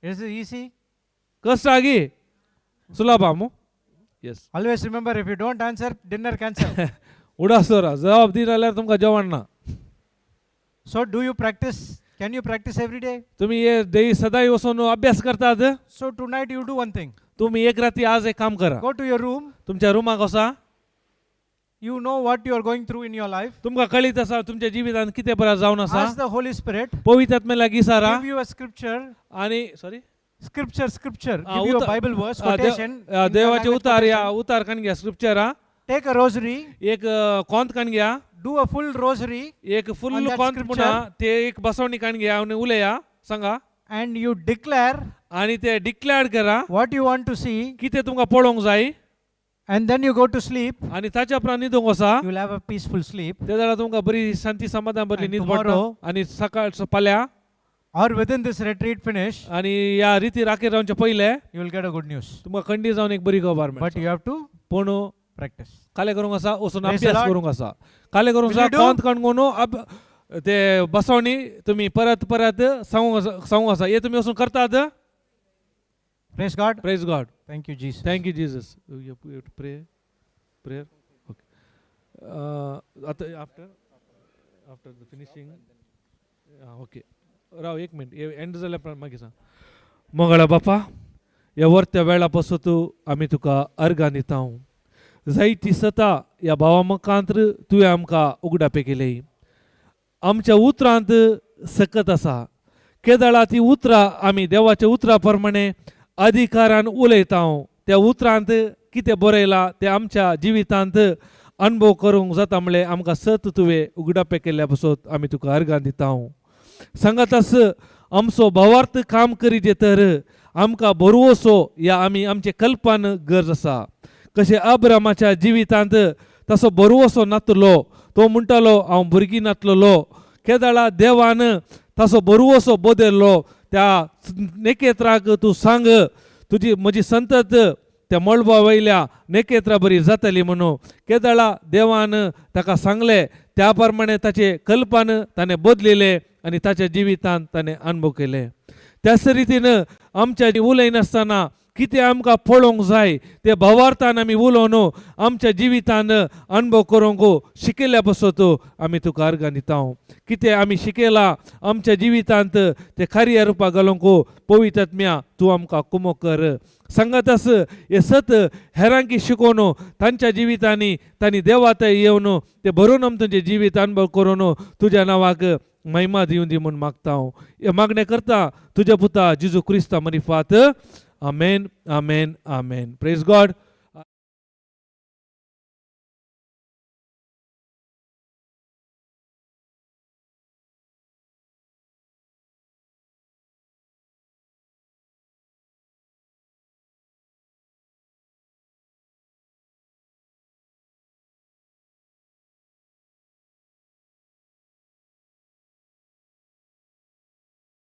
Is it easy? कस सागी? सुलभ yes. Always remember, if you don't answer, dinner cancel. उडासोरा जबाब दी जाल्यार तुमकां जेवण ना. So do you practice? Can you practice every day? तुम्ही हे देई सदांय वचून अभ्यास करतात. So tonight you do one thing. तुम्ही एक राती आज एक काम करा. Go to your room. तुमच्या रुमाक वचा. You know what you are going through in your life. तुमकां कळीत आसा तुमच्या जिवितांत कितें बरें जावन आसा. Ask the Holy Spirit. पवित्र आत्म्याक विचारा. Give you a scripture. आणि sorry Scripture. Give you a Bible verse, quotation. in your देवाचे language उतार या quotation. उतार कण घ्या स्क्रिप्चरा. Take a rosary. एक कोंत कण घ्या. Do a full rosary. एक फुल On that कोंत scripture. म्हणा ते एक बसवणी कण घ्या आणि उलया सांगा. And you declare आणि ते डिक्लेअर करा what you want to see. कितें तुमकां पळोवंक जाय. And then you go to sleep. आणि ताच्या उपरांत न्हिदूंक वचा. You will have a peaceful sleep. ते जाल्यार तुमकां बरी शांती समाधान भरली And न्हीद पडटा. tomorrow- आणि सकाळ फाल्यां Or within this retreat finish, आणि या रिती राखेर रावचे पयले you will get a good news. तुमकां खंडी जावन एक बरी खबर But मेळटा. you have to पूण practice. काले करूंक आसा वचून Praise the अभ्यास Lord. करूंक आसा. काले करूंक Will आसा you do? कोंत कणगून ते बसवणी तुम्ही परत सांगूंक आसा. हे तुम्ही वचून करतात. Praise God. Praise God. Thank you, Jesus. Thank you Jesus. Prayer आता आफ्टर द फिनिशिंग. ओके राव एक मिनिट एंड जाल्यार मागीर सांग. मंगळा बापा ह्या वर्त्या वेळा पासून आमी तुका अर्गां दितां. जायती सता ह्या भावा मुखांत्र तुवें आमकां उगडापे केली. आमच्या उतरांत सकत आसा. केदळा ती उतरां आमी देवाच्या उतरां प्रमाणे अधिकारान उलयता त्या उतरांत कितें बरयलां तें आमच्या जिवितांत अनुभव करूंक जाता म्हणल्यार आमकां सत तुवें उगडापे केल्ल्या पासत आमी तुका अर्गां दिता सांगात आस आमचो भावार्थ काम करीत तर आमकां बरोवसो या आमी आमचे कल्पान गरज आसा कशें अब्रामाच्या जिवितांत तसो बरोवसो नातलो तो म्हणटालो हांव भुरगीं नातलोलो केदळा देवान तसो बरोवसो बदल्लो त्या नेकेत्राक तूं सांग तुजी म्हजी संतत त्या मळबा वयल्या नेकेत्रा बरी जातली म्हणून केदळा देवान ताका सांगले त्या प्रमाणे ताचे कल्पान ताणें बदलिले आनी ताच्या जिवितांत ताणें अनुभव केले त्याच रितीन आमच्या उलयनासतना कितें आमकां पळोवंक जाय ते भावार्थान आमी उलोवन आमच्या जिवितान अनुभव करूंक शिकयल्या पासत आमी तुका अर्गां दिता कितें आमी शिकयलां आमच्या जिवितांत ते खऱ्या रुपाक घालूंक पवित्र आत्म्या तूं आमकां कुमो कर सांगात आस हे सत हेरांकी शिकोवन तांच्या जिवितांनी तांणी देवात येवन ते बरोवन आमी तुजें जिवीत अनुभव करून तुज्या नांवाक महिमा दिवं दी म्हूण मागता हे मागणें करता तुज्या पुता जेजू Crysta मरिफात Amen, amen, amen. Praise God.